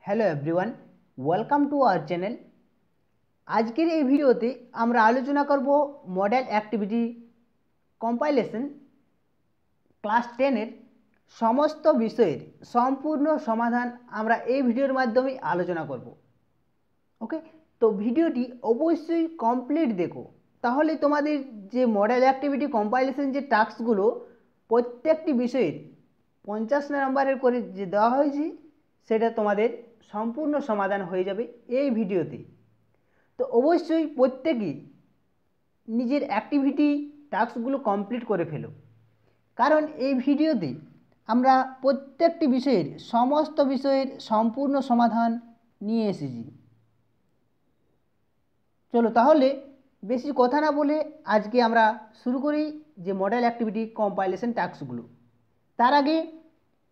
Hello everyone, welcome to our channel. আজকের এই ভিডিওতে আমরা আলোচনা করব মডেল অ্যাক্টিভিটি কম্পাইলেশন ক্লাস 10-এর সমস্ত বিষয়ের সম্পূর্ণ সমাধান আমরা এই ভিডিওর মাধ্যমে আলোচনা করব। ওকে, তো ভিডিওটি অবশ্যই কমপ্লিট দেখো, তাহলে তোমাদের যে মডেল অ্যাক্টিভিটি কম্পাইলেশন যে টাস্কগুলো প্রত্যেকটি বিষয়ের 50 নম্বরের করে যে দেওয়া হয়েছে সেটা তোমাদের সম্পূর্ণ সমাধান হয়ে যাবে এই ভিডিওতে। তো অবশ্যই প্রত্যেকেই নিজের অ্যাক্টিভিটি টাস্কগুলো কমপ্লিট করে ফেলো, কারণ এই ভিডিওতে আমরা প্রত্যেকটি বিষয়ের সমস্ত বিষয়ের সম্পূর্ণ সমাধান নিয়ে এসেছি। চলো তাহলে বেশি কথা না বলে আজকে আমরা শুরু করি যে মডেল অ্যাক্টিভিটি কম্পাইলেশন টাস্কগুলো। তার আগে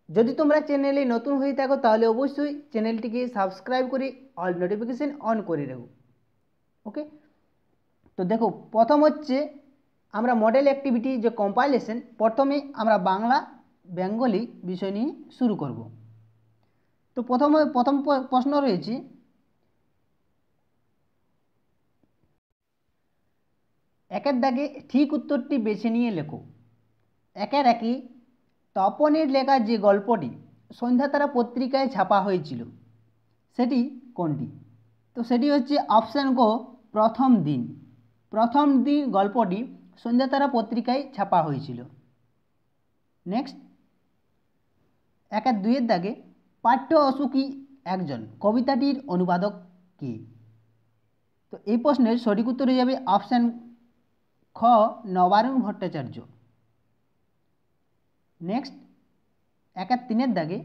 যদি তোমরা চ্যানেলে নতুন হয়ে থাকো তাহলে অবশ্যই চ্যানেলটিকে সাবস্ক্রাইব করে অল নোটিফিকেশন অন করে রাখো। ওকে, তো দেখো, প্রথম হচ্ছে আমরা মডেল অ্যাক্টিভিটি যে কম্পাইলেশন, প্রথমে আমরা বাংলা বেঙ্গলি বিষয় নিয়ে শুরু করব। তো প্রথম প্রশ্ন রয়েছে, একের দাগে ঠিক উত্তরটি বেছে নিয়ে লেখো। একের একই তপনের লেখা যে গল্পটি সন্ধ্যাতারা পত্রিকায় ছাপা হয়েছিল সেটি কোনটি? তো সেটি হচ্ছে অপশান গ, প্রথম দিন। প্রথম দিন গল্পটি সন্ধ্যাতারা পত্রিকায় ছাপা হয়েছিল। নেক্সট, একের দুইয়ের দাগে পাঠ্য অসুখী একজন কবিতাটির অনুবাদক কে? তো এই প্রশ্নের সঠিক উত্তর হয়ে যাবে অপশান খ, নবারুণ ভট্টাচার্য। নেক্সট, একের তিনের দাগে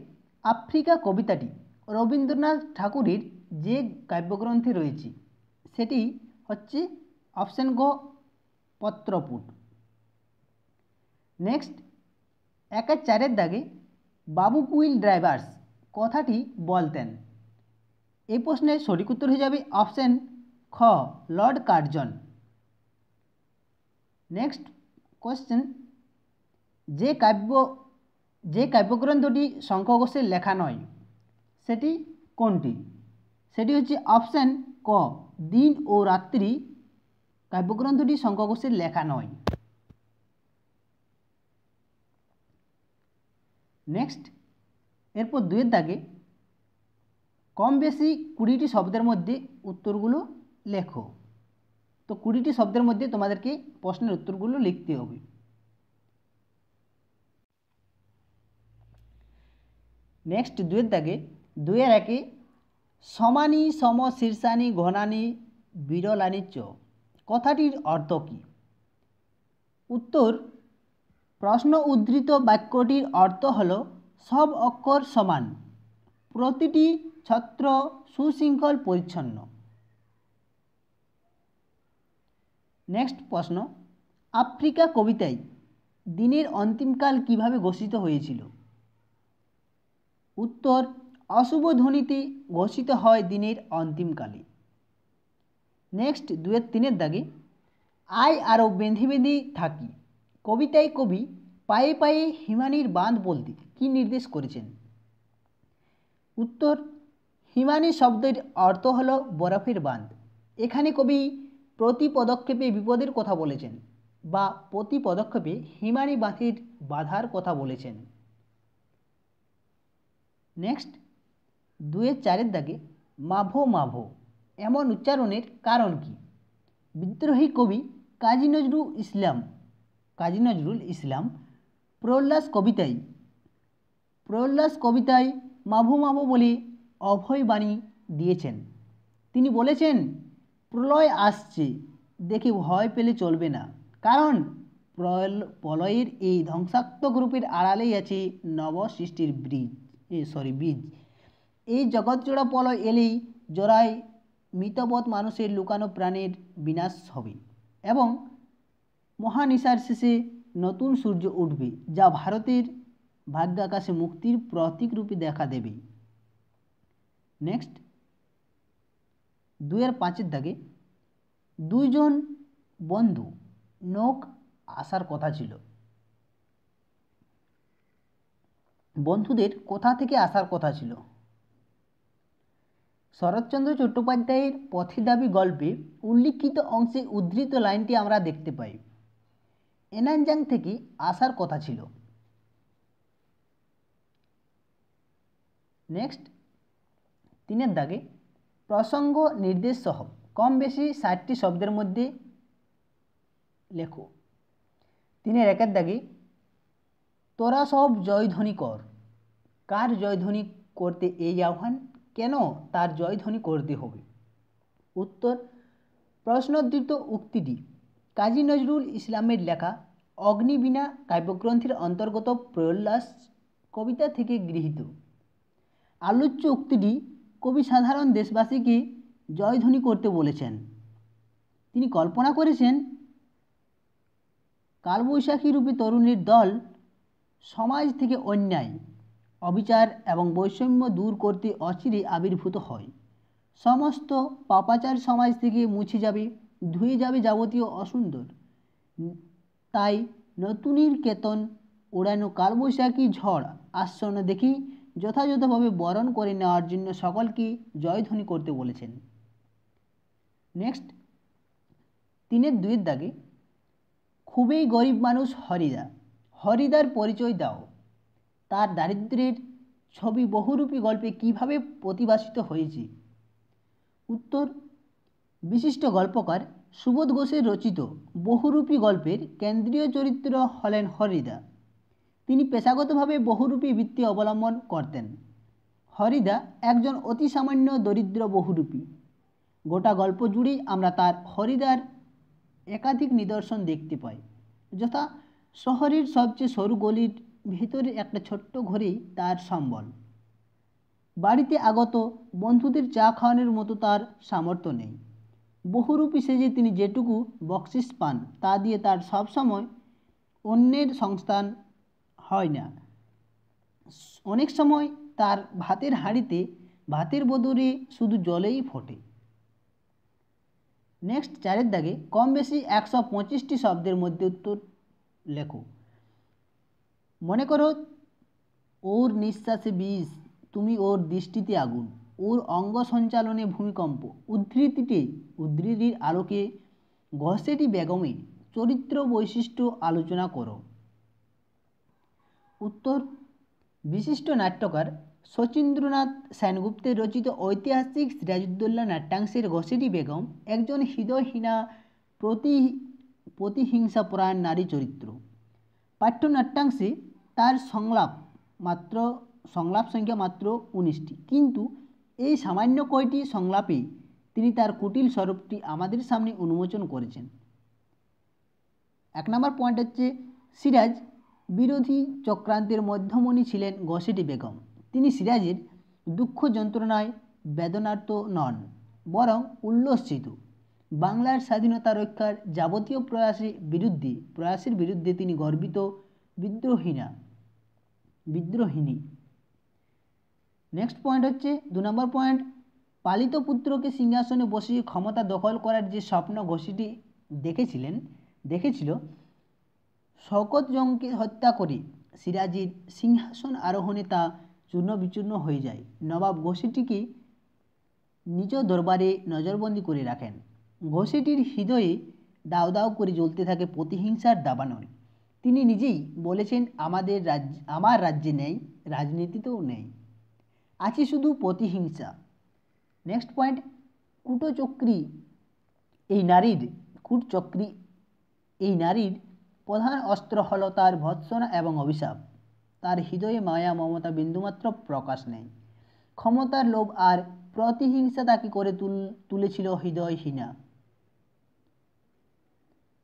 আফ্রিকা কবিতাটি রবীন্দ্রনাথ ঠাকুরের যে কাব্যগ্রন্থে রয়েছে সেটি হচ্ছে অপশান গ, পত্রপুট। নেক্সট, একের চারের দাগে বাবু কুইল ড্রাইভার্স কথাটি বলতেন। এই প্রশ্নের সঠিক উত্তর হয়ে যাবে অপশান খ, লর্ড কার্জন। নেক্সট কোশ্চেন, যে কাব্যগ্রন্থটি শঙ্খ ঘোষের লেখা নয় সেটি কোনটি? সেটি হচ্ছে অপশান ক, দিন ও রাত্রি কাব্যগ্রন্থটি শঙ্খ ঘোষের লেখা নয়। নেক্সট, এরপর দুয়ের দাগে কম বেশি 20টি শব্দের মধ্যে উত্তরগুলো লেখো। তো 20টি শব্দের মধ্যে তোমাদেরকে প্রশ্নের উত্তরগুলো লিখতে হবে। নেক্সট, দুয়ের দাগে দুয়ের একে সমানি সম শীর্ষানি ঘনানি বিরলানি চ কথাটির অর্থ কী? উত্তর, প্রশ্ন উদ্ধৃত বাক্যটির অর্থ হল সব অক্ষর সমান, প্রতিটি ছত্র সুশৃঙ্খল পরিচ্ছন্ন। নেক্সট প্রশ্ন, আফ্রিকা কবিতায় দিনের অন্তিমকাল কিভাবে ঘোষিত হয়েছিল? উত্তর, অশুভ ধ্বনিতে ঘোষিত হয় দিনের অন্তিমকালে। নেক্সট, দুয়ের তিনের দাগে আয় আরও বেঁধে বেঁধে থাকি কবিতায় কবি পায়ে পায়ে হিমানির বাঁধ বলতে কি নির্দেশ করেছেন? উত্তর, হিমানি শব্দের অর্থ হল বরফের বাঁধ। এখানে কবি প্রতি পদক্ষেপে বিপদের কথা বলেছেন বা প্রতি পদক্ষেপে হিমানি বাঁধের বাধার কথা বলেছেন। নেক্সট, দুয়ের চারের দাগে মাভো মাভো এমন উচ্চারণের কারণ কি? বিদ্রোহী কবি কাজী নজরুল ইসলাম প্রহ্লাস কবিতায় মাভো মাভো বলে অভয় বাণী দিয়েছেন। তিনি বলেছেন, প্রলয় আসছে দেখে ভয় পেলে চলবে না, কারণ প্রলয়ের এই ধ্বংসাত্মক রূপের আড়ালেই আছে নব সৃষ্টির বীজ। এই জগৎজোড়া প্রলয় এলেই জোড়ায় মৃতবৎ মানুষের লুকানো প্রাণের বিনাশ হবে এবং মহানিশার শেষে নতুন সূর্য উঠবে, যা ভারতের ভাগ্যাকাশে মুক্তির প্রতীক রূপে দেখা দেবে। নেক্সট, দুয়ের পাঁচের দাগে দুইজন বন্ধু নৌক আসার কথা ছিল। বন্ধুদের কোথা থেকে আসার কথা ছিল? শরৎচন্দ্র চট্টোপাধ্যায়ের পথের দাবি গল্পে উল্লিখিত অংশে উদ্ধৃত লাইনটি আমরা দেখতে পাই, এনানজাং থেকে আসার কথা ছিল। নেক্সট 3 দাগে প্রসঙ্গ নির্দেশ সহ কম বেশি 60টি শব্দের মধ্যে লেখো। 3 দাগে তোরা সব জয়ধ্বনি কর। কার জয়ধ্বনি করতে এই আহ্বান, কেন তার জয়ধ্বনি করতে হবে? উত্তর, প্রশ্নোদ্ধৃত উক্তিটি কাজী নজরুল ইসলামের লেখা অগ্নিবীণা কাব্যগ্রন্থের অন্তর্গত প্রয়োল্লাস কবিতা থেকে গৃহীত। আলোচ্য উক্তিটি কবি সাধারণ দেশবাসীকে জয়ধ্বনি করতে বলেছেন। তিনি কল্পনা করেছেন কালবৈশাখী রূপী তরুণীর দল সমাজ থেকে অন্যায়, অবিচার এবং বৈষম্য দূর করতে অচিরে আবির্ভূত হয়। সমস্ত পাপাচার সমাজ থেকে মুছে যাবে, ধুয়ে যাবে যাবতীয় অসুন্দর। তাই নতুনের কেতন ওড়ানো কালবৈশাখী ঝড় আসন্ন দেখি যথাযথভাবে বরণ করে নেওয়ার জন্য সকলকে জয়ধ্বনি করতে বলেছেন। নেক্সট 3-2 দাগে খুবই গরিব মানুষ হরিদা, হরিদার পরিচয় দাও। তার দারিদ্র্যের ছবি বহুরূপী গল্পে কিভাবে প্রতিভাসিত হয়েছে? উত্তর, বিশিষ্ট গল্পকার সুবোধ ঘোষের রচিত বহুরূপী গল্পের কেন্দ্রীয় চরিত্র হলেন হরিদা। তিনি পেশাগতভাবে বহুরূপী বৃত্তি অবলম্বন করতেন। হরিদা একজন অতি সামান্য দরিদ্র বহুরূপী। গোটা গল্প জুড়েই আমরা তার হরিদার একাধিক নিদর্শন দেখতে পাই, যথা শহরের সবচেয়ে সরু গলির ভেতরে একটা ছোট্ট ঘরেই তার সম্বল। বাড়িতে আগত বন্ধুদের চা খাওয়ানোর মতো তার সামর্থ্য নেই। বহুরূপী সেজে তিনি যেটুকু বকশিস পান তা দিয়ে তার সবসময় অন্যের সংস্থান হয় না। অনেক সময় তার ভাতের হাঁড়িতে ভাতের বদলে শুধু জলেই ফোটে। নেক্সট 4 দাগে কম বেশি 125টি শব্দের মধ্যে উত্তর লেখো। মনে করো ওর নিঃশ্বাসে বিষ, তুমি ওর দৃষ্টিতে আগুন, ওর অঙ্গ সঞ্চালনে ভূমিকম্প। উদ্ধৃতির আলোকে ঘসেটি বেগমের চরিত্র বৈশিষ্ট্য আলোচনা করো। উত্তর, বিশিষ্ট নাট্যকার শচীন্দ্রনাথ সেনগুপ্তের রচিত ঐতিহাসিক সিরাজউদ্দৌলা নাট্যাংশের ঘসেটি বেগম একজন হৃদয়হীনা প্রতিহিংসাপরায়ণ নারী চরিত্র। পাঠ্য নাট্যাংশে তার সংলাপ সংখ্যা মাত্র 19টি, কিন্তু এই সামান্য কয়টি সংলাপে তিনি তার কুটিল স্বরূপটি আমাদের সামনে উন্মোচন করেছেন। 1 নম্বর পয়েন্ট হচ্ছে, সিরাজ বিরোধী চক্রান্তের মধ্যমণি ছিলেন ঘসেটি বেগম। তিনি সিরাজের দুঃখ যন্ত্রণায় বেদনার্ত নন, বরং উল্লসিত। বাংলার স্বাধীনতা রক্ষার যাবতীয় প্রয়াসের বিরুদ্ধে তিনি গর্বিত, বিদ্রোহিণী। নেক্সট পয়েন্ট হচ্ছে 2 নম্বর পয়েন্ট, পালিত পুত্রকে সিংহাসনে বসিয়ে ক্ষমতা দখল করার যে স্বপ্ন ঘসেটি দেখেছিল, শওকত জংকে হত্যা করে সিরাজের সিংহাসন আরোহণে তা চূর্ণ বিচূর্ণ হয়ে যায়। নবাব ঘসেটিকে নিজ দরবারে নজরবন্দি করে রাখেন। ঘসেটির হৃদয়ে দাউ দাউ করে জ্বলতে থাকে প্রতিহিংসার দাবানল। তিনি নিজেই বলেছেন, আমার রাজ্যে নেই, রাজনীতিতেও নেই, আছে শুধু প্রতিহিংসা। নেক্সট পয়েন্ট, কূটচক্রী এই নারীর প্রধান অস্ত্র হল তার ভৎসনা এবং অভিশাপ। তার হৃদয়ে মায়া মমতা বিন্দুমাত্র প্রকাশ নেই। ক্ষমতার লোভ আর প্রতিহিংসা তাকে করে তুলেছিল হৃদয়হীনা।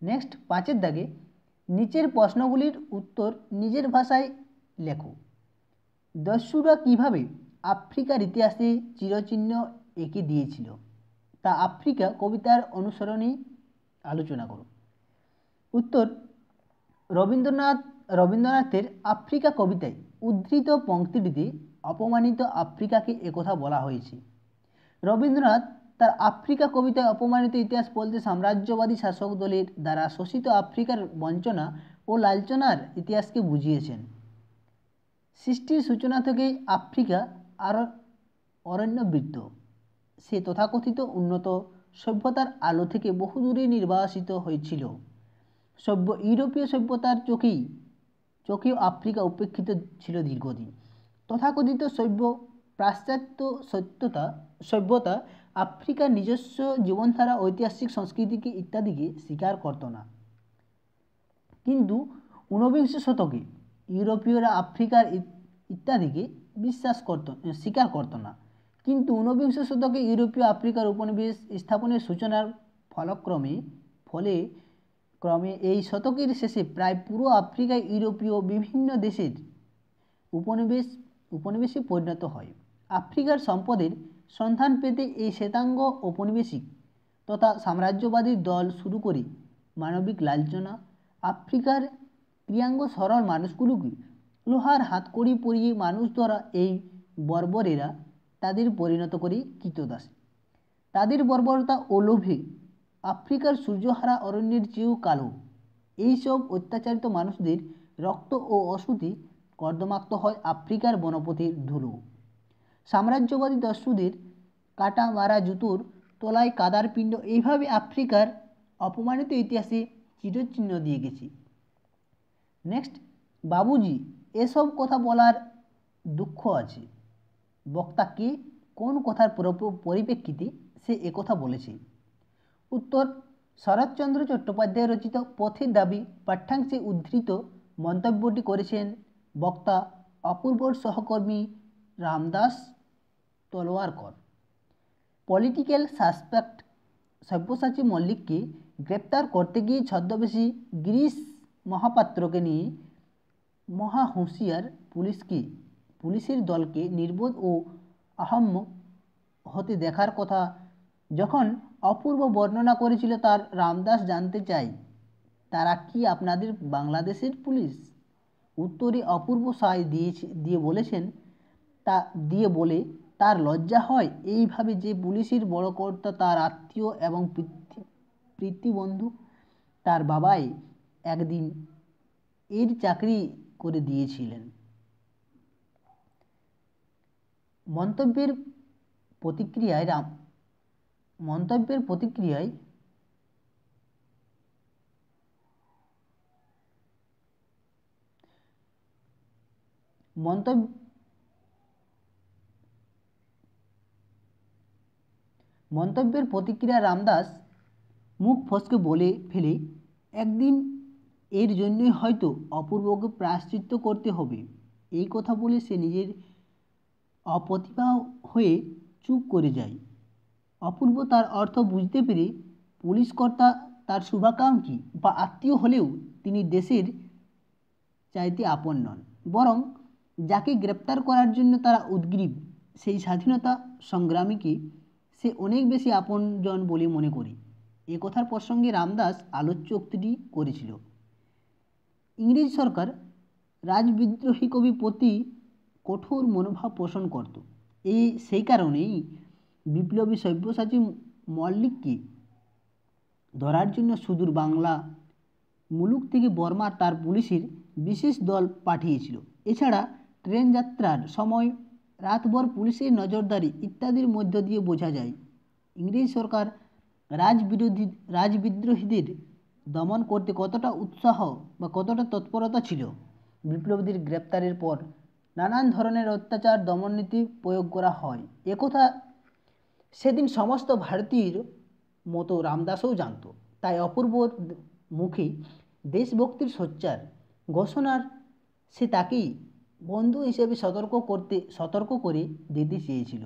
নেক্সট 5 দাগে নিচের প্রশ্নগুলির উত্তর নিজের ভাষায় লেখো। দস্যুরা কিভাবে আফ্রিকার ইতিহাসে চিরচিহ্ন এঁকে দিয়েছিল তা আফ্রিকা কবিতার অনুসরণে আলোচনা করো। উত্তর, রবীন্দ্রনাথের আফ্রিকা কবিতায় উদ্ধৃত পংক্তিটিতে অপমানিত আফ্রিকাকে একথা বলা হয়েছে। রবীন্দ্রনাথ তার আফ্রিকা কবিতায় অপমানিত ইতিহাস বলতে সাম্রাজ্যবাদী শাসক দলের দ্বারা শোষিত আফ্রিকার বঞ্চনা ও লাঞ্ছনার ইতিহাসকে বুঝিয়েছেন। সৃষ্টির সূচনা থেকেই আফ্রিকা আর অরণ্যবৃত্ত। সে তথাকথিত উন্নত সভ্যতার আলো থেকে বহুদূরে নির্বাসিত হয়েছিল। ইউরোপীয় সভ্যতার চোখেও আফ্রিকা উপেক্ষিত ছিল দীর্ঘদিন। তথাকথিত পাশ্চাত্য সভ্যতা আফ্রিকার নিজস্ব জীবনধারা, ঐতিহাসিক সংস্কৃতিকে ইত্যাদিকে স্বীকার করত না। কিন্তু ঊনবিংশ শতকে ইউরোপীয়রা আফ্রিকার ইত্যাদিকে স্বীকার করত না। কিন্তু ঊনবিংশ শতকে ইউরোপীয় আফ্রিকার উপনিবেশ স্থাপনের সূচনার ক্রমে এই শতকের শেষে প্রায় পুরো আফ্রিকায় ইউরোপীয় বিভিন্ন দেশের উপনিবেশে পরিণত হয়। আফ্রিকার সম্পদের সন্ধান পেতে এই শ্বেতাঙ্গ ঔপনিবেশিক তথা সাম্রাজ্যবাদী দল শুরু করে মানবিক লাঞ্ছনা, আফ্রিকার ক্রিয়াঙ্গ সরল মানুষগুলোকে লোহার হাতকড়ি পরিয়ে মানুষ ধরা এই বর্বরেরা তাদের পরিণত করে কৃতদাসে। তাদের বর্বরতা ও লোভে আফ্রিকার সূর্যহারা অরণ্যের চেয়েও কালো এইসব অত্যাচারিত মানুষদের রক্ত ও অসুতে কর্দমাক্ত হয় আফ্রিকার বনপথের ধুলো। সাম্রাজ্যবাদী দস্যুদের কাটা মারা জুতোর তলায় কাদার পিণ্ড এইভাবে আফ্রিকার অপমানিত ইতিহাসে চিরচিহ্ন দিয়ে গেছে। নেক্সট, বাবুজি, এসব কথা বলার দুঃখ আছে। বক্তা কে, কোন কথার পরিপ্রেক্ষিতে সে একথা বলেছে? উত্তর, শরৎচন্দ্র চট্টোপাধ্যায় রচিত পথের দাবি পাঠ্যাংশে উদ্ধৃত মন্তব্যটি করেছেন বক্তা অপূর্বর সহকর্মী রামদাস তলোয়ারকর। পলিটিক্যাল সাসপেক্ট সব্যসাচী মল্লিককে গ্রেপ্তার করতে গিয়ে ছদ্মবেশী গিরিশ মহাপাত্রকে নিয়ে মহা হুঁশিয়ার পুলিশের দলকে নির্বোধ ও আহম্মক হতে দেখার কথা যখন অপূর্ব বর্ণনা করেছিল, তার রামদাস জানতে চাই, তারা কি আপনাদের বাংলাদেশের পুলিশ? উত্তরে অপূর্ব সায় দিয়ে বলে তার লজ্জা হয় এইভাবে যে পুলিশের বড় কর্তা তার আত্মীয় এবং প্রীতিবন্ধু, তার বাবাই একদিন এর চাকরি করে দিয়েছিলেন। মন্তব্যের প্রতিক্রিয়ায় রামদাস মুখ ফসকে বলে ফেলে, একদিন এর জন্যই হয়তো অপূর্বকে প্রায়শ্চিত্ত করতে হবে। এই কথা বলে সে নিজের অপ্রতিভা হয়ে চুপ করে যায়। অপূর্ব তার অর্থ বুঝতে পেরে পুলিশ কর্তা তার শুভাকাঙ্ক্ষী বা আত্মীয় হলেও তিনি দেশের চাইতে আপন নন, বরং যাকে গ্রেপ্তার করার জন্য তারা উদগ্রীব সেই স্বাধীনতা সংগ্রামীকে সে অনেক বেশি আপনজন বলে মনে করে। এ কথার প্রসঙ্গে রামদাস আলোচ্য উক্তিটি করেছিল। ইংরেজ সরকার রাজবিদ্রোহী কবি প্রতি কঠোর মনোভাব পোষণ করত। সেই কারণেই বিপ্লবী সব্যসাচী মল্লিককে ধরার জন্য সুদূর বাংলা মুলুক থেকে বর্মা তার পুলিশের বিশেষ দল পাঠিয়েছিল। এছাড়া ট্রেন যাত্রার সময় রাতভর পুলিশের নজরদারি ইত্যাদির মধ্য দিয়ে বোঝা যায় ইংরেজ সরকার রাজবিদ্রোহীদের দমন করতে কতটা উৎসাহ বা কতটা তৎপরতা ছিল। বিপ্লবীদের গ্রেপ্তারের পর নানান ধরনের অত্যাচার দমননীতি প্রয়োগ করা হয়, একথা সেদিন সমস্ত ভারতীয়র মতো রামদাসও জানত। তাই অপূর্বর মুখে দেশভক্তির সোচ্চার ঘোষণার সে তাকেই বন্ধু হিসেবে সতর্ক করে দিতে চেয়েছিল।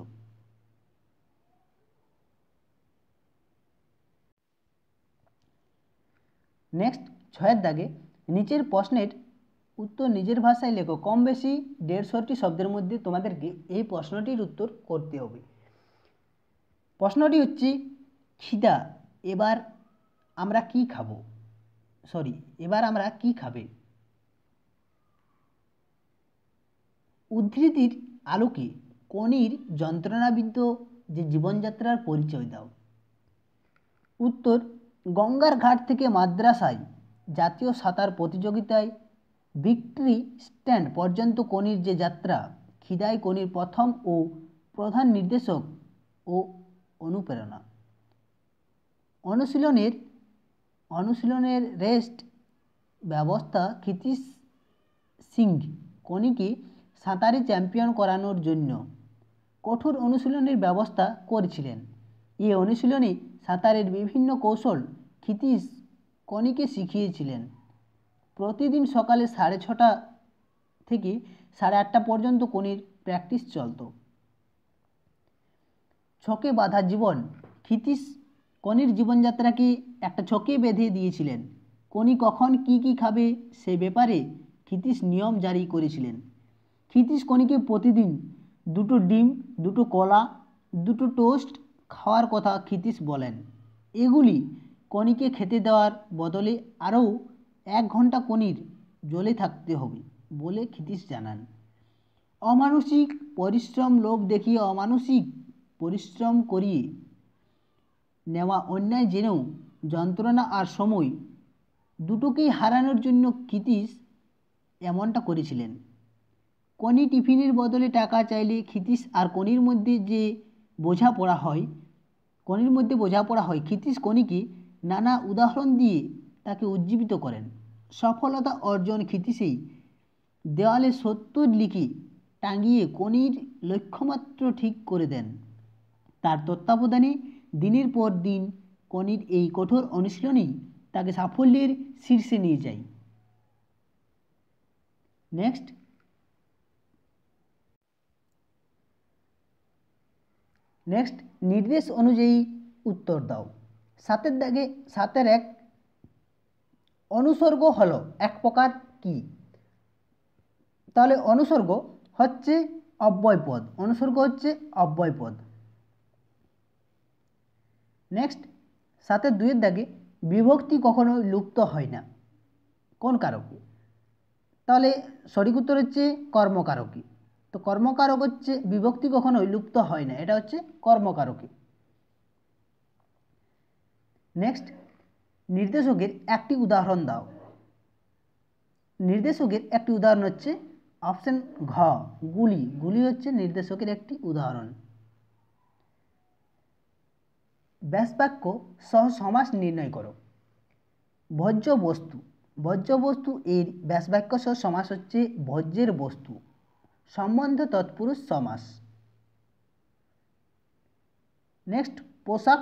নেক্সট, 6 দাগে নিচের প্রশ্নের উত্তর নিজের ভাষায় লেখো। কম বেশি 150টি শব্দের মধ্যে তোমাদেরকে এই প্রশ্নটির উত্তর করতে হবে। প্রশ্নটি হচ্ছে, খিদা, এবার আমরা কি খাবে? উদ্ধৃতির আলোকে কনির যন্ত্রণাবিদ্ধ যে জীবনযাত্রার পরিচয় দাও। উত্তর, গঙ্গার ঘাট থেকে মাদ্রাসায় জাতীয় সাঁতার প্রতিযোগিতায় ভিক্টরি স্ট্যান্ড পর্যন্ত কনির যে যাত্রা, খিদায় কনির প্রথম ও প্রধান নির্দেশক ও অনুপ্রেরণা। অনুশীলনের রেস্ট ব্যবস্থা ক্ষিতীশ সিং কোনিকে সাঁতারে চ্যাম্পিয়ন করানোর জন্য কঠোর অনুশীলনের ব্যবস্থা করেছিলেন। এই অনুশীলনে সাঁতারের বিভিন্ন কৌশল ক্ষিতীশ কোনিকে শিখিয়েছিলেন। প্রতিদিন সকালে 6:30 থেকে 8:30 পর্যন্ত কোনির প্র্যাকটিস চলত। ছকে বাঁধা জীবন। ক্ষিতীশ কোনির জীবনযাত্রাকে একটা ছকে বেঁধে দিয়েছিলেন। কোনি কখন কি খাবে সে ব্যাপারে ক্ষিতীশ নিয়ম জারি করেছিলেন। ক্ষিতীশ কোনিকে প্রতিদিন 2টো ডিম, 2টো কলা, 2টো টোস্ট খাওয়ার কথা ক্ষিতীশ বলেন। এগুলি কোনিকে খেতে দেওয়ার বদলে আরও 1 ঘন্টা কোনির জলে থাকতে হবে বলে ক্ষিতীশ জানান। অমানুষিক পরিশ্রম। লোভ দেখিয়ে অমানুষিক পরিশ্রম করিয়ে নেওয়া অন্যায় জেনেও যন্ত্রণা আর সময় দুটোকেই হারানোর জন্য ক্ষিতীশ এমনটা করেছিলেন। কোনি টিফিনের বদলে টাকা চাইলে ক্ষিতীশ আর কোনির মধ্যে বোঝাপড়া হয়। ক্ষিতীশ কোনিকে নানা উদাহরণ দিয়ে তাকে উজ্জীবিত করেন। সফলতা অর্জন। ক্ষিতীশেই দেওয়ালে 70 লিখে টাঙিয়ে কোনির লক্ষ্যমাত্রা ঠিক করে দেন। তার তত্ত্বাবধানে দিনের পর দিন কোনির এই কঠোর অনুশীলনই তাকে সাফল্যের শীর্ষে নিয়ে যায়। নেক্সট, নির্দেশ অনুযায়ী উত্তর দাও। 7-এর 1 অনুসর্গ হলো এক প্রকার কি? তাহলে অনুসর্গ হচ্ছে অব্যয়পদ। নেক্সট, 7-এর 2 বিভক্তি কখনো লুপ্ত হয় না কোন কারকে? তাহলে সঠিক উত্তর হচ্ছে কর্মকারকে। তো কর্মকারক হচ্ছে বিভক্তি কখনোই লুপ্ত হয় না, এটা হচ্ছে কর্মকারকে। নেক্সট, নির্দেশকের একটি উদাহরণ দাও। নির্দেশকের একটি উদাহরণ হচ্ছে অপশন ঘ, গুলি। গুলি হচ্ছে নির্দেশকের একটি উদাহরণ। ব্যাসবাক্য সহ সমাস নির্ণয় করো। ভোজ্য বস্তু এর ব্যাসবাক্য সহ সমাস হচ্ছে ভোজ্যের বস্তু। সম্বন্ধ তৎপুরুষ সমাস। নেক্সট, পোশাক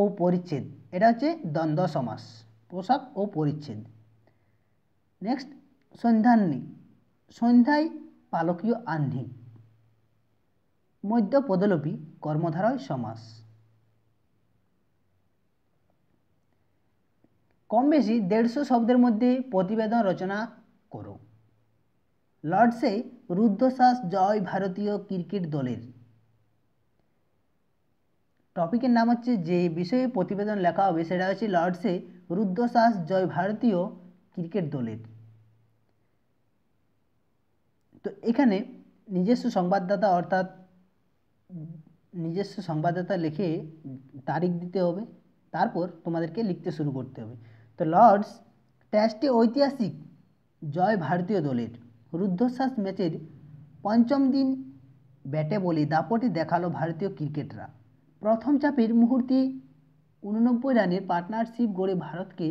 ও পরিচ্ছেদ এটা হচ্ছে দ্বন্দ্ব সমাস। পোশাক ও পরিচ্ছেদ। নেক্সট, সন্ধ্যাহ্নী, সন্ধ্যায় পালকীয় আহ্নি। মধ্য পদলোপী কর্মধারয় সমাস। কম বেশি 150 শব্দের মধ্যে প্রতিবেদন রচনা করো। লর্ডসে রুদ্ধশ্বাস জয় ভারতীয় ক্রিকেট দলের। টপিকের নাম হচ্ছে, যে বিষয়ে প্রতিবেদন লেখা হবে সেটা হচ্ছে লর্ডসে রুদ্ধশ্বাস জয় ভারতীয় ক্রিকেট দলের। তো এখানে নিজস্ব সংবাদদাতা লিখে তারিখ দিতে হবে, তারপর তোমাদেরকে লিখতে শুরু করতে হবে। তো লর্ডস টেস্টে ঐতিহাসিক জয় ভারতীয় দলের। রুদ্ধশ্বাস ম্যাচের 5ম দিন ব্যাটে বলে দাপটে দেখালো ভারতীয় ক্রিকেটরা। প্রথম চাপের মুহূর্তে 89 রানের পার্টনারশিপ গড়ে ভারতকে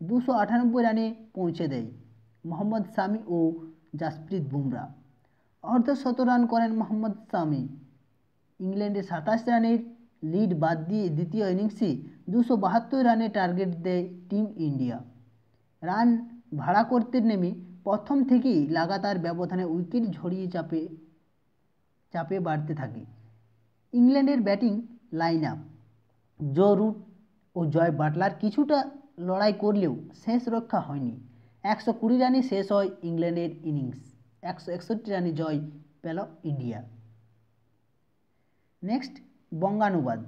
298 রানে পৌঁছে দেয় মোহাম্মদ শামি ও জাসপ্রীত বুমরা। অর্ধশতরান করেন মোহাম্মদ শামি। ইংল্যান্ডের 27 রানের লিড বাদ দিয়ে দ্বিতীয় ইনিংসে 272 রানে টার্গেট দেয় টিম ইন্ডিয়া। রান ভাড়া করতে নেমে প্রথম থেকেই লাগাতার ব্যবধানে উইকেট ঝরিয়ে চাপে বাড়তে থাকে। ইংল্যান্ডের batting line up Joe Root ও জয় বাটলার কিছুটা লড়াই করলেও শেষ রক্ষা হয়নি। 120 রানে শেষ হয় ইংল্যান্ডের ইনিংস। 161 রানে জয় পেল ইন্ডিয়া। নেক্সট, বঙ্গানুবাদ,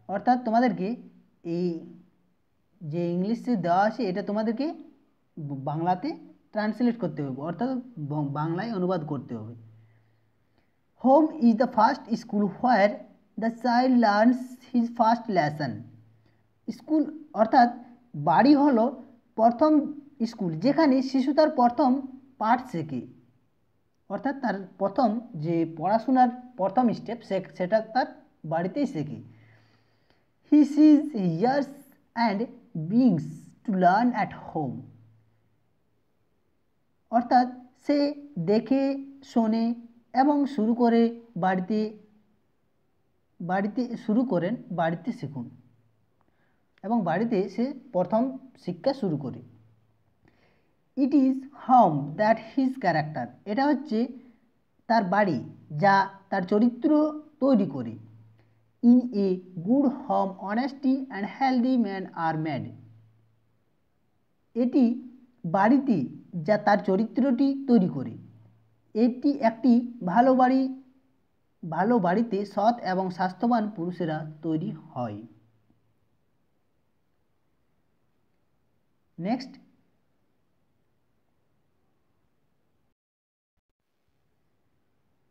অর্থাৎ তোমাদেরকে এই যে ইংলিশে দেওয়া আছে এটা তোমাদেরকে বাংলাতে ট্রান্সলেট করতে হবে, অর্থাৎ বাংলায় অনুবাদ করতে হবে। Home is the first school where the child learns his first lesson. School অর্থাৎ বাড়ি হলো প্রথম স্কুল যেখানে শিশু তার প্রথম পাঠ শেখে, অর্থাৎ তার প্রথম যে পড়াশোনার প্রথম স্টেপ সেটা তার বাড়িতেই শেখে। He sees years and beings to learn at home. অর্থাৎ সে দেখে শোনে এবং শুরু করে বাড়িতে শিখুন এবং বাড়িতে সে প্রথম শিক্ষা শুরু করে। It is home that his character, এটা হচ্ছে তার বাড়ি যা তার চরিত্র তৈরি করে। In a good home honesty and healthy man are made, এটি বাড়িতে যা তার চরিত্রটি তৈরি করে। এটি একটি ভালো বাড়িতে সৎ এবং স্বাস্থ্যবান পুরুষেরা তৈরি হয়। নেক্সট,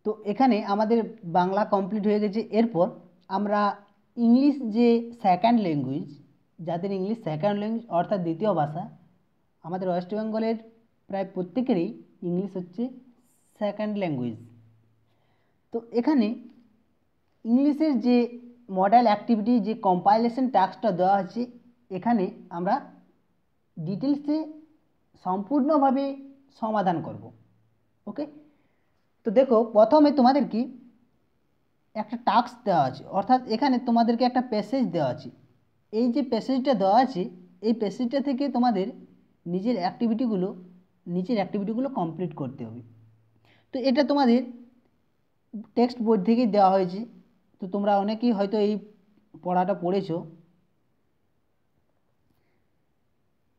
তো এখানে আমাদের বাংলা কমপ্লিট হয়ে গেছে। এরপর আমরা ইংলিশ যে সেকেন্ড ল্যাঙ্গুয়েজ, যাদের ইংলিশ সেকেন্ড ল্যাঙ্গুয়েজ অর্থাৎ দ্বিতীয় ভাষা, আমাদের ওয়েস্ট বেঙ্গলের প্রায় প্রত্যেকেরই ইংলিশ হচ্ছে সেকেন্ড ল্যাঙ্গুয়েজ। তো এখানে ইংলিশের যে মডেল অ্যাক্টিভিটি যে কম্পাইলেশন টাস্কটা দেওয়া আছে, এখানে আমরা ডিটেলসে সম্পূর্ণভাবে সমাধান করব। ওকে, তো দেখো প্রথমে তোমাদেরকে একটা টাস্ক দেওয়া আছে, অর্থাৎ এখানে তোমাদেরকে একটা প্যাসেজ দেওয়া আছে। এই যে প্যাসেজটা দেওয়া আছে, এই প্যাসেজটা থেকে তোমাদের নিজের অ্যাক্টিভিটিগুলো কমপ্লিট করতে হবে। তো এটা তোমাদের টেক্সট বই থেকেই দেওয়া হয়েছে, তো তোমরা অনেকেই হয়তো এই পড়াটা পড়েছো।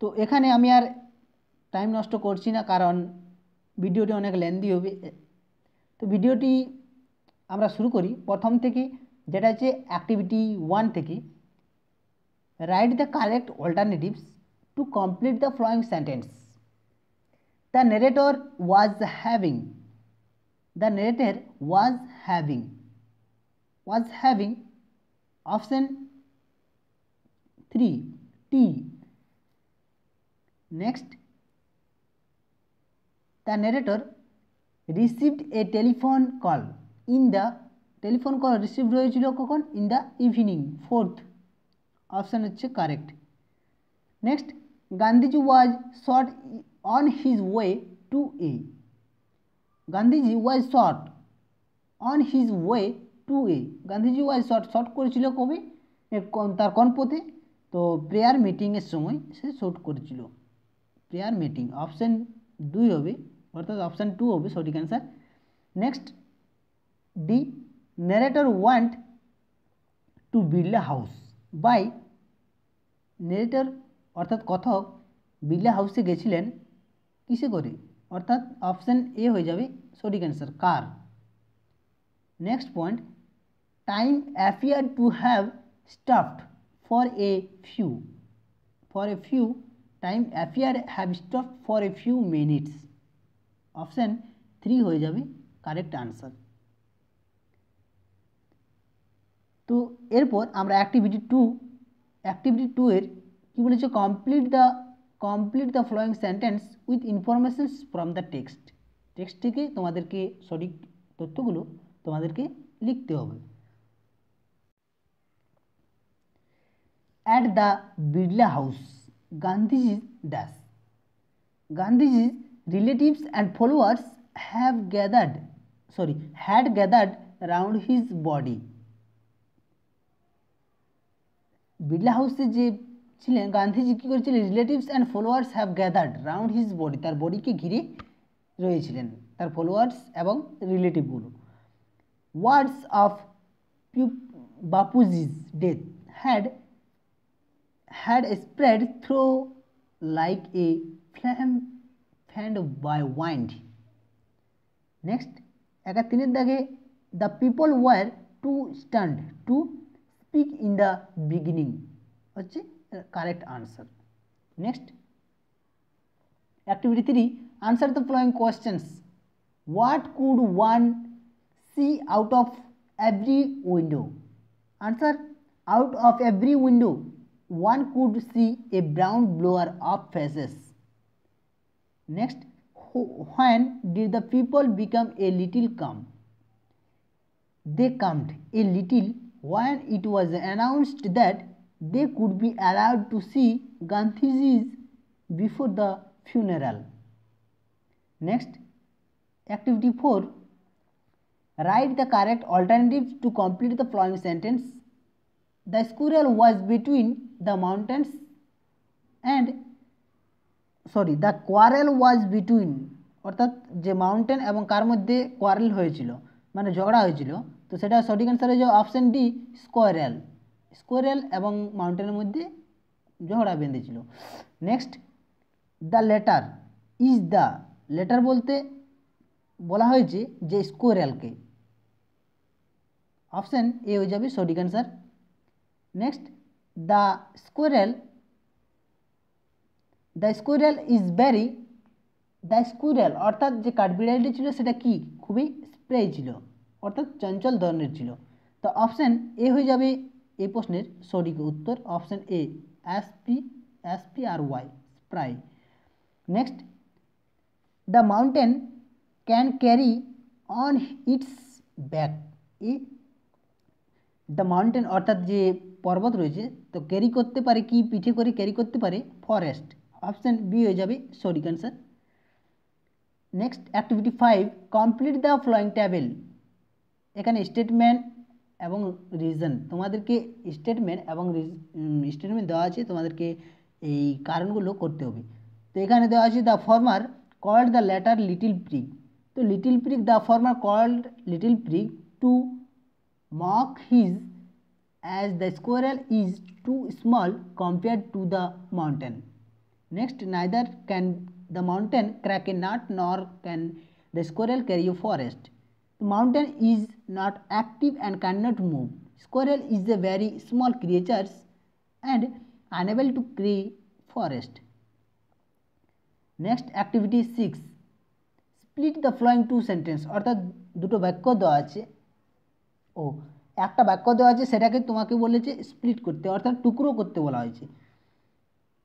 তো এখানে আমি আর টাইম নষ্ট করছি না, কারণ ভিডিওটি অনেক লেন্দি হবে। তো ভিডিওটি আমরা শুরু করি প্রথম থেকে, যেটা হচ্ছে অ্যাক্টিভিটি 1 থেকে। Write the correct alternatives to complete the following sentence. The narrator was having option 3 tea. Next, the narrator received a telephone call received হয়েছিল কখন? in the evening, 4th option হচ্ছে correct. Next, Gandhiji was shot on his way to a Gandhiji was shot on his way to a Gandhiji was shot করেছিল কবে? তার কোন পথে? তো prayer মিটিংয়ের সময় সে শট করেছিল। প্রেয়ার মিটিং অপশন 2 হবে, অর্থাৎ অপশন 2 হবে সঠিক answer. Next, D, narrator want to build a house by narrator অর্থাৎ কথক বিড়লা হাউসে গেছিলেন কিসে করে? অর্থাৎ অপশন এ হয়ে যাবে সঠিক answer, car. Next point, time appear to have stopped for a few time appear have stopped for a few minutes, option 3 হয়ে যাবে কারেক্ট আনসার। তো এরপর আমরা অ্যাক্টিভিটি 2 এর কি বলেছে? Complete the following sentence with informations from the text থেকে তোমাদেরকে সঠিক তথ্যগুলো তোমাদেরকে লিখতে হবে। At the Birla House, Gandhiji's relatives and followers had gathered around his body. Birla হাউসে যে ছিলেন গান্ধীজি কী করেছিলেন? Relatives and followers have gathered round his body, তার বডিকে ঘিরে রয়েছিলেন তার ফলোয়ার্স এবং রিলেটিভগুলো। Words of Bapuji's death had spread through like a flame fanned by wind. Next, 3 দাগে, the people were too stunned to speak in the beginning হচ্ছে correct answer. Next, activity 3, answer the following questions. What could one see out of every window? Answer, out of every window one could see a brown blower of faces. Next, when did the people become a little calm? They calmed a little when it was announced that they could be allowed to see Gandhiji's before the funeral. Next, activity 4. Write the correct alternatives to complete the following sentence. The squirrel was between the mountains and the quarrel was between, অর্থাৎ যে mountain এবং কার মধ্যে quarrel হয়েছিল মানে ঝগড়া হয়েছিল, তো সেটা সঠিক অ্যান্সার হয়ে যাবে অপশন ডি স্কোয়ারেল। স্কোয়ারেল এবং মাউন্টেনের মধ্যে ঝগড়া বেঁধেছিল। Next, the latter is the, latter বলতে বলা হয়েছে যে স্কোয়ারেলকে, অপশন এ হয়ে যাবে সঠিক answer. Next, the squirrel is very, the squirrel অর্থাৎ যে কাঠবিড়ালিটি ছিল সেটা কি খুবই স্প্রে ছিল, অর্থাৎ চঞ্চল ধরনের ছিল। তো অপশান এ হয়ে যাবে এই প্রশ্নের সঠিক উত্তর, option A SPRY spry. Next, the mountain can carry on it's back, the mountain অর্থাৎ যে পর্বত রয়েছে তো ক্যারি করতে পারে কি, পিঠে করে ক্যারি করতে পারে ফরেস্ট, অপশান বি হয়ে যাবে সঠিক answer. Next, activity 5, complete the following table. এখানে স্টেটমেন্ট এবং রিজন, তোমাদেরকে স্টেটমেন্ট এবং স্টেটমেন্ট দেওয়া আছে, তোমাদেরকে এই কারণগুলো করতে হবে। তো এখানে দেওয়া আছে the former called the latter little prig, তো little prig, the former called little prig to mock his as the squirrel is too small compared to the mountain. Next, neither can the mountain crack a nut nor can the squirrel carry a forest. The mountain is not active and cannot move. Squirrel is a very small creature and unable to carry forest. Next, activity 6, split the following two sentences, অর্থাৎ দুটো বাক্য দেওয়া আছে, একটা বাক্য দেওয়া আছে সেটাকে তোমাকে বলেছে স্প্লিট করতে, অর্থাৎ টুকরো করতে বলা হয়েছে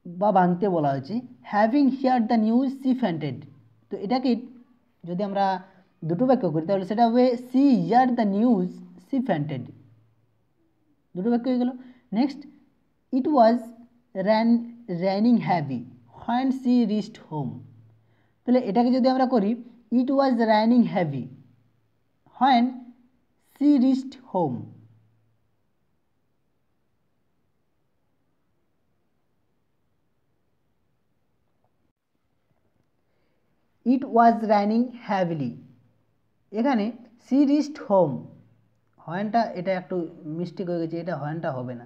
বা ভাঙতে বলা হয়েছে। Having hear the news she fainted, তো এটাকে যদি আমরা দুটো বাক্য করি তাহলে সেটা হবে she hear the news she fainted, দুটো বাক্য হয়ে গেল। Next, it was raining heavy when she reached home, তাহলে এটাকে যদি আমরা করি it was raining heavy when she reached home. It was raining heavily, এখানে she reached home, হয়নটা এটা একটু মিস্টেক হয়ে গেছে, এটা হয়নটা হবে না।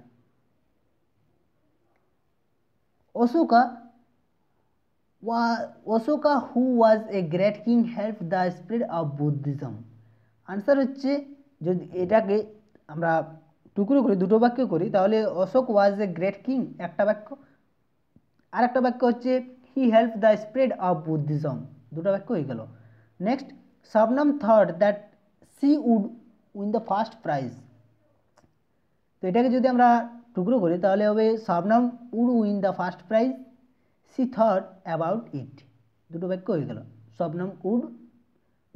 Ashoka who was a great king helped the spread of Buddhism, answer হচ্ছে যদি এটাকে আমরা টুকরো করি দুটো বাক্য করি তাহলে Ashok was a great king একটা বাক্য, আর একটা বাক্য হচ্ছে he help the spread of Buddhism, দুটো বাক্য হয়ে গেল। Next, Shabnam thought that she would win the first prize, তো এটাকে যদি আমরা টুকরো করি তাহলে হবে Shabnam would win the first prize, she thought about it, দুটো বাক্য হয়ে গেল। Shabnam would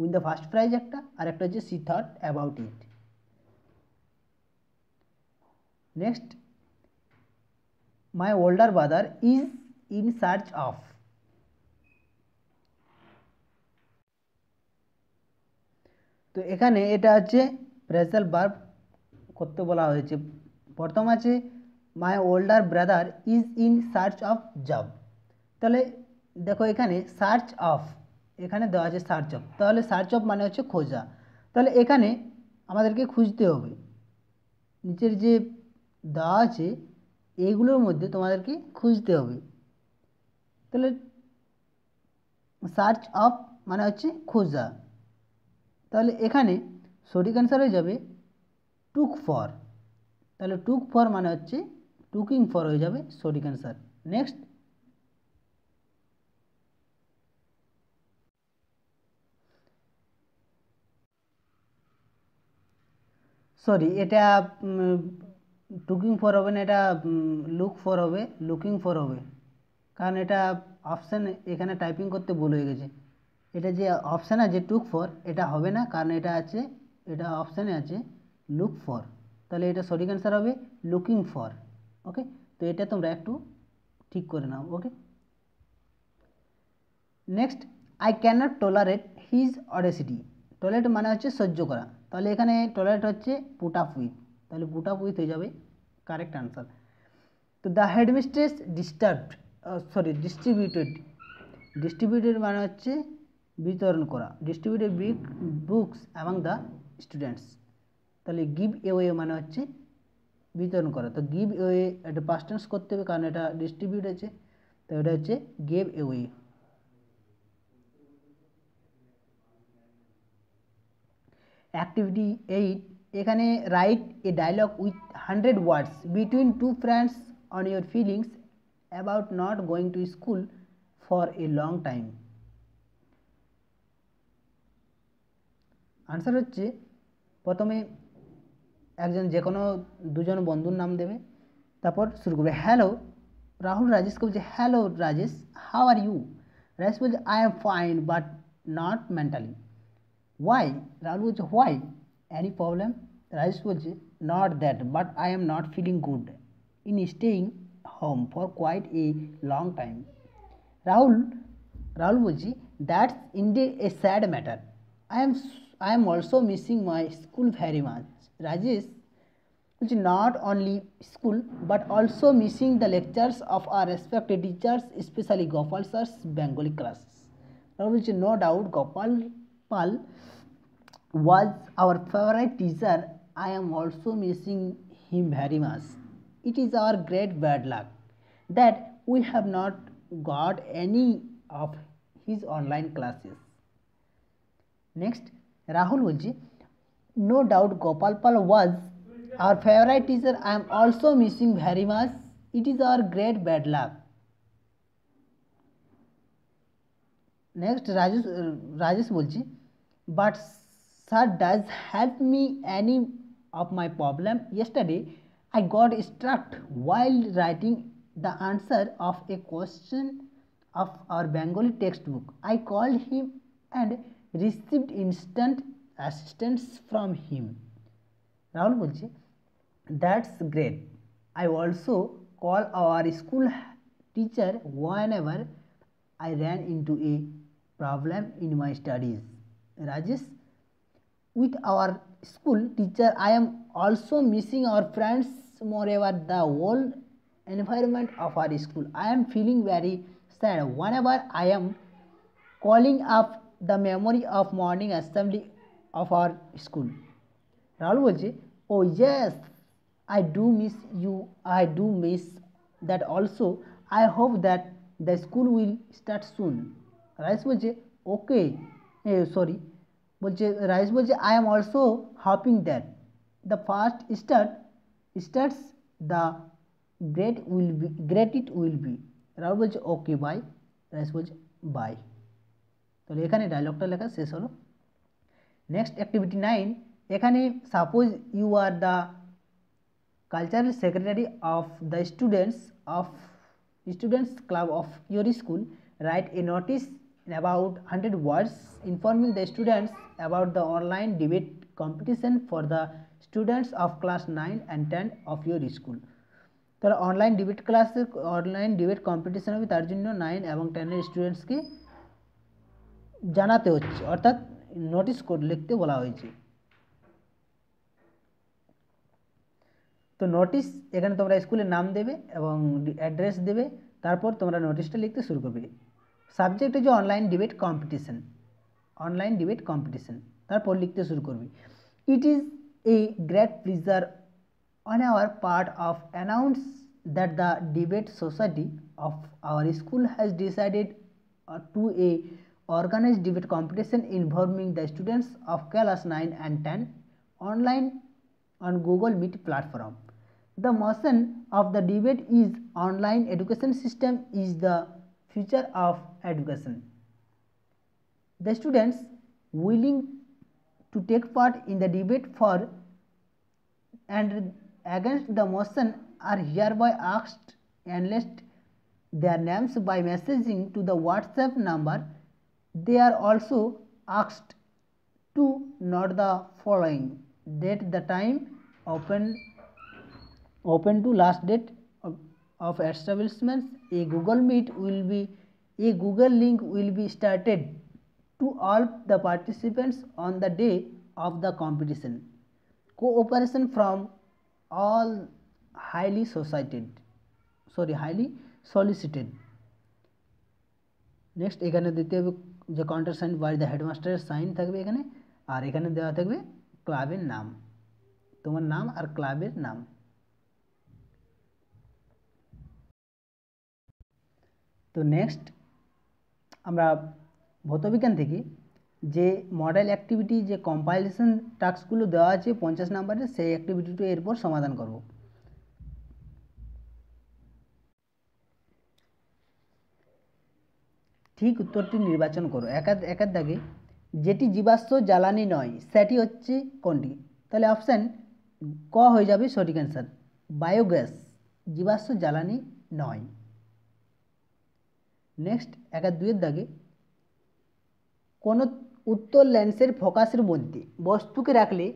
win the first prize একটা, আর একটা হচ্ছে she thought about it. Next, my older brother is in search of, তো এখানে এটা হচ্ছে প্রেজেন্ট ভার্ব করতে বলা হয়েছে। প্রথম আছে my older brother is in search of job, তাহলে দেখো এখানে সার্চ অফ, এখানে দেওয়া আছে সার্চ অফ, তাহলে সার্চ অফ মানে হচ্ছে খোঁজা, তাহলে এখানে আমাদেরকে খুঁজতে হবে, নিচের যে দেওয়া আছে এইগুলোর মধ্যে তোমাদেরকে খুঁজতে হবে, তাহলে সার্চ অফ মানে হচ্ছে খোঁজা, তাহলে এখানে সঠিক অ্যান্সার হয়ে যাবে টুক ফর, তাহলে টুক ফর মানে হচ্ছে টুকিং ফর হয়ে যাবে সঠিক অ্যান্সার। নেক্সট, সরি এটা টুকিং ফর হবে না, এটা লুক ফর হবে, লুকিং ফর হবে, কারণ এটা অপশান এখানে টাইপিং করতে ভুল হয়ে গেছে, এটা যে অপশান আছে টুক ফর এটা হবে না, কারণ এটা আছে, এটা অপশানে আছে লুক ফর, তাহলে এটা সঠিক অ্যান্সার হবে লুকিং ফর। ওকে, তো এটা তোমরা একটু ঠিক করে নাও। Okay, next, I cannot tolerate his audacity. Tolerate মানে হচ্ছে সহ্য করা, তাহলে এখানে টলারেট হচ্ছে পুট আপ উইথ, তাহলে পুট আপ উইথ হয়ে যাবে কারেক্ট আনসার। তো দ্য হেডমিস্ট্রেস ডিস্ট্রিবিউটেড মানে হচ্ছে বিতরণ করা, distributed books among the students, তাহলে গিভ এওয়ে মানে হচ্ছে বিতরণ করা, তো গিভ এওয়ে এটা পাস্ট টেন্স করতে হবে কারণ এটা ডিস্ট্রিবিউট আছে, তো এটা হচ্ছে গেভ এওয়ে। অ্যাক্টিভিটি 8, এখানে write a dialogue with 100 words between two friends on your feelings about not going to school for a long time. Answer হচ্ছে প্রথমে একজন যে কোনো দুজন বন্ধুর নাম দেবে, তারপর শুরু করবে হ্যালো রাহুল রাজেশকে বলছে hello Rajesh how are you, Rajesh বলছে I am fine but not mentally. Why, Rahul বলছে হোয়াই, এনি প্রবলেম, রাজেশ বলছে not that but I am not feeling good in staying home for quite a long time. Rahul বলছি that's indeed a sad matter, I am also missing my school very much. Rajesh, which is not only school but also missing the lectures of our respected teachers, especially Gopal sir's Bengali classes. Which no doubt Gopal Pal was our favorite teacher. I am also missing him very much. It is our great bad luck that we have not got any of his online classes. Next, Rahul বলছি no doubt Gopal Pal was our favorite teacher. I am also missing very much. It is our great bad luck. Next, Rajesh বলছি but sir does help me any of my problem. Yesterday I got struck while writing the answer of a question of our Bengali textbook. I called him and received instant assistance from him. Rahul বলছে that's great. I also call our school teacher whenever I ran into a problem in my studies. Rajesh, with our school teacher I am also missing our friends, moreover the whole environment of our school. I am feeling very sad whenever I am calling up the memory of morning assembly of our school. Rahul বলছে oh yes, I do miss you, I do miss that also. I hope that the school will start soon. Rajesh বলছে okay, sorry বলছে রাজেশ বলছে I am also hoping that the first starts the great it will be. Rahul বলছে okay bye, Rajesh বলছে bye। তাহলে এখানে ডায়লগটা লেখা শেষ হলো। নেক্সট অ্যাক্টিভিটি 9, এখানে suppose you are the cultural secretary of the students club of your school, write a notice in about 100 words informing the students about the online debate competition for the students of class 9 and 10 of your school. তাহলে online debate competition হবে, তার জন্য 9 এবং 10 এর স্টুডেন্টসকে জানাতে হচ্ছে, অর্থাৎ notice code লিখতে বলা হয়েছে। তো নোটিশ এখানে তোমরা স্কুলের নাম দেবে এবং অ্যাড্রেস দেবে, তারপর তোমরা নোটিশটা লিখতে শুরু করবে। সাবজেক্ট হচ্ছে অনলাইন ডিবেট কম্পিটিশন, তারপর লিখতে শুরু করবে। It is a great pleasure on our part of announce that the debate society of our school has decided to a organized debate competition involving the students of class 9 and 10 online on Google Meet platform. The mission of the debate is online education system is the future of education. The students willing to take part in the debate for and against the motion are hereby asked enlist their names by messaging to the WhatsApp number. They are also asked to note the following: date, the time, open to last date of establishments, a Google link will be started to all the participants on the day of the competition. Cooperation from all highly solicited. Next এখানে দিতে হবে যে counter sign by the হেডমাস্টারের sign থাকবে এখানে, আর এখানে দেওয়া থাকবে ক্লাবের নাম, তোমার নাম আর ক্লাবের নাম। তো নেক্সট আমরা ভৌতবিজ্ঞান থেকে যে মডেল অ্যাক্টিভিটি যে কম্পাইলেশন টাস্কগুলো দেওয়া আছে 50 নম্বরের, সেই অ্যাক্টিভিটিটা এরপর সমাধান করব। ঠিক উত্তরটি নির্বাচন করো। একের দাগে যেটি জীবাশ্ম জ্বালানি নয় সেটি হচ্ছে কোনটি? তাহলে অপশান ক হয়ে যাবে সঠিক অ্যান্সার, বায়োগ্যাস জীবাশ্ম জ্বালানি নয়। নেক্সট একের দুইয়ের দাগে কোন উত্তর লেন্সের ফোকাসের মধ্যে বস্তুকে রাখলে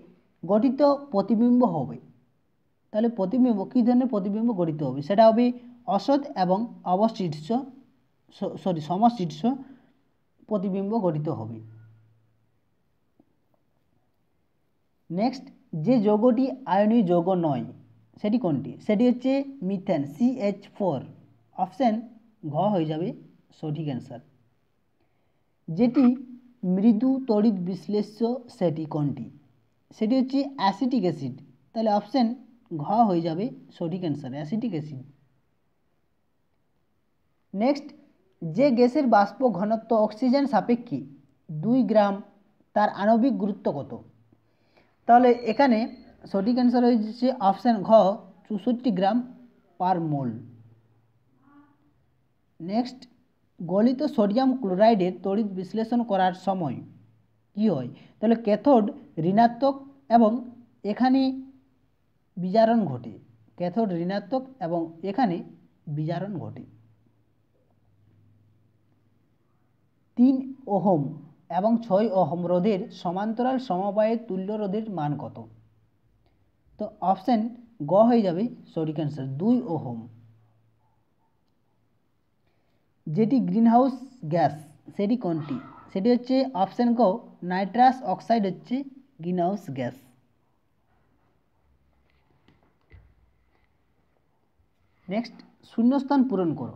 গঠিত প্রতিবিম্ব হবে? তাহলে প্রতিবিম্ব কী ধরনের প্রতিবিম্ব গঠিত হবে? সেটা হবে অসৎ এবং সমশীর্ষ প্রতিবিম্ব গঠিত হবে। নেক্সট যে যৌগটি আয়নীয় যৌগ নয় সেটি কোনটি? সেটি হচ্ছে মিথেন CH4, অপশান ঘ হয়ে যাবে সঠিক অ্যান্সার। যেটি মৃদু তড়িৎ বিশ্লেষ্য সেটি কোনটি? সেটি হচ্ছে অ্যাসিটিক অ্যাসিড, তাহলে অপশান ঘ হয়ে যাবে সঠিক অ্যান্সার, অ্যাসিটিক অ্যাসিড। নেক্সট যে গ্যাসের বাষ্প ঘনত্ব অক্সিজেন সাপেক্ষে 2 গ্রাম তার আণবিক গুরুত্ব কত? তাহলে এখানে সঠিক অ্যান্সার হয়েছে অপশান ঘ 64 গ্রাম পার মোল। নেক্সট গলিত সোডিয়াম ক্লোরাইডের তড়িৎ বিশ্লেষণ করার সময় কি হয়? তাহলে ক্যাথোড ঋণাত্মক এবং এখানে বিজারণ ঘটে, ক্যাথোড ঋণাত্মক এবং এখানে বিজারণ ঘটে। 3 ওহম এবং 6 ওহম রোধের সমান্তরাল সমবায়ের তুল্য রোধের মান কত? তো অপশান গ হয়ে যাবে সঠিক অ্যান্সার, 2 ওহম। যেটি গ্রিনহাউস গ্যাস সেটি কোনটি? সেটি হচ্ছে অপশান ক নাইট্রাস অক্সাইড হচ্ছে গ্রিনহাউস গ্যাস। নেক্সট শূন্যস্থান পূরণ করো।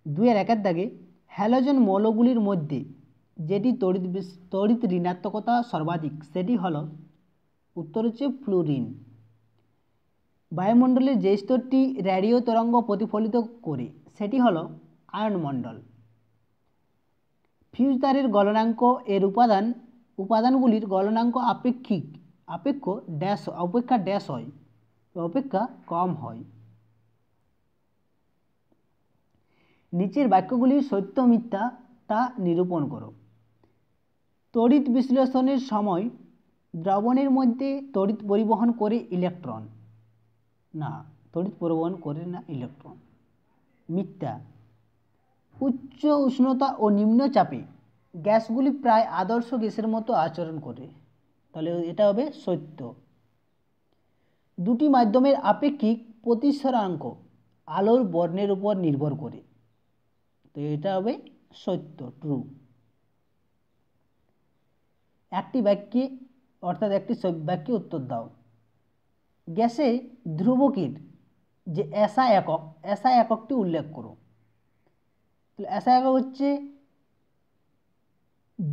2-1 দাগে হ্যালোজেন মৌলগুলির মধ্যে যেটি তড়িৎ ঋণাত্মকতা সর্বাধিক সেটি হলো, উত্তর হচ্ছে ফ্লুরিন। বায়ুমণ্ডলের যে স্তরটি রেডিও তরঙ্গ প্রতিফলিত করে সেটি হলো আয়নমণ্ডল। ফিউজ তারের গলনাঙ্ক এর উপাদানগুলির গলনাঙ্ক অপেক্ষা কম হয়। নিচের বাক্যগুলির সত্য মিথ্যা তা নিরূপণ করো। তড়িৎ বিশ্লেষণের সময় দ্রবণের মধ্যে তড়িৎ পরিবহন করে ইলেকট্রন? না, তড়িৎ পরিবহন করে না ইলেকট্রন, মিথ্যা। উচ্চ উষ্ণতা ও নিম্ন চাপে গ্যাসগুলি প্রায় আদর্শ গ্যাসের মতো আচরণ করে, তাহলে এটা হবে সত্য। দুটি মাধ্যমের আপেক্ষিক প্রতিসরাঙ্ক আলোর বর্ণের উপর নির্ভর করে, তো এটা হবে সত্য, ট্রু। একটি বাক্যে অর্থাৎ একটি বাক্যে উত্তর দাও। গ্যাসে ধ্রুবকের যে এসআই এককটি উল্লেখ করো। এসআই একক হচ্ছে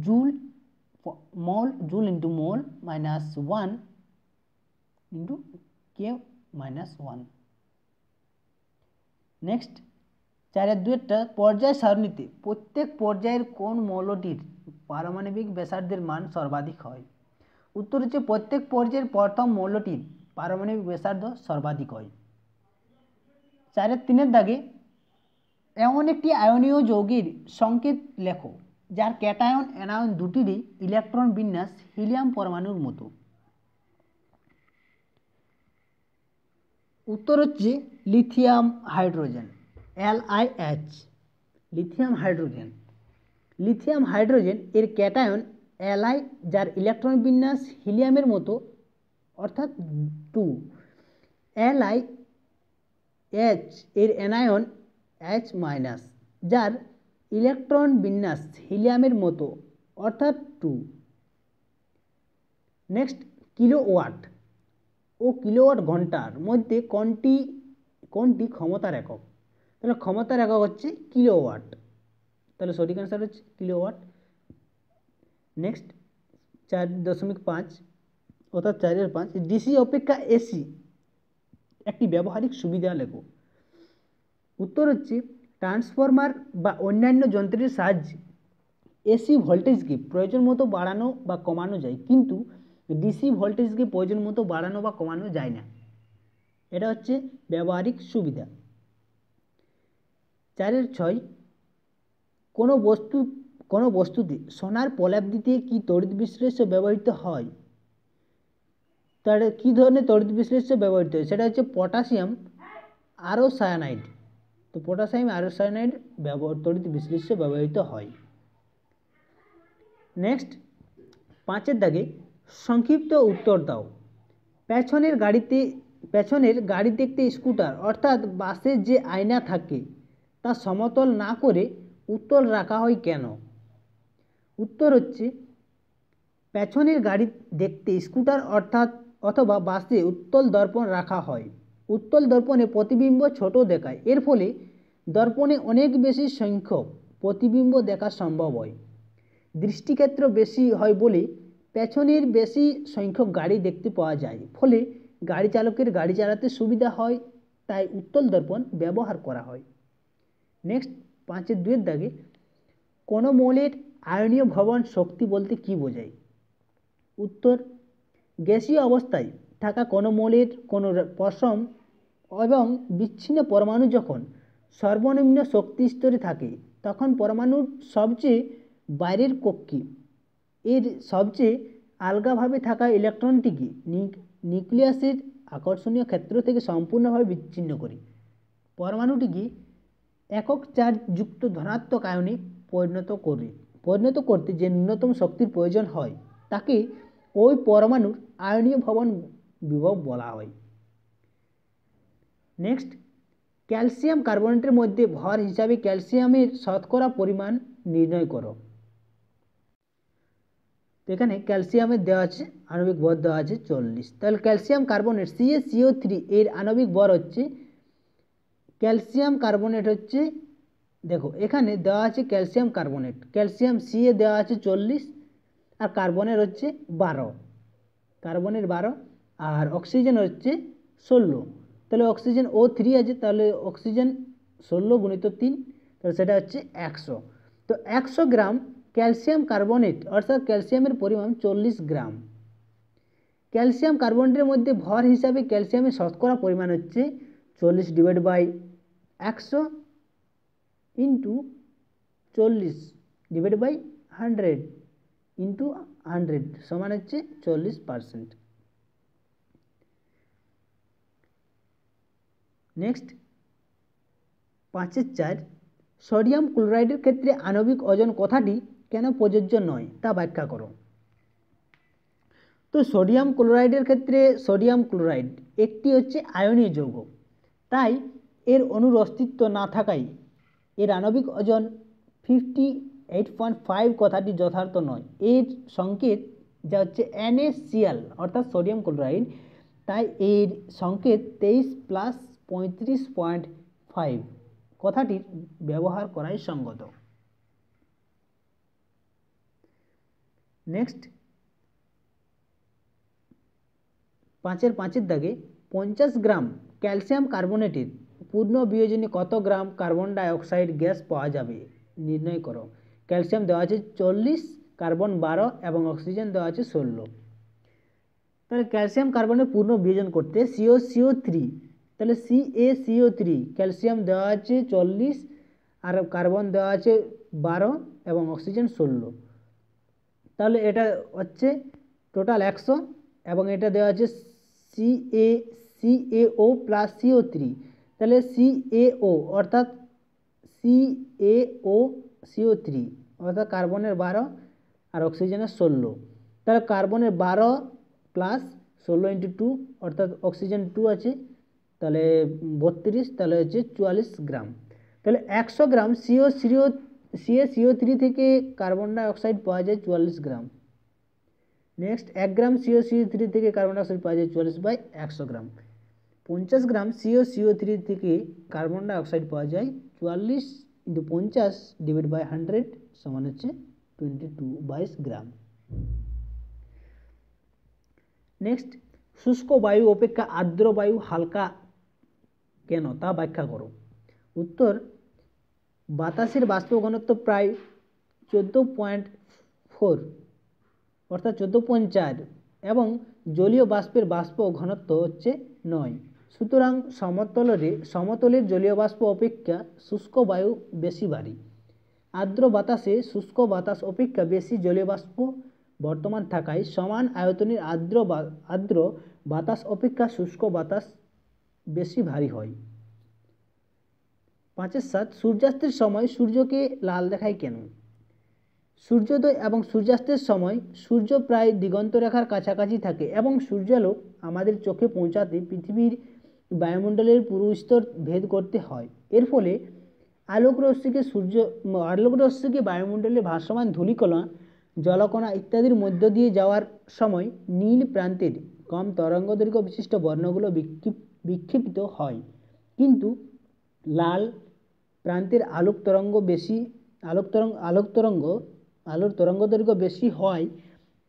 জুল ইন্টু মোল -1 ইন্টু K-1। নেক্সট 4-2 পর্যায় সারণীতে প্রত্যেক পর্যায়ের কোন মৌলটির পারমাণবিক ব্যাসার্ধের মান সর্বাধিক হয়? উত্তর হচ্ছে প্রত্যেক পর্যায়ের প্রথম মৌলটির পারমাণবিক ব্যাসার্ধ সর্বাধিক হয়। 4-3 দাগে এমন একটি আয়নীয় যৌগের সংকেত লেখো যার ক্যাটায়ন অ্যানায়ন দুটিরই ইলেকট্রন বিন্যাস হিলিয়াম পরমাণুর মতো। উত্তর হচ্ছে lithium hydrogen, LiH, lithium hydrogen এর ক্যাটায়ন Li যার ইলেকট্রন বিন্যাস হিলিয়ামের মতো অর্থাৎ 2। Li এইচ এর অ্যানায়ন এইচ মাইনাস, যার ইলেকট্রন বিন্যাস হিলিয়ামের মতো অর্থাৎ 2। নেক্সট কিলোওয়াট ও কিলোওয়াট ঘন্টার মধ্যে কোনটি ক্ষমতার একক? তাহলে ক্ষমতার একক হচ্ছে কিলোওয়াট, তাহলে সঠিক অ্যান্সার হচ্ছে কিলোওয়াট। নেক্সট 4.5 অর্থাৎ 4-5, ডিসি অপেক্ষা এসি একটি ব্যবহারিক সুবিধা লেখো। উত্তর হচ্ছে ট্রান্সফরমার বা অন্যান্য যন্ত্রের সাহায্যে এসি ভোল্টেজকে প্রয়োজন মতো বাড়ানো বা কমানো যায়, কিন্তু ডিসি ভোল্টেজকে প্রয়োজন মতো বাড়ানো বা কমানো যায় না। এটা হচ্ছে ব্যবহারিক সুবিধা। 4-6, কোনো বস্তুতে সোনার প্রলেপ দিতে কি তড়িৎ বিশ্লেষ্য ব্যবহৃত হয়? তাহলে কী ধরনের তড়িৎ বিশ্লেষ্য ব্যবহৃত হয়? সেটা হচ্ছে পটাশিয়াম আরোসায়ানাইড। তো পটাশিয়াম আরোসায়ানাইড তড়িৎ বিশ্লেষ্য ব্যবহৃত হয়। নেক্সট 5-এর দাগে সংক্ষিপ্ত উত্তর দাও। পেছনের গাড়িতে একটি স্কুটার অর্থাৎ বাসে যে আয়না থাকে তা সমতল না করে উত্তল রাখা হয় কেন? উত্তর হচ্ছে পেছনের গাড়ি দেখতে স্কুটার অথবা বাসে উত্তল দর্পণ রাখা হয়। উত্তল দর্পণে প্রতিবিম্ব ছোট দেখায়, এর ফলে দর্পণে অনেক বেশি সংখ্যক প্রতিবিম্ব দেখা সম্ভব হয়। দৃষ্টিক্ষেত্র বেশি হয় বলে পেছনের বেশি সংখ্যক গাড়ি দেখতে পাওয়া যায়, ফলে গাড়ি চালকের গাড়ি চালাতে সুবিধা হয়, তাই উত্তল দর্পণ ব্যবহার করা হয়। নেক্সট 5-2 দাগে কোনো মৌলের আয়নীয় ভবন শক্তি বলতে কি বোঝায়? উত্তর গ্যাসীয় অবস্থায় থাকা কোনো মৌলের কোনো পশম এবং বিচ্ছিন্ন পরমাণু যখন সর্বনিম্ন শক্তি স্তরে থাকে তখন পরমাণুর সবচেয়ে বাইরের কক্ষে এর সবচেয়ে আলগাভাবে থাকা ইলেকট্রনটিকে নিউক্লিয়াসের আকর্ষণীয় ক্ষেত্র থেকে সম্পূর্ণভাবে বিচ্ছিন্ন করে পরমাণুটিকে একক চার্জযুক্ত ধনাত্মক আয়নে পরিণত করতে যে ন্যূনতম শক্তির প্রয়োজন হয় তাকে ওই পরমাণুর আয়নীয় ভবন বিভব বলা হয়। নেক্সট ক্যালসিয়াম কার্বনেটের মধ্যে ভর হিসাবে ক্যালসিয়ামের শতকরা পরিমাণ নির্ণয় করো। তো এখানে ক্যালসিয়ামের দেওয়া আছে আণবিক ভর দেওয়া আছে 40। তাহলে ক্যালসিয়াম কার্বনেট CaCO3 এর আণবিক ভর হচ্ছে, ক্যালসিয়াম কার্বনেট হচ্ছে, দেখো এখানে দেওয়া আছে ক্যালসিয়াম কার্বনেট, ক্যালসিয়াম Ca দেওয়া আছে 40 আর কার্বনের হচ্ছে 12, কার্বনের 12 আর অক্সিজেন হচ্ছে 16। তাহলে অক্সিজেন O3 আছে, তাহলে অক্সিজেন 16 গুণিত 3, তাহলে সেটা হচ্ছে 100। তো 100 গ্রাম ক্যালসিয়াম কার্বনেট অর্থাৎ ক্যালসিয়ামের পরিমাণ 40 গ্রাম। ক্যালসিয়াম কার্বনেটের মধ্যে ভর হিসাবে ক্যালসিয়ামের শতকরা পরিমাণ হচ্ছে 40/100 ইন্টু 40/100 ইন্টু 100 সমান হচ্ছে 40%। নেক্সট 5-4, সোডিয়াম ক্লোরাইডের ক্ষেত্রে আণবিক ওজন কথাটি কেন প্রযোজ্য নয় তা ব্যাখ্যা করো। তো সোডিয়াম ক্লোরাইডের ক্ষেত্রে সোডিয়াম ক্লোরাইড একটি হচ্ছে আয়নীয় যৌগ, তাই এর অণুর অস্তিত্ব না থাকায় এর আণবিক ওজন 58.5 কথাটি যথার্থ নয়। এর সংকেত যা হচ্ছে NaCl অর্থাৎ সোডিয়াম ক্লোরাইড, তাই এর সংকেত 23+35 কথাটির ব্যবহার করাই সঙ্গত। নেক্সট 5-5 দাগে 50 গ্রাম ক্যালসিয়াম কার্বনেটের পূর্ণ বিয়োজনে কত গ্রাম কার্বন ডাই অক্সাইড গ্যাস পাওয়া যাবে নির্ণয় করো। ক্যালসিয়াম দেওয়া আছে 40, কার্বন 12 এবং অক্সিজেন দেওয়া আছে 16। তাহলে ক্যালসিয়াম কার্বনের পূর্ণ বিয়োজন করতে CaCO3, তাহলে CaCO3 ক্যালসিয়াম দেওয়া আছে 40 আর কার্বন দেওয়া আছে 12 এবং অক্সিজেন 16, তাহলে এটা হচ্ছে টোটাল 100 এবং এটা দেওয়া আছে CaO প্লাস CO3, তাহলে CaO অর্থাৎ CO3 অর্থাৎ কার্বনের 12 আর অক্সিজেনের 16, তাহলে কার্বনের 12 প্লাস 16 × 2 অর্থাৎ অক্সিজেন 2 আছে, তাহলে 32, তাহলে হচ্ছে 44 গ্রাম। তাহলে 100 গ্রাম CaCO3 থেকে কার্বন ডাই অক্সাইড পাওয়া যায় 44 গ্রাম। নেক্সট 1 গ্রাম CaCO3 থেকে কার্বন ডাই অক্সাইড পাওয়া যায় 44/100 গ্রাম। 50 গ্রাম CaCO3 থেকে কার্বন ডাই অক্সাইড পাওয়া যায় 44 × 50 / 100 সমান হচ্ছে 22 গ্রাম। নেক্সট, শুষ্ক বায়ু অপেক্ষা আর্দ্র বায়ু হালকা কেন তা ব্যাখ্যা করো। উত্তর, বাতাসের বাষ্প ঘনত্ব প্রায় 14.4 অর্থাৎ 14.4 এবং জলীয় বাষ্পের বাষ্প ঘনত্ব হচ্ছে 9। সুতরাং সমতলের জলীয় বাষ্প অপেক্ষা শুষ্ক বায়ু বেশি ভারী। আর্দ্র বাতাসে শুষ্ক বাতাস অপেক্ষা বেশি জলীয় বাষ্প বর্তমান থাকায় সমান আয়তনের আর্দ্র বাতাস অপেক্ষা শুষ্ক বাতাস বেশি ভারী হয়। 5.7 সূর্যাস্তের সময় সূর্যকে লাল দেখায় কেন। সূর্যোদয় এবং সূর্যাস্তের সময় সূর্য প্রায় দিগন্তরেখার কাছাকাছি থাকে এবং সূর্যালোক আমাদের চোখে পৌঁছাতে পৃথিবীর বায়ুমণ্ডলের পুরু স্তর ভেদ করতে হয়। এর ফলে আলোক রশ্মিকে বায়ুমণ্ডলে ভাসমান ধূলিকণা, জলকণা ইত্যাদির মধ্য দিয়ে যাওয়ার সময় নীল প্রান্তের কম তরঙ্গদৈর্ঘ্য বিশিষ্ট বর্ণগুলো বিক্ষিপ্ত হয়, কিন্তু লাল প্রান্তের আলোর তরঙ্গদৈর্ঘ্য বেশি হয়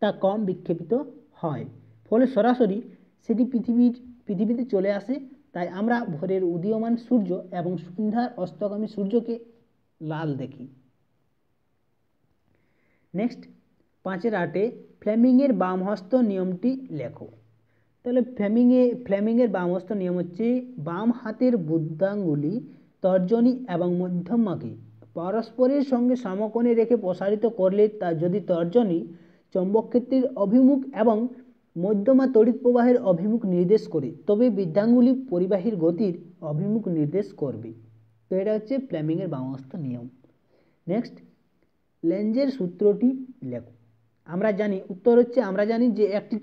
তা কম বিক্ষেপিত হয়, ফলে সরাসরি সেটি পৃথিবীতে চলে আসে। তাই আমরা ভোরের উদীয়মান সূর্য এবং সন্ধ্যার অস্তগামী সূর্যকে লাল দেখি। নেক্সট 5.8 ফ্লেমিংয়ের বামহস্ত নিয়মটি লেখো। তাহলে ফ্লেমিংয়ের বামহস্ত নিয়ম হচ্ছে বাম হাতের বুদ্ধাঙ্গুলি, তর্জনী এবং মধ্যমাকে পরস্পরের সঙ্গে সমকোণে রেখে প্রসারিত করলে যদি তর্জনী চৌম্বক ক্ষেত্রের অভিমুখ এবং মধ্যমা তড়িৎ প্রবাহের অভিমুখ নির্দেশ করে, তবে বৃদ্ধাঙ্গুলি পরিবাহীর গতির অভিমুখ নির্দেশ করবে। তো এটা হচ্ছে ফ্লেমিংয়ের বামহস্ত নিয়ম। নেক্সট, লেঞ্জের সূত্রটি লেখো। আমরা জানি যে একটি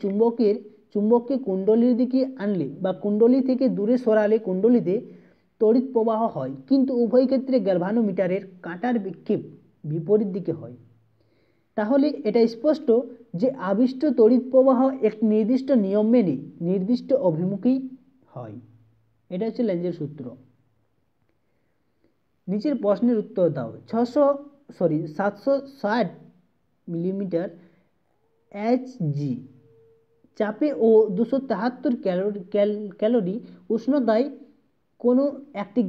চুম্বককে কুণ্ডলীর দিকে আনলে বা কুণ্ডলী থেকে দূরে সরালে কুণ্ডলীতে তড়িৎ প্রবাহ হয়, কিন্তু উভয় ক্ষেত্রে গ্যালভানোমিটারের কাঁটার বিক্ষেপ বিপরীত দিকে হয়। তাহলে এটা স্পষ্ট যে আবিষ্ট তড়িৎ প্রবাহ একটি নির্দিষ্ট নিয়ম মেনে নির্দিষ্ট অভিমুখেই হয়। এটা হচ্ছে লেঞ্জের সূত্র। নিচের প্রশ্নের উত্তর দাও। 760 মিলিমিটার Hg চাপে ও 273 ক্যালোরি উষ্ণতায় কোনো একটি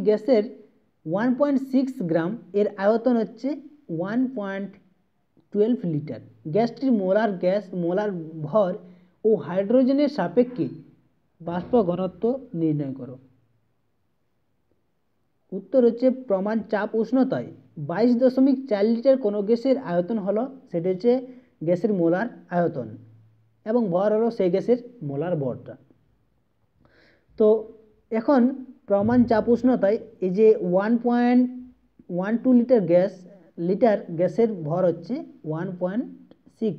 গ্যাসের 1.6 গ্রাম এর আয়তন হচ্ছে 1.12 লিটার। গ্যাসটির মোলার ভর ও হাইড্রোজেনের সাপেক্ষে বাষ্প ঘনত্ব নির্ণয় করো। উত্তর হচ্ছে প্রমাণ চাপ উষ্ণতায় 22.4 লিটার কোনো গ্যাসের আয়তন হলো, সেটা হচ্ছে গ্যাসের মোলার আয়তন, এবং ভর হলো সেই গ্যাসের মোলার ভরটা। তো এখন প্রমাণ চাপ উষ্ণতায় এই যে 1.12 লিটার গ্যাসের ভর হচ্ছে 1.6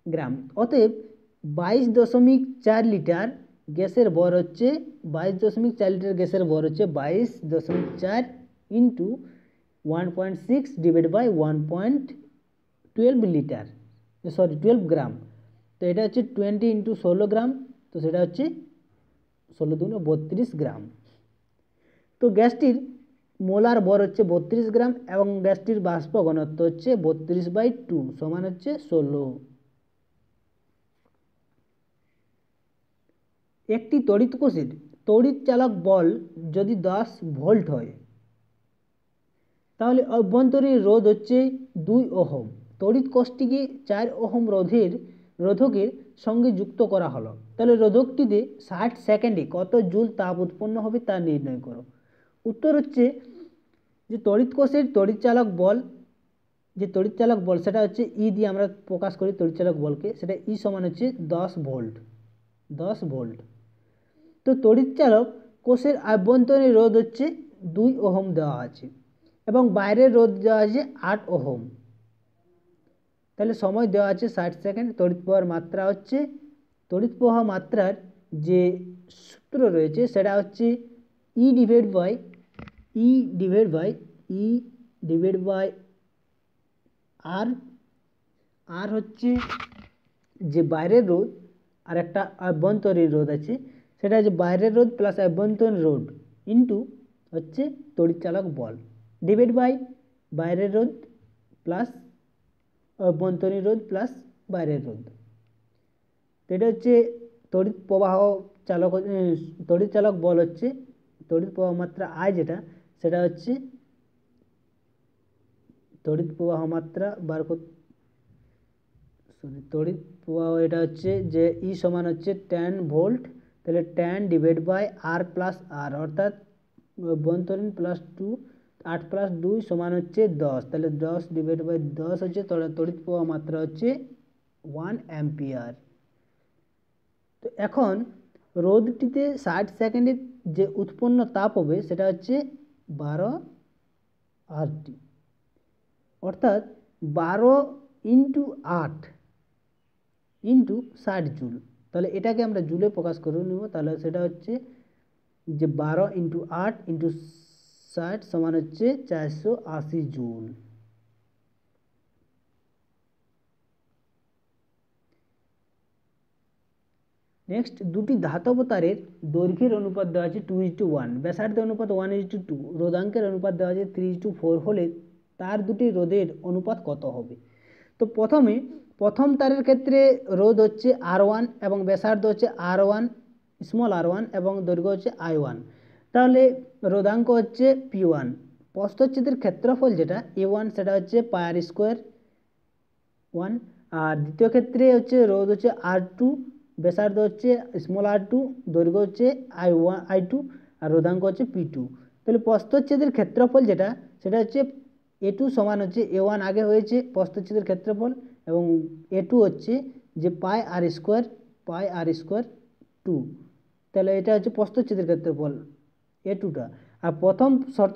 গ্রাম, অতএব 22.4 লিটার গ্যাসের ভর হচ্ছে 22.4 ইন্টু 1.6 ডিভাইড বাই 12 গ্রাম। তো এটা হচ্ছে 20 ইন্টু 16 গ্রাম, তো সেটা হচ্ছে 16 × 32 গ্রাম। তো গ্যাসটির মোলার ভর হচ্ছে 32 গ্রাম এবং গ্যাসটির বাষ্প ঘনত্ব হচ্ছে 32/2 সমান হচ্ছে 16। একটি তড়িৎ কোষের তড়িৎ চালক বল যদি 10 ভোল্ট হয়, তাহলে অভ্যন্তরীণ রোধ হচ্ছে 2 ওহম। তড়িৎ কোষটিকে 4 ওহম রোধকের সঙ্গে যুক্ত করা হলো, তাহলে রোধকটিতে 60 সেকেন্ডে কত জুল তাপ উৎপন্ন হবে তা নির্ণয় করো। উত্তর হচ্ছে যে তড়িৎ কোষের তড়িৎ চালক বল সেটা হচ্ছে ই দিয়ে আমরা প্রকাশ করি তড়িৎ চালক বলকে, সেটা ই সমান হচ্ছে 10 ভোল্ট। তো তড়িৎ চালক কোষের আভ্যন্তরীণ রোধ হচ্ছে 2 ওহম দেওয়া আছে এবং বাইরের রোধ দেওয়া আছে 8 ওহম। তাহলে সময় দেওয়া আছে 60 সেকেন্ড, তড়িৎ প্রবাহের মাত্রা হচ্ছে তড়িৎ প্রবাহ মাত্রার যে সূত্র রয়েছে সেটা হচ্ছে ই ডিভাইড বাই আর। আর হচ্ছে যে বাইরের রোধ আর একটা অভ্যন্তরীণ রোধ আছে, সেটা হচ্ছে বাইরের রোধ প্লাস অভ্যন্তরীণ রোধ ইন্টু হচ্ছে তড়িৎচালক বল ডিভাইড বাই বাইরের রোধ প্লাস অভ্যন্তরীণ রোধ প্লাস বাইরের রোধ। তো এটা হচ্ছে তড়িৎ প্রবাহ চালক, তড়িৎ চালক বল হচ্ছে তড়িৎ প্রবাহ মাত্রা আই, যেটা সেটা হচ্ছে তড়িৎ প্রবাহ মাত্রা তড়িৎ প্রবাহ এটা হচ্ছে যে ই সমান হচ্ছে 10 ভোল্ট, তাহলে 10 ডিভাইড বাই আর প্লাস আর, অর্থাৎ অভ্যন্তরীণ প্লাস 2, 8 প্লাস 2 সমান হচ্ছে 10, তাহলে 10 ডিভাইড বাই 10 হচ্ছে তড়িৎ প্রবাহ মাত্রা হচ্ছে 1 অ্যাম্পিয়ার। তো এখন রোধটিতে 60 সেকেন্ডে যে উৎপন্ন তাপ হবে সেটা হচ্ছে 12 RT, অর্থাৎ 12 ইন্টু 8 ইন্টু 60 জুল। তাহলে এটাকে আমরা জুলে প্রকাশ করে নেব, তাহলে সেটা হচ্ছে যে 12 ইন্টু 8 ইন্টু 60 সমান হচ্ছে 480 জুল। নেক্সট, দুটি ধাতব তারের দৈর্ঘ্যের অনুপাত দেওয়া আছে 2:1, ব্যাসার্ধের অনুপাত 1:2, রোধাঙ্কের অনুপাত দেওয়া আছে 3:4 হলে তার দুটি রোধের অনুপাত কত হবে? তো প্রথম তারের ক্ষেত্রে রোধ হচ্ছে R1 এবং ব্যাসার্ধ হচ্ছে R1 স্মল r1 এবং দৈর্ঘ্য হচ্ছে I1, তাহলে রোধাঙ্ক হচ্ছে P1। প্রস্থচ্ছেদের ক্ষেত্রফল যেটা A1 সেটা হচ্ছে পাই স্কোয়ার 1, আর দ্বিতীয় ক্ষেত্রে হচ্ছে রোধ হচ্ছে R2, ব্যাসার্ধ হচ্ছে স্মল r2, দৈর্ঘ্য হচ্ছে I2 আর রোধাঙ্ক হচ্ছে P2। তাহলে প্রস্থচ্ছেদের ক্ষেত্রফল যেটা সেটা হচ্ছে A2 সমান হচ্ছে A1 আগে হয়েছে প্রস্থচ্ছেদের ক্ষেত্রফল, এবং A2 হচ্ছে যে পাই আর স্কোয়ার 2, তাহলে এটা হচ্ছে প্রস্থচ্ছেদের ক্ষেত্রফল A2টা। আর প্রথম শর্ত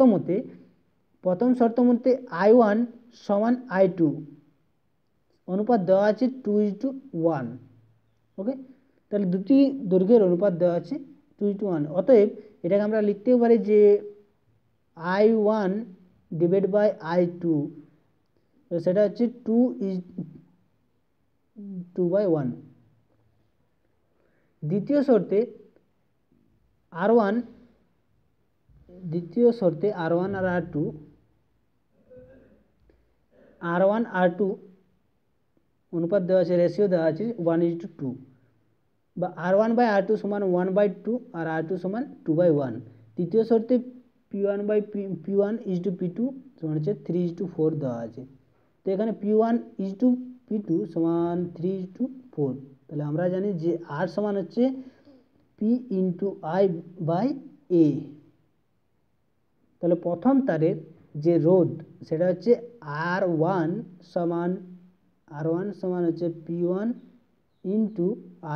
মতে I1 সমান I2 অনুপাত দেওয়া আছে 2:1, ওকে। তাহলে দুটি দৈর্ঘ্যের অনুপাত দেওয়া আছে 2:1, অতএব এটাকে আমরা লিখতে পারি যে I1 ডিভাইড বাই I2, সেটা হচ্ছে 2:1। দ্বিতীয় শর্তে R1 আর R2 অনুপাত দেওয়া আছে, রেশিও দেওয়া আছে 1:2, বা R1 বাই R2 সমান 1/2 আর R2 সমান 2/1। তৃতীয় শর্তে P1 বাই P1 P2 সমান হচ্ছে 3:4 দেওয়া আছে। তো এখানে P1 P2 সমান 3:4, তাহলে আমরা জানি যে R সমান হচ্ছে P into I by A। তাহলে প্রথম তারের যে রোধ সেটা হচ্ছে R1 সমান হচ্ছে P1 into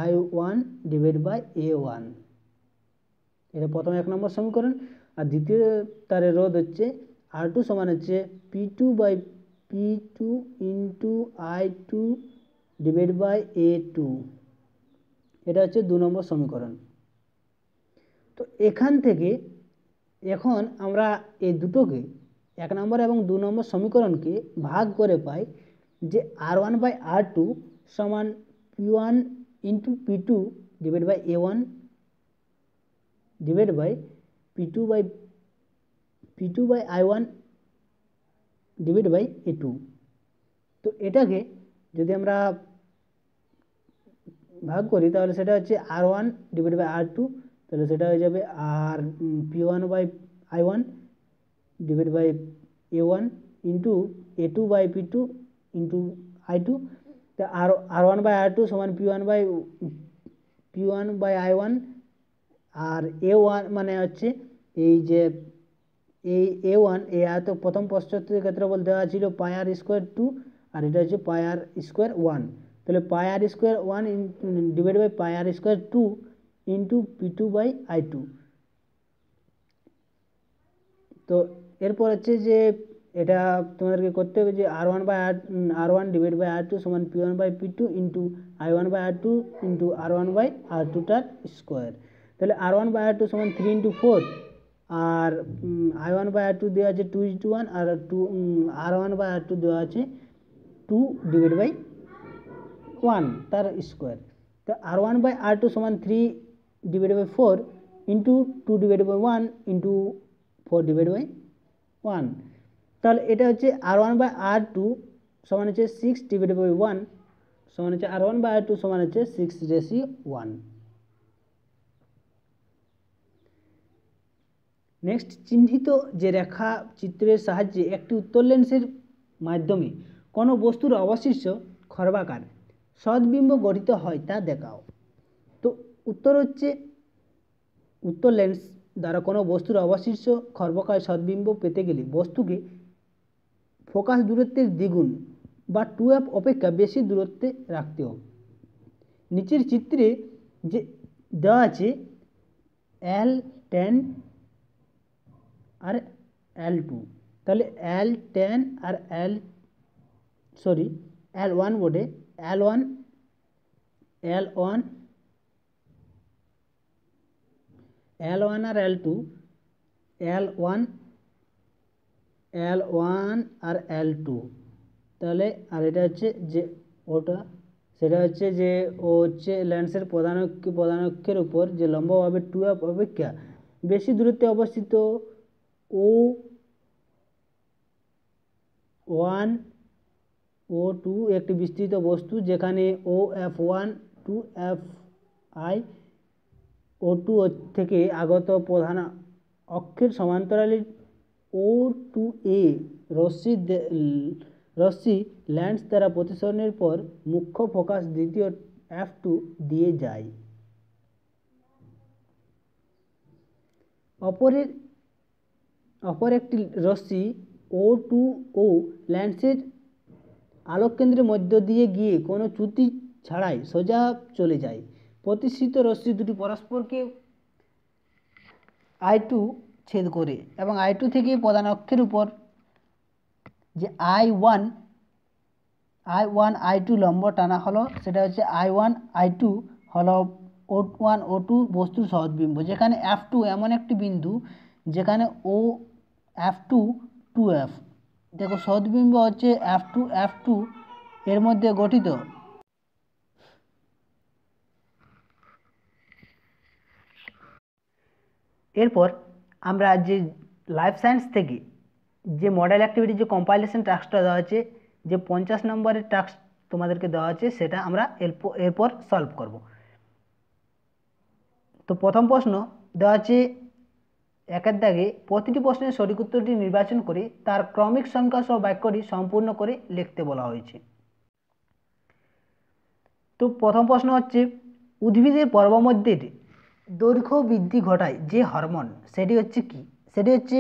I1 divide by A1, এটা প্রথম 1 নম্বর সমীকরণ। আর দ্বিতীয় তারের রোধ হচ্ছে R2 সমান হচ্ছে P2 by P2 into I2 divide by A2, এটা হচ্ছে 2 নম্বর সমীকরণ। তো এখান থেকে এখন আমরা এই দুটোকে 1 নম্বর এবং 2 নম্বর সমীকরণকে ভাগ করে পাই যে R1 বাই R2 সমান P1 into P2 divide by A1 divide by P2 by I1 divide by A2। তো এটাকে যদি আমরা ভাগ করি তাহলে সেটা হচ্ছে R1 ডিভাইড বাই R2, তাহলে সেটা হয়ে যাবে আর P1 by I1 divide by A1 into A2 by P2 into I2। তো R1 বাই R2 সমান P1 by I1, R A1 মানে হচ্ছে এই যে এই A1 এই আয়ত প্রথম প্রস্থচ্ছেদের ক্ষেত্রফল দেওয়া ছিল পাই আর স্কোয়ার 2, আর এটা হচ্ছে পাই আর স্কোয়ার 1, তাহলে pi r square 1 divide by pi r square 2 into P2 by I2। তো এরপর হচ্ছে যে এটা তোমাদেরকে করতে হবে যে R1 ডিভাইড বাই R2 সমান P1/P2 into I1/R2 into R1/R2টার square. তাহলে R1/R2 সমান 3 × 4 আর I1/R2 দেওয়া আছে 2:1 আর R1/R2 দেওয়া আছে 2/1 তার স্কোয়ার। তো R1/R2 সমান 3/4 ইন্টু 2/1 ইন্টু 4/1। তাহলে এটা হচ্ছে R1/R2 সমান হচ্ছে 6/1 সমান হচ্ছে R1/R2 সমান হচ্ছে 6:1। নেক্সট, চিহ্নিত যে রেখা চিত্রের সাহায্যে একটি উত্তল লেন্সের মাধ্যমে কোনো বস্তুর অবশিষ্ট খর্বাকার সদ্বিম্ব গঠিত হয় তা দেখাও। তো উত্তর হচ্ছে উত্তল লেন্স দ্বারা কোনো বস্তুর অবশিষ্ট খর্বাকার সদ্বিম্ব পেতে গেলে বস্তুকে ফোকাস দূরত্বের দ্বিগুণ বা 2f অপেক্ষা বেশি দূরত্বে রাখতে হবে। নিচের চিত্রে যে দেওয়া আছে L10 আর L2, তাহলে L10 আর L1 বোর্ডে L1 আর L2, L1 আর L2, তাহলে আর এটা হচ্ছে যে ওটা সেটা হচ্ছে যে ও হচ্ছে লেন্সের প্রধান অক্ষের উপর যে লম্বভাবে 2f অপেক্ষা বেশি দূরত্বে অবস্থিত O1 O2 একটি বিস্তৃত বস্তু যেখানে OF1 2Fi O2 থেকে আগত প্রধান অক্ষের সমান্তরালে O2A রশ্মি লেন্স দ্বারা প্রতিসরণের পর মুখ্য ফোকাস দ্বিতীয় F2 দিয়ে যায়। অপর একটি রশ্মি O2O লেন্সের আলোককেন্দ্রের মধ্য দিয়ে গিয়ে কোনো চ্যুতি ছাড়াই সোজা চলে যায়। প্রতিসৃত রশ্মি দুটি পরস্পরকে I2 ছেদ করে এবং I2 থেকে প্রধান অক্ষের উপর যে I1 I2 লম্ব টানা হলো সেটা হচ্ছে I1 I2 হলো O1 O2 বস্তুর সহবিম্ব, যেখানে F2 এমন একটি বিন্দু যেখানে O F2 2F। দেখো সহবিম্ব হচ্ছে F2 এর মধ্যে গঠিত। এরপর আমরা যে লাইফ সায়েন্স থেকে যে মডেল অ্যাক্টিভিটি যে কম্পাইলেশন টাস্কটা দেওয়া আছে, যে 50 নম্বরের টাস্ক তোমাদেরকে দেওয়া আছে, সেটা আমরা এরপর সলভ করব। তো প্রথম প্রশ্ন দেওয়া আছে একের দাগে প্রতিটি প্রশ্নের সঠিক উত্তরটি নির্বাচন করে তার ক্রমিক সংখ্যা সহ বাক্যটি সম্পূর্ণ করে লিখতে বলা হয়েছে। তো প্রথম প্রশ্ন হচ্ছে উদ্ভিদের পর্বমধ্যের দৈর্ঘ্য বৃদ্ধি ঘটায় যে হরমোন সেটি হচ্ছে কি? সেটি হচ্ছে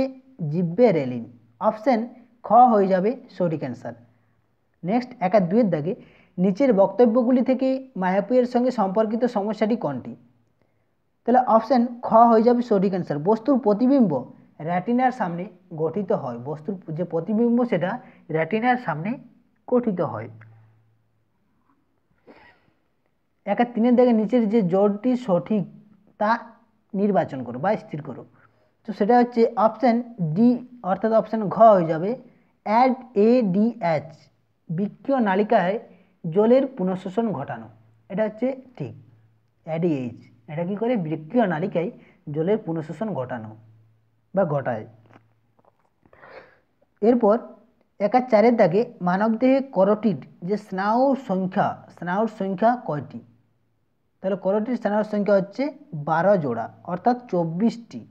জিব্বেরেলিন। অপশান খ হয়ে যাবে সঠিক অ্যান্সার। নেক্সট, 1-2 দাগে নিচের বক্তব্যগুলি থেকে মায়োপিয়ার সঙ্গে সম্পর্কিত সমস্যাটি কোনটি? তাহলে অপশান খ হয়ে যাবে সঠিক অ্যান্সার। বস্তুর প্রতিবিম্ব রেটিনার সামনে গঠিত হয়। বস্তুর যে প্রতিবিম্ব সেটা রেটিনার সামনে গঠিত হয়। 1-3 দাগে নিচের যে জোড়টি সঠিক তা নির্বাচন করো বা স্থির করো। তো সেটা হচ্ছে অপশান ডি, অর্থাৎ অপশান ঘ হয়ে যাবে ADH, বৃক্কীয় নালিকায় জলের পুনঃশোষণ ঘটানো। এটা হচ্ছে ঠিক, ADH এটা কি করে? বৃক্কীয় নালিকায় জলের পুনঃশোষণ ঘটানো বা ঘটায়। এরপর 1-4 দাগে মানবদেহে করোটিড যে স্নায়ুর সংখ্যা কয়টি? তাহলে করোটিড স্নায়ুর সংখ্যা হচ্ছে 12 জোড়া, অর্থাৎ 24টি।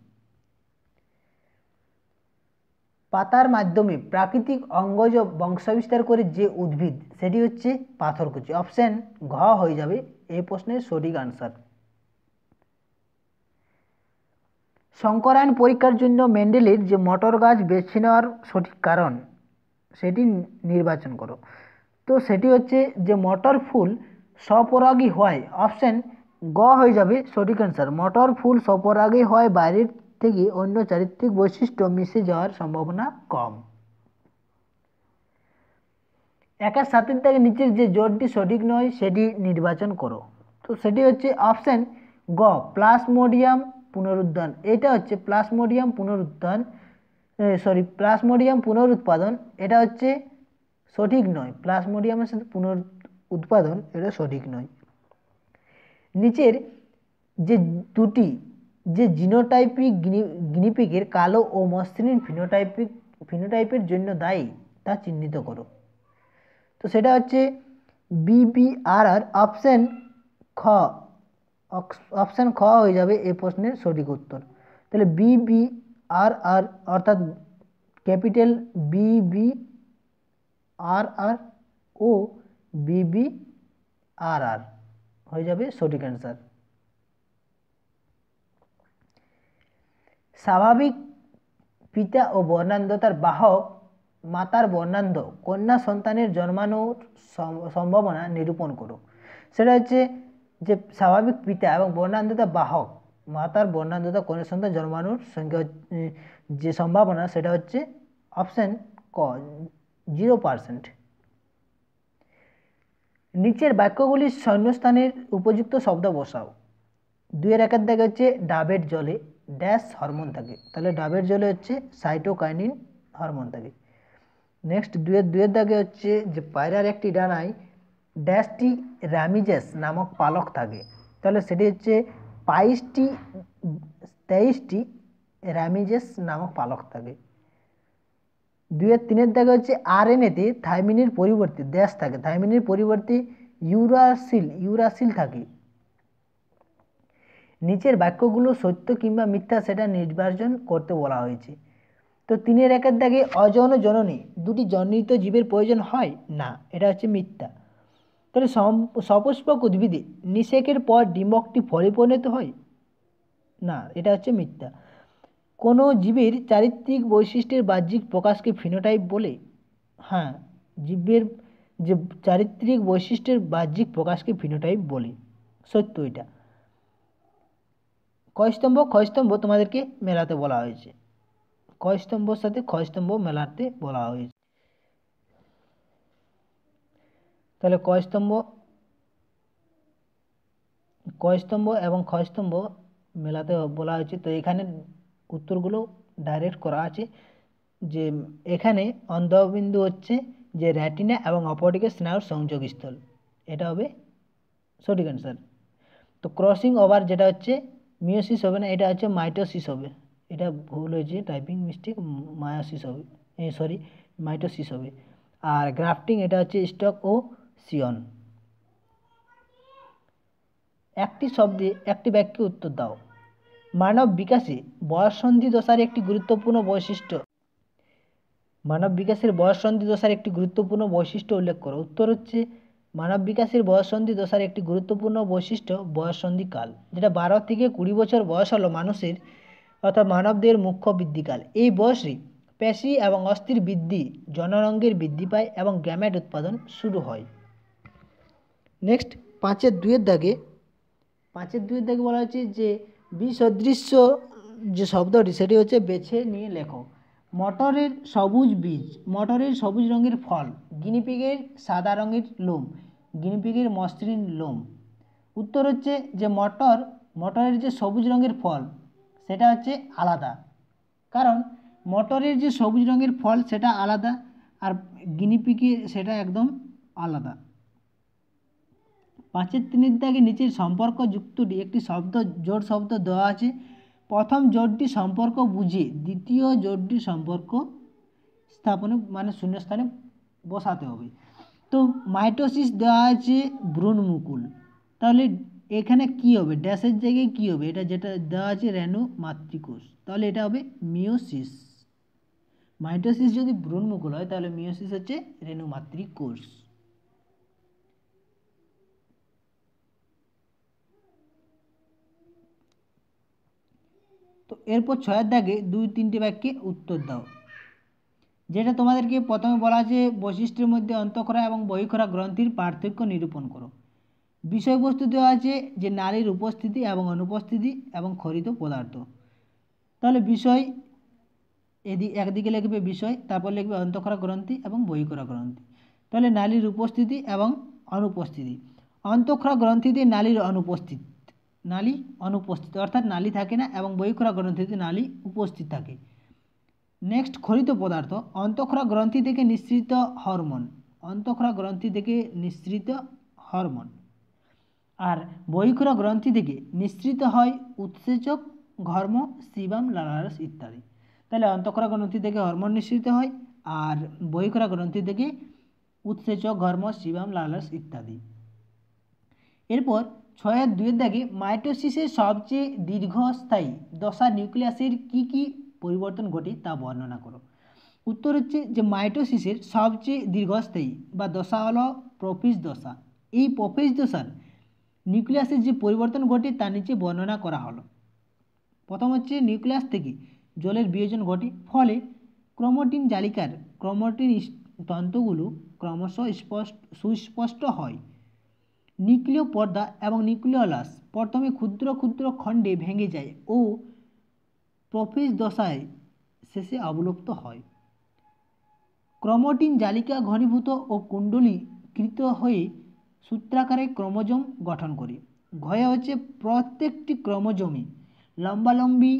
পাতার মাধ্যমে প্রাকৃতিক অঙ্গজ বংশবিস্তার করে যে উদ্ভিদ সেটি হচ্ছে পাথরকুচি। অপশান ঘ হয়ে যাবে এই প্রশ্নের সঠিক আনসার। সংকরায়ন পরীক্ষার জন্য মেন্ডেলের যে মটর গাছ বেছে নেওয়ার সঠিক কারণ সেটি নির্বাচন করো। তো সেটি হচ্ছে যে মটর ফুল স্বপরাগী হয়। অপশান গ হয়ে যাবে সঠিক অ্যান্সার। মটর ফুল স্বপরাগী হয়, বাইরের থেকে অন্য চারিত্রিক বৈশিষ্ট্য মিশে যাওয়ার সম্ভাবনা কম। একের সাতের দাগে নিচের যে জোড়টি সঠিক নয় সেটি নির্বাচন করো। তো সেটি হচ্ছে অপশান গ প্লাজমোডিয়াম পুনরুদ্ধান। এটা হচ্ছে প্লাজমোডিয়াম পুনরুদ্ধান, প্লাজমোডিয়াম পুনরুৎপাদন, এটা হচ্ছে সঠিক নয়। প্লাজমোডিয়ামের সাথে উৎপাদন এটা সঠিক নয়। নিচের যে দুটি যে জিনোটাইপিক গিনিপিগের কালো ও মসৃণ ফিনোটাইপের জন্য দায়ী তা চিহ্নিত করো। তো সেটা হচ্ছে BBRR। অপশান খ হয়ে যাবে এই প্রশ্নের সঠিক উত্তর। তাহলে BBRR অর্থাৎ ক্যাপিটাল BBRR ও BBRR হয়ে যাবে সঠিক অ্যান্সার। স্বাভাবিক পিতা ও বর্ণান্ধতার বাহক মাতার বর্ণান্ধ কন্যা সন্তানের জন্মানোর সম্ভাবনা নিরূপণ করো। সেটা হচ্ছে যে স্বাভাবিক পিতা এবং বর্ণান্ধতা বাহক মাতার বর্ণান্ধতা কন্যা সন্তান জন্মানোর সংখ্যা যে সম্ভাবনা সেটা হচ্ছে অপশান ক 0%। নিচের বাক্যগুলির শূন্যস্থানের উপযুক্ত শব্দ বসাও। 2-1 দাগে হচ্ছে ডাবের জলে ড্যাশ হরমোন থাকে, তাহলে ডাবের জলে হচ্ছে সাইটোকাইনিন হরমোন থাকে। নেক্সট 2-2 দাগে হচ্ছে যে পায়রার একটি ডানায় ড্যাশটি র্যামিজেস নামক পালক থাকে, তাহলে সেটি হচ্ছে 23টি র্যামিজেস নামক পালক থাকে। 2-3 দাগে হচ্ছে RNA-তে থাইমিনের পরিবর্তে ড্যাশ থাকে, থাইমিনের পরিবর্তে ইউরাসিল থাকে। নিচের বাক্যগুলো সত্য কিংবা মিথ্যা সেটা নির্বাচন করতে বলা হয়েছে। তো 3-1 দাগে অযৌন জননী দুটি জন্মিত জীবের প্রয়োজন হয় না, এটা হচ্ছে মিথ্যা। তাহলে সপুষ্পক উদ্ভিদে নিষেকের পর ডিম্বকটি ফলে পরিণত হয় না, এটা হচ্ছে মিথ্যা। কোনো জীবের চারিত্রিক বৈশিষ্ট্যের বাহ্যিক প্রকাশকে ফিনোটাইপ বলে? হ্যাঁ, জীবের যে চারিত্রিক বৈশিষ্ট্যের বাহ্যিক প্রকাশকে ফিনোটাইপ বলে, সত্য এটা। ক্ষয়স্তম্ভ তোমাদেরকে মেলাতে বলা হয়েছে, ক্ষয়স্তম্ভর সাথে ক্ষয়স্তম্ভ মেলাতে বলা হয়েছে। তাহলে ক্ষয়স্তম্ভ এবং ক্ষয়স্তম্ভ মেলাতে বলা হয়েছে। তো এখানে উত্তরগুলো ডাইরেক্ট করা আছে, যে এখানে অন্ধবিন্দু হচ্ছে যে রেটিনা এবং অপটিক স্নায়ুর সংযোগস্থল, এটা হবে সঠিক অ্যান্সার। তো ক্রসিং ওভার যেটা হচ্ছে মিওসিস হবে না, এটা হচ্ছে মাইটোসিস হবে, এটা ভুল হয়েছে, টাইপিং মিস্টেক, মাইটোসিস হবে। আর গ্রাফটিং এটা হচ্ছে স্টক ও সিয়ন। একটি শব্দে একটি বাক্যে উত্তর দাও। মানব বিকাশে বয়ঃসন্ধি দশার একটি গুরুত্বপূর্ণ বৈশিষ্ট্য, উল্লেখ করো। উত্তর হচ্ছে মানব বিকাশের বয়ঃসন্ধি দশার একটি গুরুত্বপূর্ণ বৈশিষ্ট্য বয়ঃসন্ধিকাল, যেটা 12 থেকে 20 বছর বয়স হলো মানুষের অর্থাৎ মানবদের মুখ্য বৃদ্ধিকাল। এই বয়সে পেশি এবং অস্থির বৃদ্ধি, জননাঙ্গের বৃদ্ধি পায় এবং গ্যামেট উৎপাদন শুরু হয়। নেক্সট 5-2 দাগে বলা হচ্ছে যে বিসদৃশ্য যে শব্দটি সেটি হচ্ছে বেছে নিয়ে লেখো। মটরের সবুজ বীজ, মটরের সবুজ রঙের ফল, গিনিপিগের সাদা রঙের লোম, গিনিপিগের মসৃণ লোম। উত্তর হচ্ছে যে মটরের যে সবুজ রঙের ফল সেটা হচ্ছে আলাদা, কারণ মটরের যে সবুজ রঙের ফল সেটা আলাদা আর গিনিপিগের সেটা একদম আলাদা। 5-3 দাগে নিচের সম্পর্ক যুক্তটি একটি জোড় শব্দ দেওয়া আছে। প্রথম জোড়টি সম্পর্ক বুঝে দ্বিতীয় জোড়টি সম্পর্ক স্থাপনে মানে শূন্যস্থানে বসাতে হবে। তো মাইটোসিস দেওয়া আছে ভ্রূণমুকুল, তাহলে এখানে কি হবে, ড্যাশের জায়গায় কি হবে, এটা যেটা দেওয়া আছে রেণু মাতৃকোষ, তাহলে এটা হবে মিওসিস। মাইটোসিস যদি ভ্রূণমুকুল হয় তাহলে মিওসিস হচ্ছে রেণু মাতৃকোষ। তো এরপর 6 দাগে 2-3 বাক্যে উত্তর দাও। যেটা তোমাদেরকে প্রথমে বলা আছে বৈশিষ্ট্যের মধ্যে অন্তঃক্ষরা এবং বহিঃক্ষরা গ্রন্থির পার্থক্য নিরূপণ করো। বিষয়বস্তু দেওয়া আছে যে নারীর উপস্থিতি এবং অনুপস্থিতি এবং খরিত পদার্থ, তাহলে বিষয় একদিকে লিখবে বিষয়, তারপর লিখবে অন্তঃক্ষরা গ্রন্থি এবং বহিঃক্ষরা গ্রন্থি। তাহলে নালীর উপস্থিতি এবং অনুপস্থিতি। অন্তঃক্ষরা গ্রন্থিতে নালীর নালী অনুপস্থিত, অর্থাৎ নালী থাকে না, এবং বহিঃক্ষরা গ্রন্থিতে নালী উপস্থিত থাকে। নেক্সট, ক্ষরিত পদার্থ। অন্তঃক্ষরা গ্রন্থি থেকে নিঃসৃত হরমোন, অন্তঃক্ষরা গ্রন্থি থেকে নিঃসৃত হরমোন। আর বহিঃক্ষরা গ্রন্থি থেকে নিঃসৃত হয় উৎসেচক, ঘর্ম, সিবাম, লালারস ইত্যাদি। তাহলে অন্তঃক্ষরা গ্রন্থি থেকে হরমোন নিঃসৃত হয়, আর বহিঃক্ষরা গ্রন্থি থেকে উৎসেচক, ঘর্ম, সিবাম, লালারস ইত্যাদি। এরপর 6.2 দাগে মাইটোসিসের সবচেয়ে দীর্ঘস্থায়ী দশা নিউক্লিয়াসের কি পরিবর্তন ঘটে তা বর্ণনা করো। উত্তর হচ্ছে যে মাইটোসিসের সবচেয়ে দীর্ঘস্থায়ী বা দশা হলো প্রোফেজ দশা। এই প্রোফেজ দশার নিউক্লিয়াসের যে পরিবর্তন ঘটে তা নিচে বর্ণনা করা হলো। প্রথম হচ্ছে নিউক্লিয়াস থেকে জলের বিয়োজন ঘটে, ফলে ক্রোমাটিন জালিকার ক্রোমাটিন তন্তুগুলো ক্রমশ সুস্পষ্ট হয়। নিউক্লিয় পর্দা এবং নিউক্লিওলাস প্রথমে ক্ষুদ্র ক্ষুদ্র খণ্ডে ভেঙে যায় ও প্রোফেজ দশায় শেষে অবলুপ্ত হয়। ক্রোমাটিন জালিকা ঘনীভূত ও কুণ্ডলীকৃত হয়ে সূত্রাকারে ক্রোমোজোম গঠন করে। ঘয়ে হচ্ছে প্রত্যেকটি ক্রোমোজোমে লম্বালম্বি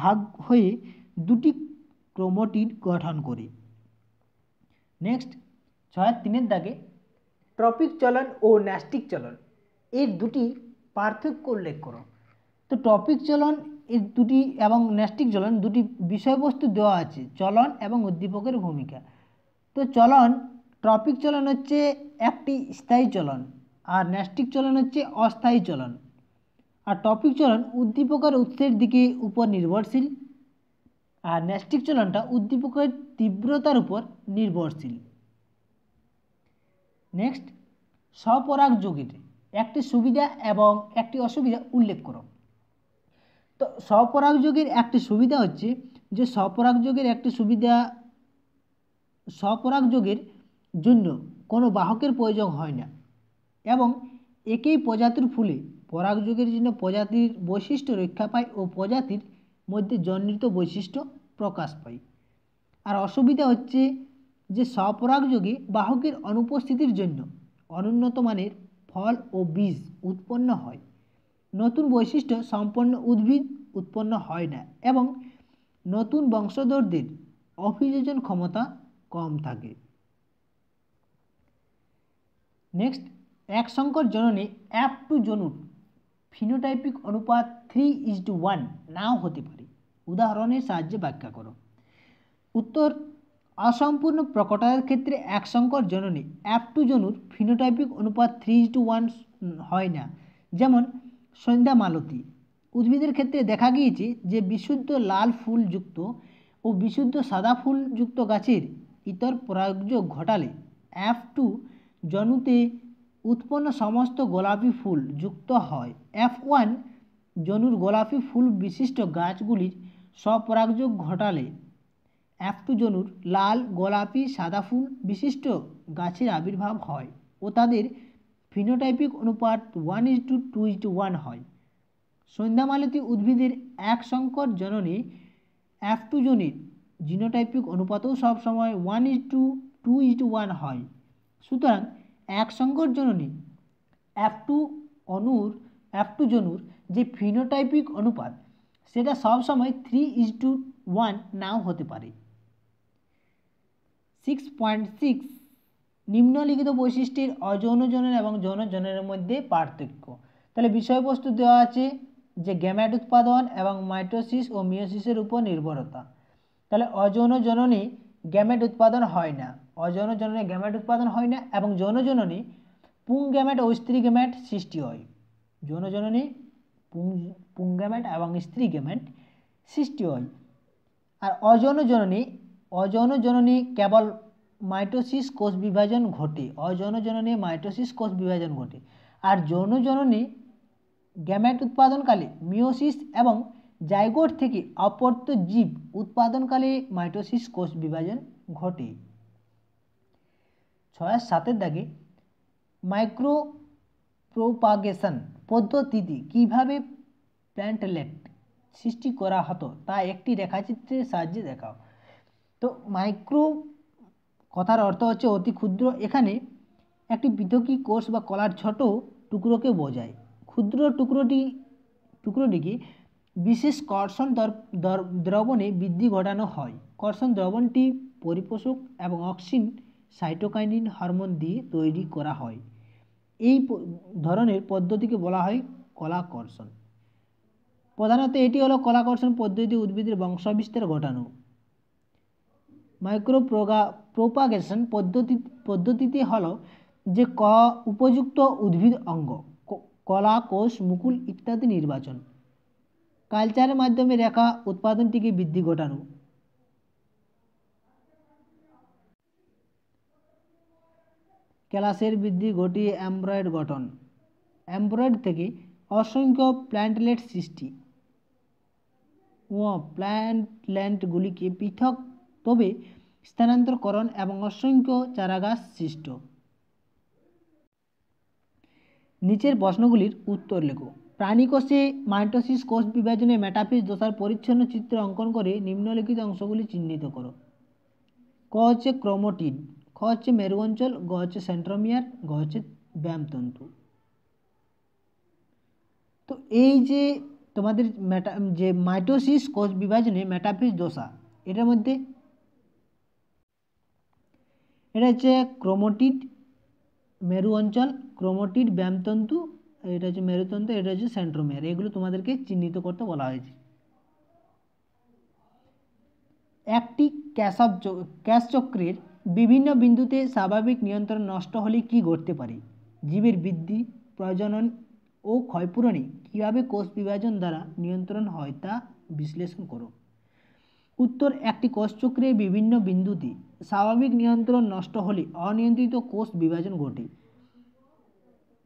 ভাগ হয়ে দুটি ক্রোমাটিড গঠন করে। নেক্সট 6.3 দাগে ট্রপিক চলন ও ন্যাস্টিক চলন এর দুটি পার্থক্য উল্লেখ করো। তো ট্রপিক চলন এর দুটি এবং ন্যাস্টিক চলন দুটি বিষয়বস্তু দেওয়া আছে, চলন এবং উদ্দীপকের ভূমিকা। তো চলন, ট্রপিক চলন হচ্ছে একটি স্থায়ী চলন, আর ন্যাস্টিক চলন হচ্ছে অস্থায়ী চলন। আর ট্রপিক চলন উদ্দীপকের উৎসের দিকে উপর নির্ভরশীল, আর ন্যাস্টিক চলনটা উদ্দীপকের তীব্রতার উপর নির্ভরশীল। নেক্সট, স্বপরাগযোগের একটি সুবিধা এবং একটি অসুবিধা উল্লেখ করো। তো স্বপরাগযোগের একটি সুবিধা হচ্ছে যে স্বপরাগযোগের জন্য কোনো বাহকের প্রয়োজন হয় না, এবং একই প্রজাতির ফুলে পরাগযোগের জন্য প্রজাতির বৈশিষ্ট্য রক্ষা পায় ও প্রজাতির মধ্যে জন্মিত বৈশিষ্ট্য প্রকাশ পায়। আর অসুবিধা হচ্ছে যে স্বপরাগযোগে বাহকের অনুপস্থিতির জন্য অনুন্নত মানের ফল ও বীজ উৎপন্ন হয়, নতুন বৈশিষ্ট্য সম্পন্ন উদ্ভিদ উৎপন্ন হয় না, এবং নতুন বংশধরদের অভিযোজন ক্ষমতা কম থাকে। নেক্সট, এক সংকর জননে F2 জনুর ফিনোটাইপিক অনুপাত 3:1 নাও হতে পারে। উদাহরণের সাহায্যে ব্যাখ্যা করো। উত্তর, অসম্পূর্ণ প্রকটায়ের ক্ষেত্রে এক সংকর জননে F2 জনুর ফিনোটাইপিক অনুপাত 3:1 হয় না। যেমন সন্ধ্যা মালতী উদ্ভিদের ক্ষেত্রে দেখা গিয়েছে যে বিশুদ্ধ লাল ফুলযুক্ত ও বিশুদ্ধ সাদা ফুলযুক্ত গাছের ইতর পরাগযোগ ঘটালে F2 জনুতে উৎপন্ন সমস্ত গোলাপি ফুল যুক্ত হয়। F1 জনুর গোলাপি ফুল বিশিষ্ট গাছগুলির স্বপরাগযোগ ঘটালে F2 জনুর লাল, গোলাপি, সাদা ফুল বিশিষ্ট গাছের আবির্ভাব হয় ও তাদের ফিনোটাইপিক অনুপাত 1:2:1 হয়। সন্ধ্যামালতী উদ্ভিদের এক সংকর জননে F2 জনের জিনোটাইপিক অনুপাতও সবসময় 1:2:1 হয়। সুতরাং এক সংকর জননে F2 জনুর যে ফিনোটাইপিক অনুপাত সেটা সবসময় 3:1 নাও হতে পারে। 6.6 নিম্নলিখিত বৈশিষ্ট্যের অযৌন জনন এবং যৌন জননের মধ্যে পার্থক্য। তাহলে বিষয়বস্তু দেওয়া আছে যে গ্যামেট উৎপাদন এবং মাইটোসিস ও মিওসিসের উপর নির্ভরতা। তাহলে অযৌন জননে গ্যামেট উৎপাদন হয় না, এবং যৌন জননে পুং গ্যামেট ও স্ত্রী গ্যামেট সৃষ্টি হয়। যৌন জননে পুং গ্যামেট এবং স্ত্রী গ্যামেট সৃষ্টি হয়। আর অযৌন জননে কেবল মাইটোসিস কোষ বিভাজন ঘটে, আর যৌন জননে গ্যামেট উৎপাদনকালে মিওসিস এবং জাইগোট থেকে অপত্য জীব উৎপাদনকালে মাইটোসিস কোষ বিভাজন ঘটে। 6.7 দাগে মাইক্রো প্রোপাগেশন পদ্ধতিতে কিভাবে প্ল্যান্টলেট সৃষ্টি করা হতো তা একটি রেখাচিত্রের সাহায্যে দেখাও। তো মাইক্রো কথার অর্থ হচ্ছে অতি ক্ষুদ্র। এখানে একটি পৃথকী কোষ বা কলার ছোট টুকরোকে বোঝায়। ক্ষুদ্র টুকরোটিকে বিশেষ কর্ষণ দ্রবণে বৃদ্ধি ঘটানো হয়। কর্ষণ দ্রবণটি পরিপোষক এবং অক্সিন সাইটোকাইনিন হরমোন দিয়ে তৈরি করা হয়। এই ধরনের পদ্ধতিকে বলা হয় কলাকর্ষণ। প্রধানত এটি হলো কলাকর্ষণ পদ্ধতি উদ্ভিদের বংশবিস্তার ঘটানো। মাইক্রো প্রোপাগেশন পদ্ধতিতে হলো যে উপযুক্ত উদ্ভিদ অঙ্গ, কলা, কোষ, মুকুল ইত্যাদি নির্বাচন, কালচারের মাধ্যমে রেখা উৎপাদনটিকে বৃদ্ধি ঘটানো। ক্যালাসের বৃদ্ধি ঘটিয়ে অ্যামব্রয়েড গঠন। অ্যামব্রয়েড থেকে অসংখ্য প্ল্যান্টলেট সৃষ্টি ও প্ল্যান্টগুলিকে পৃথক তবে স্থানান্তরকরণ এবং অসংখ্য চারাগাছ সৃষ্ট। নিচের প্রশ্নগুলির উত্তর লেখো। প্রাণীকোষে মাইটোসিস কোষ বিভাজনে মেটাফেজ দশার পরিচ্ছন্ন চিত্র অঙ্কন করে নিম্নলিখিত অংশগুলি চিহ্নিত করো। ক হচ্ছে ক্রোমোটিড, খ হচ্ছে মেরু অঞ্চল, গ হচ্ছে সেন্ট্রোমিয়ার, গ হচ্ছে ব্যামতন্তু। তো এই যে তোমাদের যে মাইটোসিস কোষ বিভাজনে মেটাফেজ দশা, এটার মধ্যে এটা হচ্ছে ক্রোমোটিড, মেরু অঞ্চল, ক্রোমোটিড, ব্যামতন্তু, এটা হচ্ছে মেরুতন্তু, এটা হচ্ছে সেন্ট্রোমিয়ার। এগুলো তোমাদেরকে চিহ্নিত করতে বলা হয়েছে। একটি ক্যাশ চক্রের বিভিন্ন বিন্দুতে স্বাভাবিক নিয়ন্ত্রণ নষ্ট হলে কি ঘটতে পারে? জীবের বৃদ্ধি, প্রজনন ও ক্ষয়পূরণে কীভাবে কোষ বিভাজন দ্বারা নিয়ন্ত্রণ হয় তা বিশ্লেষণ করো। উত্তর, একটি কোষচক্রের বিভিন্ন বিন্দুতে স্বাভাবিক নিয়ন্ত্রণ নষ্ট হলে অনিয়ন্ত্রিত কোষ বিভাজন ঘটে,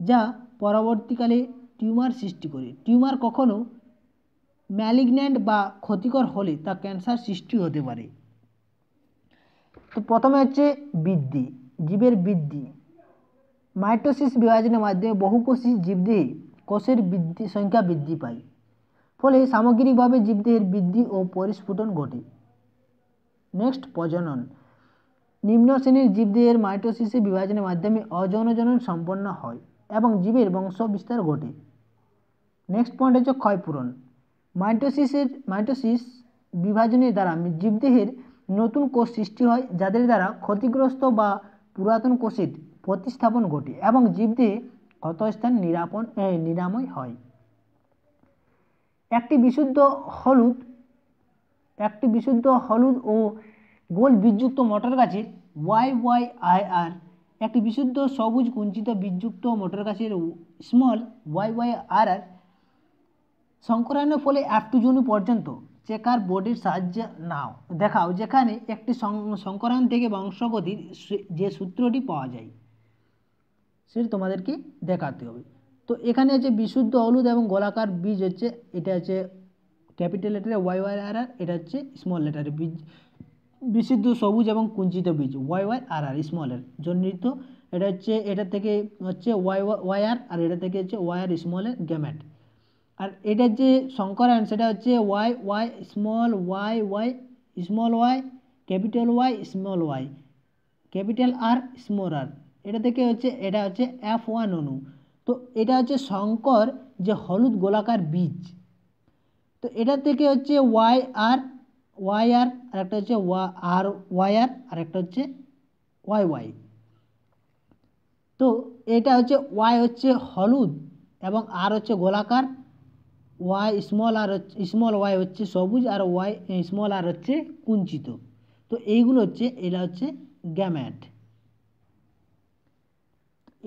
যা পরবর্তীকালে টিউমার সৃষ্টি করে। টিউমার কখনো ম্যালিগন্যান্ট বা ক্ষতিকর হলে তা ক্যান্সার সৃষ্টি হতে পারে। তো প্রথমে হচ্ছে বৃদ্ধি, জীবের বৃদ্ধি। মাইটোসিস বিভাজনের মাধ্যমে বহুকোষী জীবদেহে কোষের সংখ্যা বৃদ্ধি পায়, ফলে সামগ্রিকভাবে জীবদেহের বৃদ্ধি ও পরিস্ফুটন ঘটে। নেক্সট, প্রজনন। নিম্ন শ্রেণীর জীবদেহের মাইটোসিসে বিভাজনের মাধ্যমে অযৌনজনন সম্পন্ন হয় এবং জীবের বংশ বিস্তার ঘটে। নেক্সট পয়েন্ট হচ্ছে ক্ষয়পূরণ। মাইটোসিস বিভাজনের দ্বারা জীবদেহের নতুন কোষ সৃষ্টি হয়, যাদের দ্বারা ক্ষতিগ্রস্ত বা পুরাতন কোষের প্রতিস্থাপন ঘটে এবং জীবদেহে ক্ষতস্থান নিরাময় হয়। একটি বিশুদ্ধ হলুদ ও গোল বীজযুক্ত মটর গাছের YYIR, একটি বিশুদ্ধ সবুজ কুঞ্চিত বীজযুক্ত মটর গাছের স্মল YYRR সংকরায়নের ফলে F2 জনু পর্যন্ত চেকার বোর্ডের সাহায্যে দেখাও যেখানে একটি সংকরায়ন থেকে বংশগতির যে সূত্রটি পাওয়া যায় সেটা তোমাদেরকে দেখাতে হবে। তো এখানে হচ্ছে বিশুদ্ধ হলুদ এবং গোলাকার বীজ হচ্ছে, এটা হচ্ছে ক্যাপিটাল লেটারে YYRR, এটা হচ্ছে স্মল লেটারে বীজ, বিশুদ্ধ সবুজ এবং কুঞ্চিত বীজ YYRR স্মলের জন্মিত। এটা হচ্ছে এটা থেকে হচ্ছে YR আর এটা থেকে হচ্ছে YR স্মলের গ্যামেট। আর এটার যে সংকরায়ন সেটা হচ্ছে YY small y capital Y small y capital R small r, এটা থেকে হচ্ছে এটা হচ্ছে F1 অণু। তো এটা হচ্ছে সংকর যে হলুদ গোলাকার বীজ। তো এটা থেকে হচ্ছে YR আর একটা হচ্ছে YR আর একটা হচ্ছে YY। তো এটা হচ্ছে Y হচ্ছে হলুদ এবং R হচ্ছে গোলাকার, স্মল y হচ্ছে সবুজ আর স্মল r হচ্ছে কুঞ্চিত। তো এইগুলো হচ্ছে এটা হচ্ছে গ্যামেট।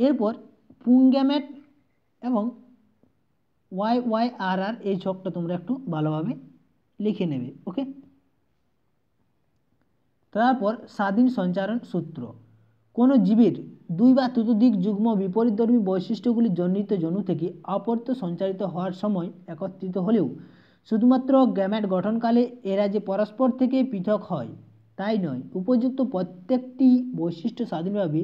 এরপর পুংগ্যামেট এবং YYRR এই ছকটা তোমরা একটু ভালোভাবে লিখে নেবে। ওকে, তারপর স্বাধীন সঞ্চারণ সূত্র। কোনো জীবের দুই বা ততোধিক যুগ্ম বিপরীতধর্মী বৈশিষ্ট্যগুলি জন্মিত জনু থেকে অপত্য সঞ্চারিত হওয়ার সময় একত্রিত হলেও শুধুমাত্র গ্যামেট গঠনকালে এরা যে পরস্পর থেকে পৃথক হয় তাই নয়, উপযুক্ত প্রত্যেকটি বৈশিষ্ট্য স্বাধীনভাবে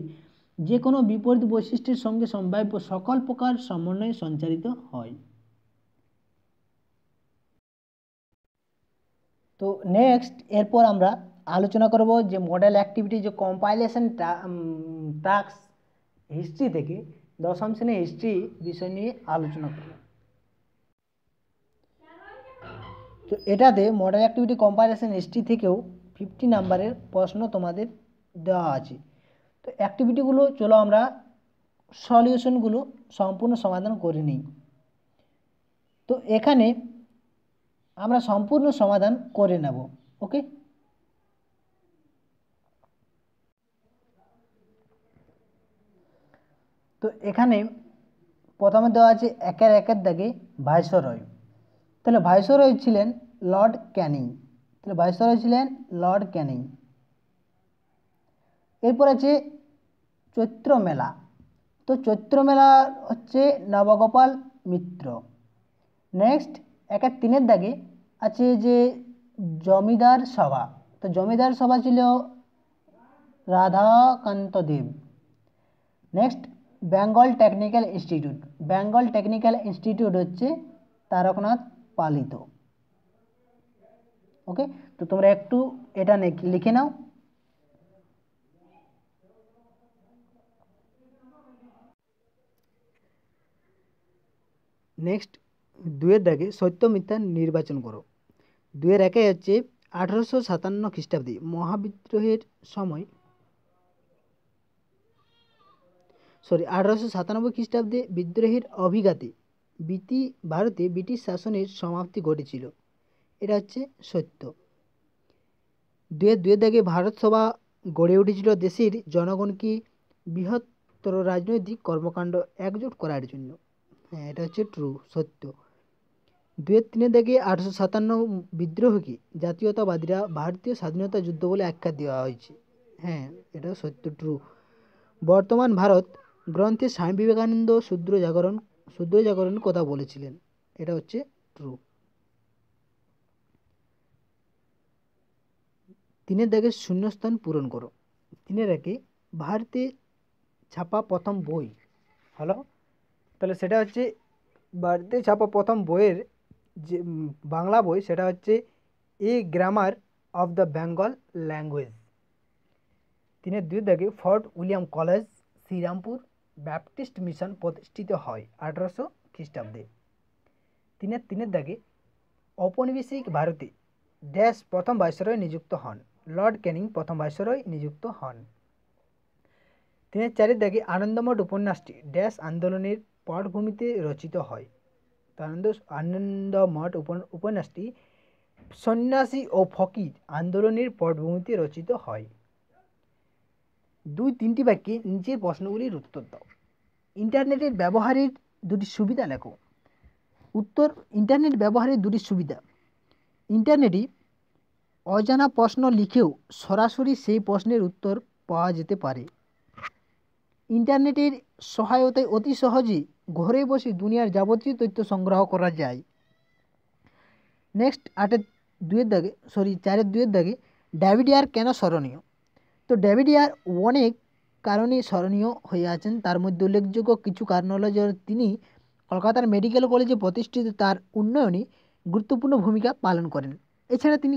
যে কোনো বিপরীত বৈশিষ্ট্যের সঙ্গে সম্ভাব্য সকল প্রকার সমন্বয়ে সঞ্চারিত হয়। তো নেক্সট, এরপর আমরা আলোচনা করব যে মডেল অ্যাক্টিভিটি যে কম্পাইলেশন টাস্ক হিস্ট্রি থেকে দশম শ্রেণী হিস্ট্রি বিষয় নিয়ে আলোচনা করব। তো এটাতে মডেল অ্যাক্টিভিটি কম্পাইলেশন হিস্ট্রি থেকেও 50 নাম্বারের প্রশ্ন তোমাদের দেওয়া আছে। তো অ্যাক্টিভিটিগুলো চলো আমরা সলিউশনগুলো সম্পূর্ণ সমাধান করে নিই। তো এখানে আমরা সম্পূর্ণ সমাধান করে নেব। ওকে, তো এখানে প্রথমে দেওয়া আছে একের দাগে ভাইসরয়। তাহলে ভাইসরয় ছিলেন লর্ড ক্যানিং। তাহলে ভাইসরয় ছিলেন লর্ড ক্যানিং। এরপর আছে চৈত্র মেলা। তো চৈত্র মেলা হচ্ছে নবগোপাল মিত্র। নেক্সট 1-3 দাগে আছে যে জমিদার সভা। তো জমিদার সভা ছিল Radhakanta Deb. Next Bengal technical institute. Bengal technical institute হচ্ছে তারকনাথ পালিত। ওকে, তো তোমরা একটু এটা লিখে নাও। নেক্সট 2-এর দাগে সত্য মিথ্যা নির্বাচন করো। 2-1 হচ্ছে 1857 খ্রিস্টাব্দে মহাবিদ্রোহের সময় 1897 খ্রিস্টাব্দে বিদ্রোহের অভিঘাতে ভারতে ব্রিটিশ শাসনের সমাপ্তি ঘটেছিল। এটা হচ্ছে সত্য। 2-2 দাগে ভারত সভা গড়ে উঠেছিল দেশের জনগণকে বৃহত্তর রাজনৈতিক কর্মকাণ্ড একজোট করার জন্য। হ্যাঁ, এটা হচ্ছে ট্রু, সত্য। 2-3 দাগে 1857 বিদ্রোহকে জাতীয়তাবাদীরা ভারতীয় স্বাধীনতা যুদ্ধ বলে আখ্যা দেওয়া হয়েছে। হ্যাঁ, এটা সত্য, ট্রু। বর্তমান ভারত গ্রন্থে স্বামী বিবেকানন্দ শূদ্র জাগরণ কথা বলেছিলেন। এটা হচ্ছে ট্রু। 3-এর দাগে শূন্যস্থান পূরণ করো। 3-1 ভারতে ছাপা প্রথম বই হলো, তাহলে সেটা হচ্ছে ভারতে ছাপা প্রথম বইয়ের যে বাংলা বই সেটা হচ্ছে a grammar of the Bengal language. 3-2 দাগে fort William college Srirampur Baptist mission প্রতিষ্ঠিত হয় 1800 খ্রিস্টাব্দে। 3-3 দাগে ঔপনিবেশিক ভারতে ড্যাশ প্রথম ভাইসরয় নিযুক্ত হন। লর্ড ক্যানিং প্রথম ভাইসরয় নিযুক্ত হন। 3-4 দাগে আনন্দমঠ উপন্যাসটি ড্যাশ আন্দোলনের পটভূমিতে রচিত হয়। আনন্দমঠ উপন্যাসটি সন্ন্যাসী ও ফকির আন্দোলনের পটভূমিতে রচিত হয়। 2-3টি বাক্যে নিচের প্রশ্নগুলির উত্তর দাও। ইন্টারনেটের ব্যবহারের দুটি সুবিধা লেখো। উত্তর, ইন্টারনেট ব্যবহারের দুটি সুবিধা। ইন্টারনেটে অজানা প্রশ্ন লিখেও সরাসরি সেই প্রশ্নের উত্তর পাওয়া যেতে পারে। ইন্টারনেটের সহায়তায় অতি সহজে ঘরে বসে দুনিয়ার যাবতীয় তথ্য সংগ্রহ করা যায়। নেক্সট 4-2 দাগে ডেভিড ইয়ার কেন স্মরণীয়। তো ডেভিড ইয়ার অনেক কারণে স্মরণীয় হয়ে আছেন। তার মধ্যে উল্লেখযোগ্য কিছু কারণ হলো যে তিনি কলকাতার মেডিকেল কলেজে প্রতিষ্ঠিত তার উন্নয়নে গুরুত্বপূর্ণ ভূমিকা পালন করেন। এছাড়া তিনি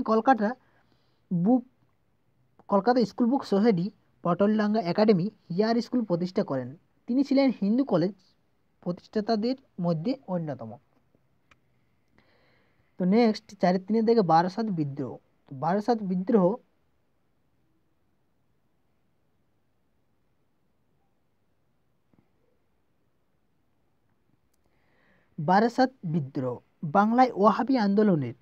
Kolkata school book society, Patoldanga academy, your school প্রতিষ্ঠা করেন। তিনি ছিলেন হিন্দু কলেজ প্রতিষ্ঠাতাদের মধ্যে অন্যতম। তো নেক্সট 4-3 দাগে বারাসাত বিদ্রোহ। তো বারাসাত বিদ্রোহ বাংলায় ওয়াহাবি আন্দোলনের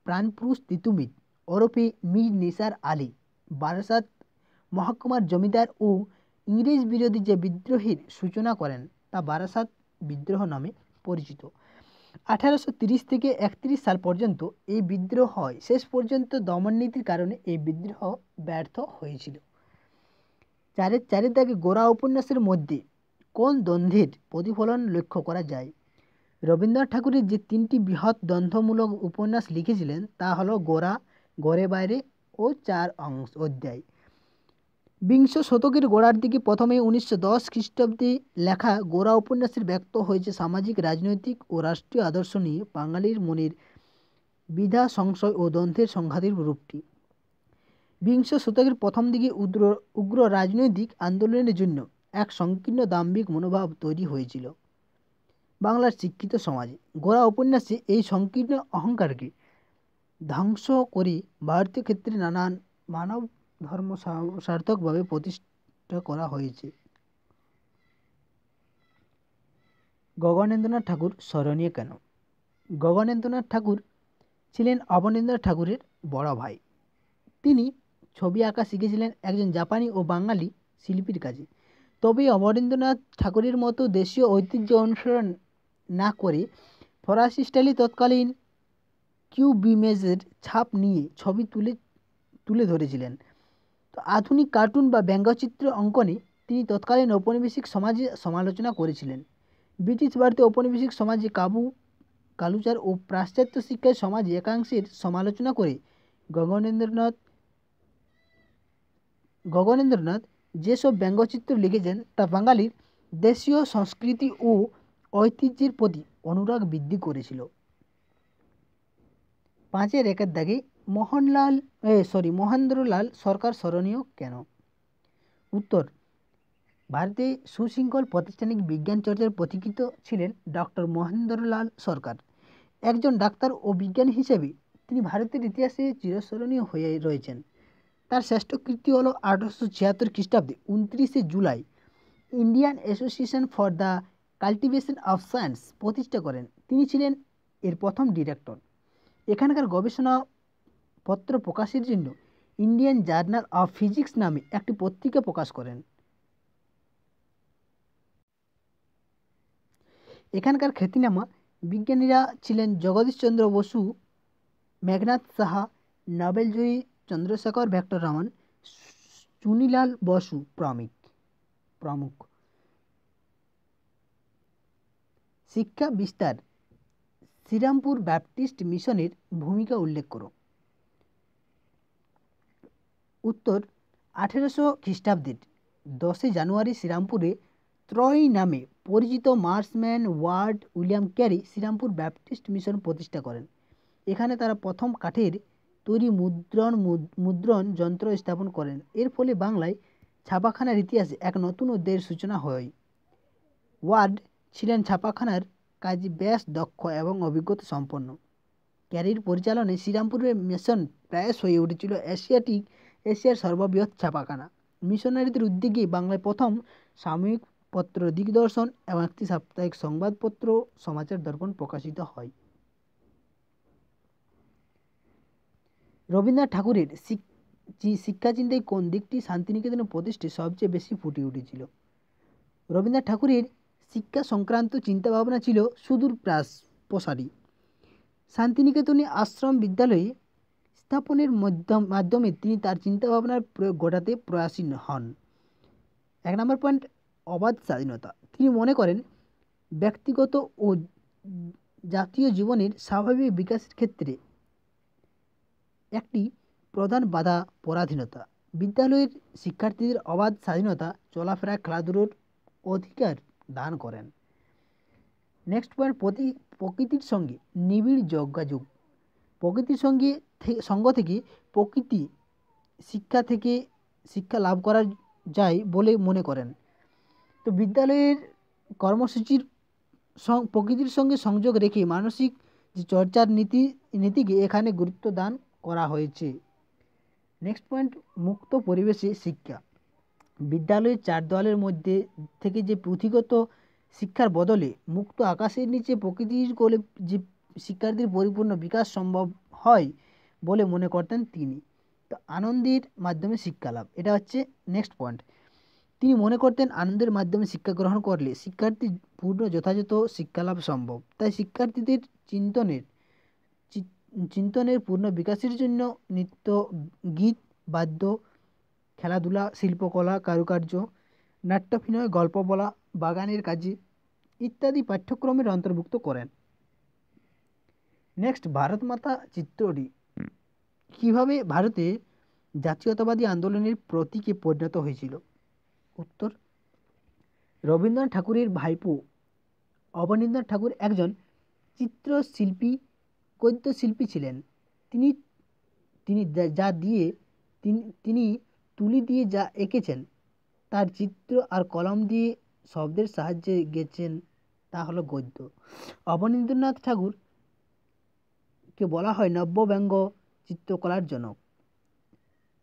প্রাণপুরুষ তিতুমির ওরফে মীর নিসার আলী বারাসাত মহকুমার জমিদার ও ইংরেজ বিরোধী যে বিদ্রোহের সূচনা করেন তা বারাসাত বিদ্রোহ নামে পরিচিত। 1830 থেকে 31 সাল পর্যন্ত এই বিদ্রোহ হয়। শেষ পর্যন্ত দমননীতির কারণে এই বিদ্রোহ ব্যর্থ হয়েছিল। 4 দাগে গোরা উপন্যাসের মধ্যে কোন দ্বন্দ্বের প্রতিফলন লক্ষ্য করা যায়। রবীন্দ্রনাথ ঠাকুরের যে 3টি বৃহৎ দ্বন্দ্বমূলক উপন্যাস লিখেছিলেন তা হলো গোরা, ঘরে বাইরে ও 4 অধ্যায়। বিংশ শতকের গোড়ার দিকে প্রথমে 1910 খ্রিস্টাব্দে লেখা গোরা উপন্যাসের ব্যক্ত হয়েছে সামাজিক, রাজনৈতিক ও রাষ্ট্রীয় আদর্শ নিয়ে বাঙালির মনের দ্বিধা, সংশয় ও দ্বন্দ্বের সংঘাতের রূপটি। বিংশ শতকের প্রথম দিকে উগ্র রাজনৈতিক আন্দোলনের জন্য এক সংকীর্ণ দাম্ভিক মনোভাব তৈরি হয়েছিল বাংলার শিক্ষিত সমাজে। গোরা উপন্যাসে এই সংকীর্ণ অহংকারকে ধ্বংস করে ভারতীয় ক্ষেত্রে নানান মানব ধর্ম সার্থকভাবে প্রতিষ্ঠা করা হয়েছে। গগনেন্দ্রনাথ ঠাকুর স্মরণীয় কেন? গগনেন্দ্রনাথ ঠাকুর ছিলেন অবনীন্দ্রনাথ ঠাকুরের বড় ভাই। তিনি ছবি আঁকা শিখেছিলেন একজন জাপানি ও বাঙালি শিল্পীর কাছে। তবে অবনীন্দ্রনাথ ঠাকুরের মতো দেশীয় ঐতিহ্য অনুসরণ না করে ফরাসি স্টাইলে তৎকালীন কিউবিমেজের ছাপ নিয়ে ছবি তুলে ধরেছিলেন। তো আধুনিক কার্টুন বা ব্যঙ্গচিত্র অঙ্কনে তিনি তৎকালীন ঔপনিবেশিক সমাজে সমালোচনা করেছিলেন। ব্রিটিশ ভারতীয় ঔপনিবেশিক সমাজে কালচার ও পাশ্চাত্য শিক্ষার সমাজে একাংশের সমালোচনা করে গগনেন্দ্রনাথ যেসব ব্যঙ্গচিত্র লিখেছেন তা বাঙালির দেশীয় সংস্কৃতি ও ঐতিহ্যের প্রতি অনুরাগ বৃদ্ধি করেছিল। 5-এর একের দাগে মহেন্দ্রলাল সরকার স্মরণীয় কেন? উত্তর, ভারতে সুশৃঙ্খল প্রাতিষ্ঠানিক বিজ্ঞান চর্চার পথিকৃৎ ছিলেন ডক্টর মহেন্দ্রলাল সরকার। একজন ডাক্তার ও বিজ্ঞানী হিসেবে তিনি ভারতের ইতিহাসে চিরস্মরণীয় হয়ে রয়েছেন। তার শ্রেষ্ঠ কীর্তি হল 1876 খ্রিস্টাব্দে 29শে জুলাই Indian association for the cultivation of science প্রতিষ্ঠা করেন। তিনি ছিলেন এর প্রথম ডিরেক্টর। এখানকার গবেষণাপত্র প্রকাশের জন্য ইন্ডিয়ান জার্নাল অফ ফিজিক্স নামে একটি পত্রিকা প্রকাশ করেন। এখানকার খ্যাতিনামা বিজ্ঞানীরা ছিলেন জগদীশচন্দ্র বসু, মেঘনাথ সাহা, নোবেলজয়ী চন্দ্রশেখর ভেক্টর রমন, চুনিলাল বসু প্রমুখ। শিক্ষা বিস্তার শ্রীরামপুর ব্যাপটিস্ট মিশনের ভূমিকা উল্লেখ করো। উত্তর, 1800 খ্রিস্টাব্দের 10 জানুয়ারি শ্রীরামপুরে ত্রয়ী নামে পরিচিত Marshman Ward William Carey Serampore Baptist Mission প্রতিষ্ঠা করেন। এখানে তারা প্রথম কাঠের তৈরি মুদ্রণ যন্ত্র স্থাপন করেন। এর ফলে বাংলায় ছাপাখানার ইতিহাসে এক নতুন অধ্যায়ের সূচনা হয়। ওয়ার্ড ছিলেন ছাপাখানার কাজে বেশ দক্ষ এবং অভিজ্ঞতা সম্পন্ন। ক্যারির পরিচালনায় শ্রীরামপুরের মিশন প্রায়শ হয়ে উঠেছিল এশিয়ার সর্ববৃহৎ ছাপাখানা। মিশনারিদের উদ্যোগে বাংলায় প্রথম সাময়িক পত্র দিগদর্শন এবং একটি সাপ্তাহিক সংবাদপত্র সমাচার দর্পণ প্রকাশিত হয়। রবীন্দ্রনাথ ঠাকুরের শিক্ষাচিন্তায় কোন দিকটি শান্তিনিকেতনের প্রতিষ্ঠায় সবচেয়ে বেশি ফুটে উঠেছিল? রবীন্দ্রনাথ ঠাকুরের শিক্ষা সংক্রান্ত চিন্তাভাবনা ছিল সুদূর প্রসারী। শান্তিনিকেতনে আশ্রম বিদ্যালয়ে স্থাপনের মাধ্যমে তিনি তার চিন্তাভাবনার প্রয়োগ ঘটাতে প্রয়াসী হন। 1 নম্বর পয়েন্ট, অবাধ স্বাধীনতা। তিনি মনে করেন ব্যক্তিগত ও জাতীয় জীবনের স্বাভাবিক বিকাশের ক্ষেত্রে একটি প্রধান বাধা পরাধীনতা। বিদ্যালয়ের শিক্ষার্থীদের অবাধ স্বাধীনতা, চলাফেরা, খেলাধুলোর অধিকার দান করেন। নেক্সট পয়েন্ট, প্রকৃতির সঙ্গে নিবিড় যোগাযোগ। প্রকৃতির সঙ্গ থেকে প্রকৃতি শিক্ষা লাভ করা যায় বলে মনে করেন। তো বিদ্যালয়ের কর্মসূচির প্রকৃতির সঙ্গে সংযোগ রেখে মানসিক যে চর্চার নীতিকে এখানে গুরুত্ব দান করা হয়েছে। নেক্সট পয়েন্ট, মুক্ত পরিবেশে শিক্ষা। বিদ্যালয়ের 4 দেওয়ালের মধ্যে থেকে যে পুঁথিগত শিক্ষার বদলে মুক্ত আকাশের নিচে প্রকৃতির কোলে যে শিক্ষার্থীর পরিপূর্ণ বিকাশ সম্ভব হয় বলে মনে করতেন তিনি। তো আনন্দের মাধ্যমে শিক্ষা লাভ, এটা হচ্ছে নেক্সট পয়েন্ট। তিনি মনে করতেন আনন্দের মাধ্যমে শিক্ষা গ্রহণ করলে শিক্ষার্থীর পূর্ণ যথাযথ শিক্ষালাভ সম্ভব। তাই শিক্ষার্থীদের চিন্তনের পূর্ণ বিকাশের জন্য নৃত্য, গীত, বাদ্য, খেলাধুলা, শিল্পকলা, কারুকার্য, নাট্যাভিনয়, গল্প বলা, বাগানের কাজে ইত্যাদি পাঠ্যক্রমের অন্তর্ভুক্ত করেন। নেক্সট, ভারত মাতা চিত্রটি কিভাবে ভারতে জাতীয়তাবাদী আন্দোলনের প্রতীকে পরিণত হয়েছিল? উত্তর, রবীন্দ্রনাথ ঠাকুরের ভাইপো অবনীন্দ্রনাথ ঠাকুর একজন চিত্রশিল্পী, গদ্যশিল্পী ছিলেন। তিনি যা দিয়ে তিনি তুলি দিয়ে যা এঁকেছেন তার চিত্র আর কলম দিয়ে শব্দের সাহায্যে গেছেন তা হলো গদ্য। অবনীন্দ্রনাথ ঠাকুরকে বলা হয় নব্যব্যঙ্গ চিত্রকলার জনক।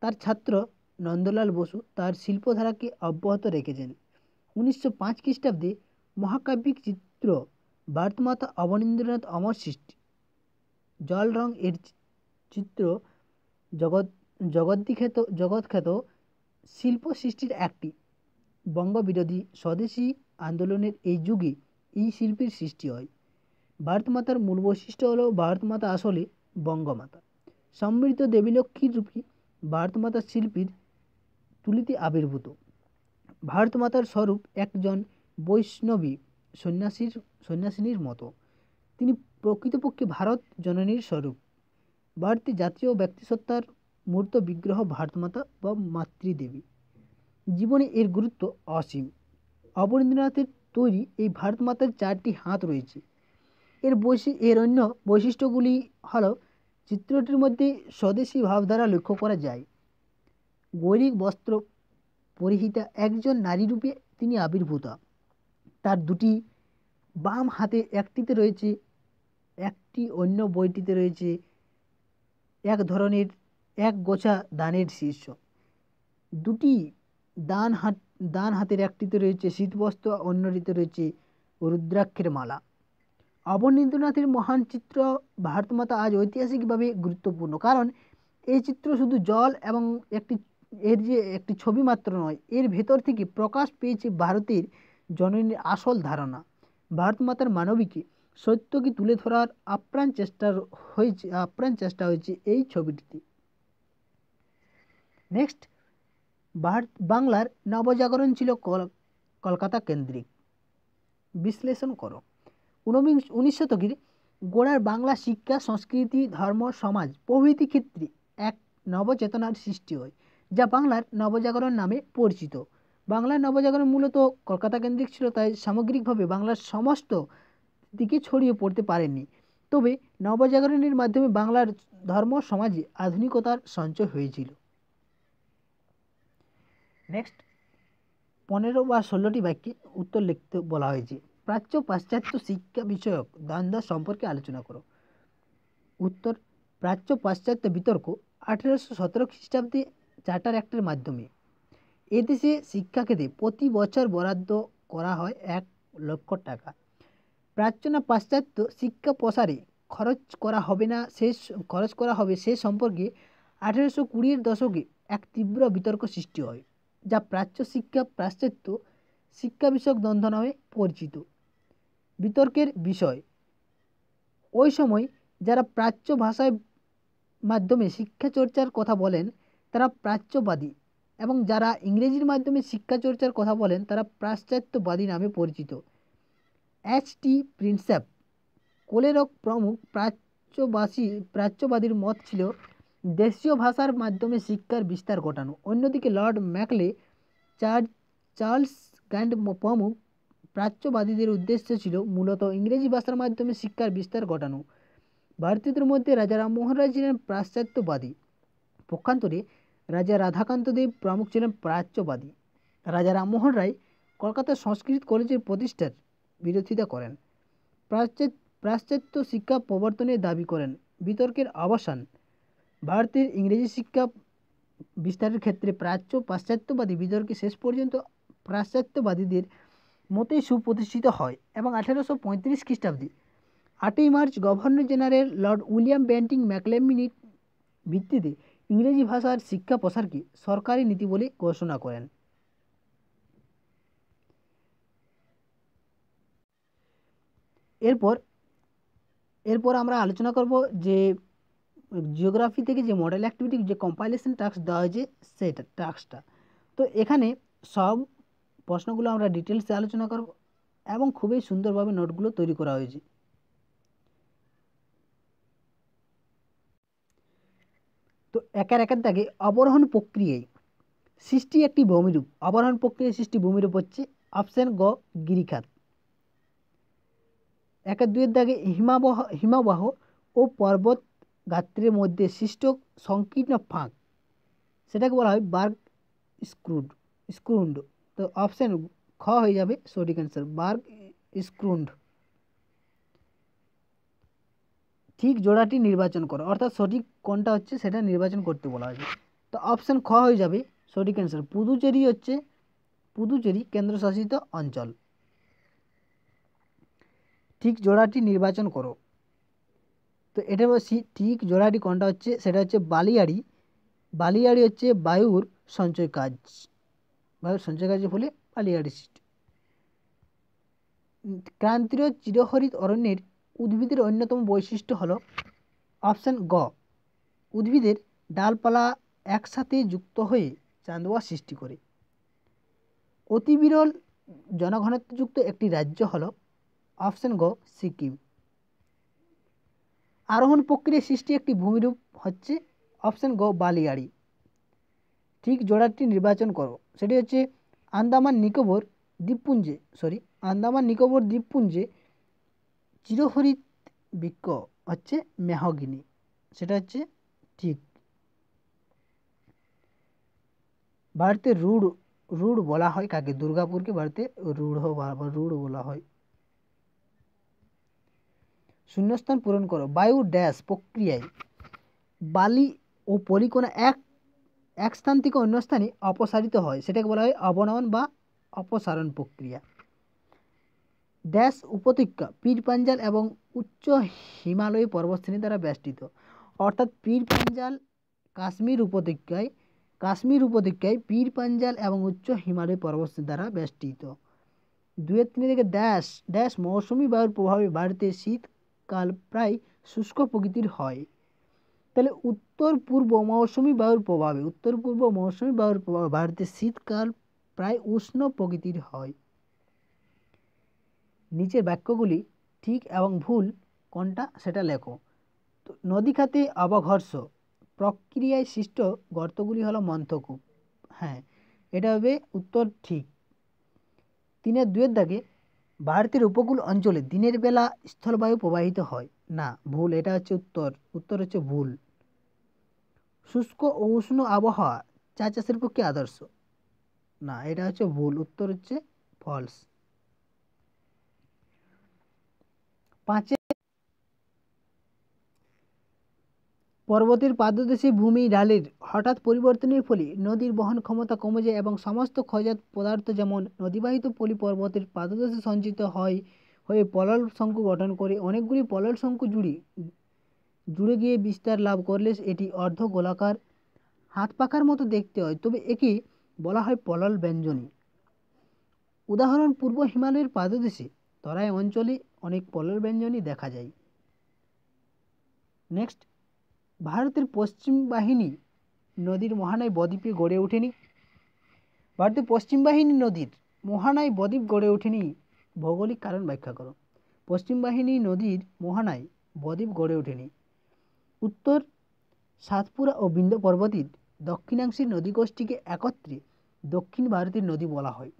তার ছাত্র নন্দলাল বসু তার শিল্পধারাকে অব্যাহত রেখেছেন। 1905 খ্রিস্টাব্দে মহাকাব্যিক চিত্র ভারতমাতা অবনীন্দ্রনাথ অমর সৃষ্টি। জল রং এর চিত্র জগৎখ্যাত শিল্প সৃষ্টির একটি। বঙ্গবিরোধী স্বদেশী আন্দোলনের এই যুগে এই শিল্পীর সৃষ্টি হয়। ভারতমাতার মূল বৈশিষ্ট্য হলো ভারতমাতা আসলে বঙ্গমাতা। সমৃদ্ধ দেবীলক্ষ্মীর রূপী ভারতমাতার শিল্পীর তুলিতে আবির্ভূত। ভারতমাতার স্বরূপ একজন বৈষ্ণবী সন্ন্যাসিনীর মতো। তিনি প্রকৃতপক্ষে ভারত জননীর স্বরূপ। ভারতের জাতীয় ব্যক্তিসত্তার মূর্ত বিগ্রহ ভারতমাতা বা মাতৃদেবী। জীবনে এর গুরুত্ব অসীম। অবনীন্দ্রনাথের তৈরি এই ভারতমাতার 4টি হাত রয়েছে। এর অন্য বৈশিষ্ট্যগুলি হল চিত্রটির মধ্যে স্বদেশী ভাবধারা লক্ষ্য করা যায়। গৈরিক বস্ত্র পরিহিতা একজন নারীরূপে তিনি আবির্ভূত। তার দুটি বাম হাতে একটিতে রয়েছে একটি, অন্য বইটিতে রয়েছে এক ধরনের এক গোছা দানের শীর্ষ। দুটি ডান হাতের একটিতে রয়েছে শীতবস্ত্র, অন্যটিতে রয়েছে রুদ্রাক্ষের মালা। অবনীন্দ্রনাথের মহান চিত্র ভারতমাতা আজ ঐতিহাসিকভাবে গুরুত্বপূর্ণ, কারণ এই চিত্র শুধু জল এবং একটি ছবি মাত্র নয়, এর ভেতর থেকে প্রকাশ পেয়েছে ভারতের জননীর আসল ধারণা। ভারতমাতার মানবীকে সত্যকে তুলে ধরার আপ্রাণ চেষ্টা হয়েছে এই ছবিটিতে। নেক্সট, বাংলার নবজাগরণ ছিল কলকাতা কেন্দ্রিক। বিশ্লেষণ করো। 19 শতকের গোড়ার বাংলা শিক্ষা, সংস্কৃতি, ধর্ম, সমাজ প্রভৃতি ক্ষেত্রে এক নবচেতনার সৃষ্টি হয়, যা বাংলার নবজাগরণ নামে পরিচিত। বাংলার নবজাগরণ মূলত কলকাতা কেন্দ্রিক ছিল, তাই সামগ্রিকভাবে বাংলার সমস্ত দিকে ছড়িয়ে পড়তে পারেনি। তবে নবজাগরণের মাধ্যমে বাংলার ধর্ম সমাজে আধুনিকতার সঞ্চয় হয়েছিল। নেক্সট, 15 বা 16টি বাক্যে উত্তর লিখতে বলা হয়েছে। প্রাচ্য পাশ্চাত্য শিক্ষা বিষয়ক দ্বন্দ্ব সম্পর্কে আলোচনা করো। উত্তর, প্রাচ্য পাশ্চাত্য বিতর্ক 1817 খ্রিস্টাব্দে চার্টার অ্যাক্টের মাধ্যমে। এদেশে শিক্ষাক্ষেত্রে প্রতি বছর বরাদ্দ করা হয় 1 লক্ষ টাকা। প্রাচ্য না পাশ্চাত্য শিক্ষা প্রসারে খরচ করা হবে সে সম্পর্কে 1820-এর দশকে এক তীব্র বিতর্ক সৃষ্টি হয়, যা প্রাচ্য শিক্ষা পাশ্চাত্য শিক্ষা বিষয়ক দ্বন্দ্ব নামে পরিচিত। বিতর্কের বিষয়, ওই সময় যারা প্রাচ্য ভাষার মাধ্যমে শিক্ষা চর্চার কথা বলেন তারা প্রাচ্যবাদী, এবং যারা ইংরেজির মাধ্যমে শিক্ষা চর্চার কথা বলেন তারা পাশ্চাত্যবাদী নামে পরিচিত। H.T. প্রিন্সেপ, কোলেরক প্রমুখ প্রাচ্যবাদীর মত ছিল দেশীয় ভাষার মাধ্যমে শিক্ষার বিস্তার ঘটানো। অন্যদিকে লর্ড ম্যাকলে, চার্লস গ্যান্ট প্রমুখ প্রাচ্যবাদীদের উদ্দেশ্য ছিল মূলত ইংরেজি ভাষার মাধ্যমে শিক্ষার বিস্তার ঘটানো। ভারতীয়দের মধ্যে রাজা রামমোহন রায় ছিলেন পাশ্চাত্যবাদী। পক্ষান্তরে রাজা রাধাকান্ত দেব প্রমুখ ছিলেন প্রাচ্যবাদী। রাজা রামমোহন রায় কলকাতার সংস্কৃত কলেজের প্রতিষ্ঠার বিরোধিতা করেন। পাশ্চাত্য শিক্ষা প্রবর্তনের দাবি করেন। বিতর্কের অবসান, ভারতের ইংরেজি শিক্ষা বিস্তারের ক্ষেত্রে প্রাচ্য পাশ্চাত্যবাদী বিতর্কে শেষ পর্যন্ত পাশ্চাত্যবাদীদের মতেই সুপ্রতিষ্ঠিত হয় এবং 1835 খ্রিস্টাব্দে 8ই মার্চ governor general lord William Bentinck ম্যাকলেমিনির ভিত্তিতে ইংরেজি ভাষার শিক্ষা প্রসারকে সরকারি নীতি বলে ঘোষণা করেন। এরপর আমরা আলোচনা করব যে জিওগ্রাফি থেকে যে মডেল অ্যাক্টিভিটি যে কম্পাইলেশন টাস্ক দেওয়া হয়েছে সেটা টাস্কটা। তো এখানে সব প্রশ্নগুলো আমরা ডিটেলসে আলোচনা করব এবং খুবই সুন্দরভাবে নোটগুলো তৈরি করা হয়েছে। তো একের দাগে অবরোহণ প্রক্রিয়ায় সৃষ্টি একটি ভূমিরূপ। অবরোহণ প্রক্রিয়ায় সৃষ্টি ভূমিরূপ হচ্ছে অপশন গ গিরিখাত। 1-2 দাগে হিমাবহ ও পর্বত গাত্রের মধ্যে সৃষ্ট সংকীর্ণ ফাঁক সেটাকে বলা হয় বার্গ স্ক্রুন্ড। তো অপশান খ হয়ে যাবে সঠিক অ্যান্সার, বার্গ স্ক্রুন্ড। ঠিক জোড়াটি নির্বাচন করো, অর্থাৎ সঠিক কোনটা হচ্ছে সেটা নির্বাচন করতে বলা হয়েছে। তো অপশান খ হয়ে যাবে সঠিক অ্যান্সার, পুদুচেরি হচ্ছে পুদুচেরি কেন্দ্রশাসিত অঞ্চল। ঠিক জোড়াটি নির্বাচন করো। তো এটা ঠিক জোড়াটি কোনটা হচ্ছে সেটা হচ্ছে বালিয়াড়ি। বালিয়াড়ি হচ্ছে বায়ুর সঞ্চয় কাজের ফলে বালিয়াড়ি সৃষ্টি। ক্রান্তীয় চিরহরিত অরণ্যের উদ্ভিদের অন্যতম বৈশিষ্ট্য হল অপশান গ, উদ্ভিদের ডালপালা একসাথে যুক্ত হয়ে চাঁদোয়া সৃষ্টি করে। অতি বিরল জনঘনত্বযুক্ত একটি রাজ্য হল অপশান গ, সিকিম। আরোহণ প্রক্রিয়া সৃষ্টি একটি ভূমিরূপ হচ্ছে অপশান গ, বালিয়াড়ি। ঠিক জোড়াটি নির্বাচন করো, সেটি হচ্ছে আন্দামান নিকোবর দ্বীপপুঞ্জে চিরহরিত বৃক্ষ হচ্ছে মেহগিনি, সেটা হচ্ছে ঠিক। ভারতে রুড় বলা হয় কাকে? দুর্গাপুরকে ভারতে রুড় বলা হয়। শূন্যস্থান পূরণ করো। বায়ু ড্যাশ প্রক্রিয়ায় বালি ও পলিকণা এক স্থান থেকে অন্য স্থানে অপসারিত হয়, সেটাকে বলা হয় অবনমন বা অপসারণ প্রক্রিয়া। ড্যাশ উপত্যকা পীর পাঞ্জাল এবং উচ্চ হিমালয়ী পর্বতশ্রেণী দ্বারা বেষ্টিত, অর্থাৎ পীর পাঞ্জাল কাশ্মীর উপত্যকায় পীর পাঞ্জাল এবং উচ্চ হিমালয় পর্বতশ্রেণী দ্বারা বেষ্টিত। 2-3 থেকে ড্যাশ মৌসুমি বায়ুর প্রভাবে ভারতে শীতকাল প্রায় শুষ্ক প্রকৃতির হয়। তাহলে উত্তর পূর্ব মৌসুমি বায়ুর প্রভাবে ভারতে শীতকাল প্রায় উষ্ণ প্রকৃতির হয়। নিচের বাক্যগুলি ঠিক এবং ভুল কোনটা সেটা লেখো। তো নদী খাতে অবঘর্ষ প্রক্রিয়ায় সৃষ্ট গর্তগুলি হলো মন্থকূপ, হ্যাঁ এটা হবে উত্তর ঠিক। 3-2 দাগে ভারতের উপকূল অঞ্চলে দিনের বেলা স্থলবায়ু প্রবাহিত হয় না, ভুল, এটা হচ্ছে উত্তর হচ্ছে ভুল। শুষ্ক ও উষ্ণ আবহাওয়া চা চাষের পক্ষে আদর্শ, না এটা হচ্ছে ভুল, উত্তর হচ্ছে ফলস। 5 পর্বতের পাদদেশে ভূমি ঢালের হঠাৎ পরিবর্তনের ফলে নদীর বহন ক্ষমতা কমে যায় এবং সমস্ত ক্ষয়জাত পদার্থ যেমন নদীবাহিত পলি পর্বতের পাদদেশে সঞ্চিত হয়ে পলল শঙ্কু গঠন করে। অনেকগুলি পলল শঙ্কু জুড়ে গিয়ে বিস্তার লাভ করলে এটি অর্ধ গোলাকার হাত পাখার মতো দেখতে হয়, তবে একে বলা হয় পলল ব্যঞ্জনী। উদাহরণ পূর্ব হিমালয়ের পাদদেশে তরাই অঞ্চলে অনেক পলল ব্যঞ্জনী দেখা যায়। নেক্সট, ভারতের পশ্চিম বাহিনী নদীর মোহনায় বদ্বীপে গড়ে ওঠেনি। ভারতের পশ্চিম বাহিনী নদীর মোহনায় বদ্বীপ গড়ে ওঠেনি, ভৌগোলিক কারণ ব্যাখ্যা করো। পশ্চিম বাহিনী নদীর মোহনায় বদ্বীপ গড়ে ওঠেনি। উত্তর, সাতপুরা ও বিন্ধ্য পর্বতের দক্ষিণাংশের নদীগোষ্ঠীকে একত্রে দক্ষিণ ভারতের নদী বলা হয়।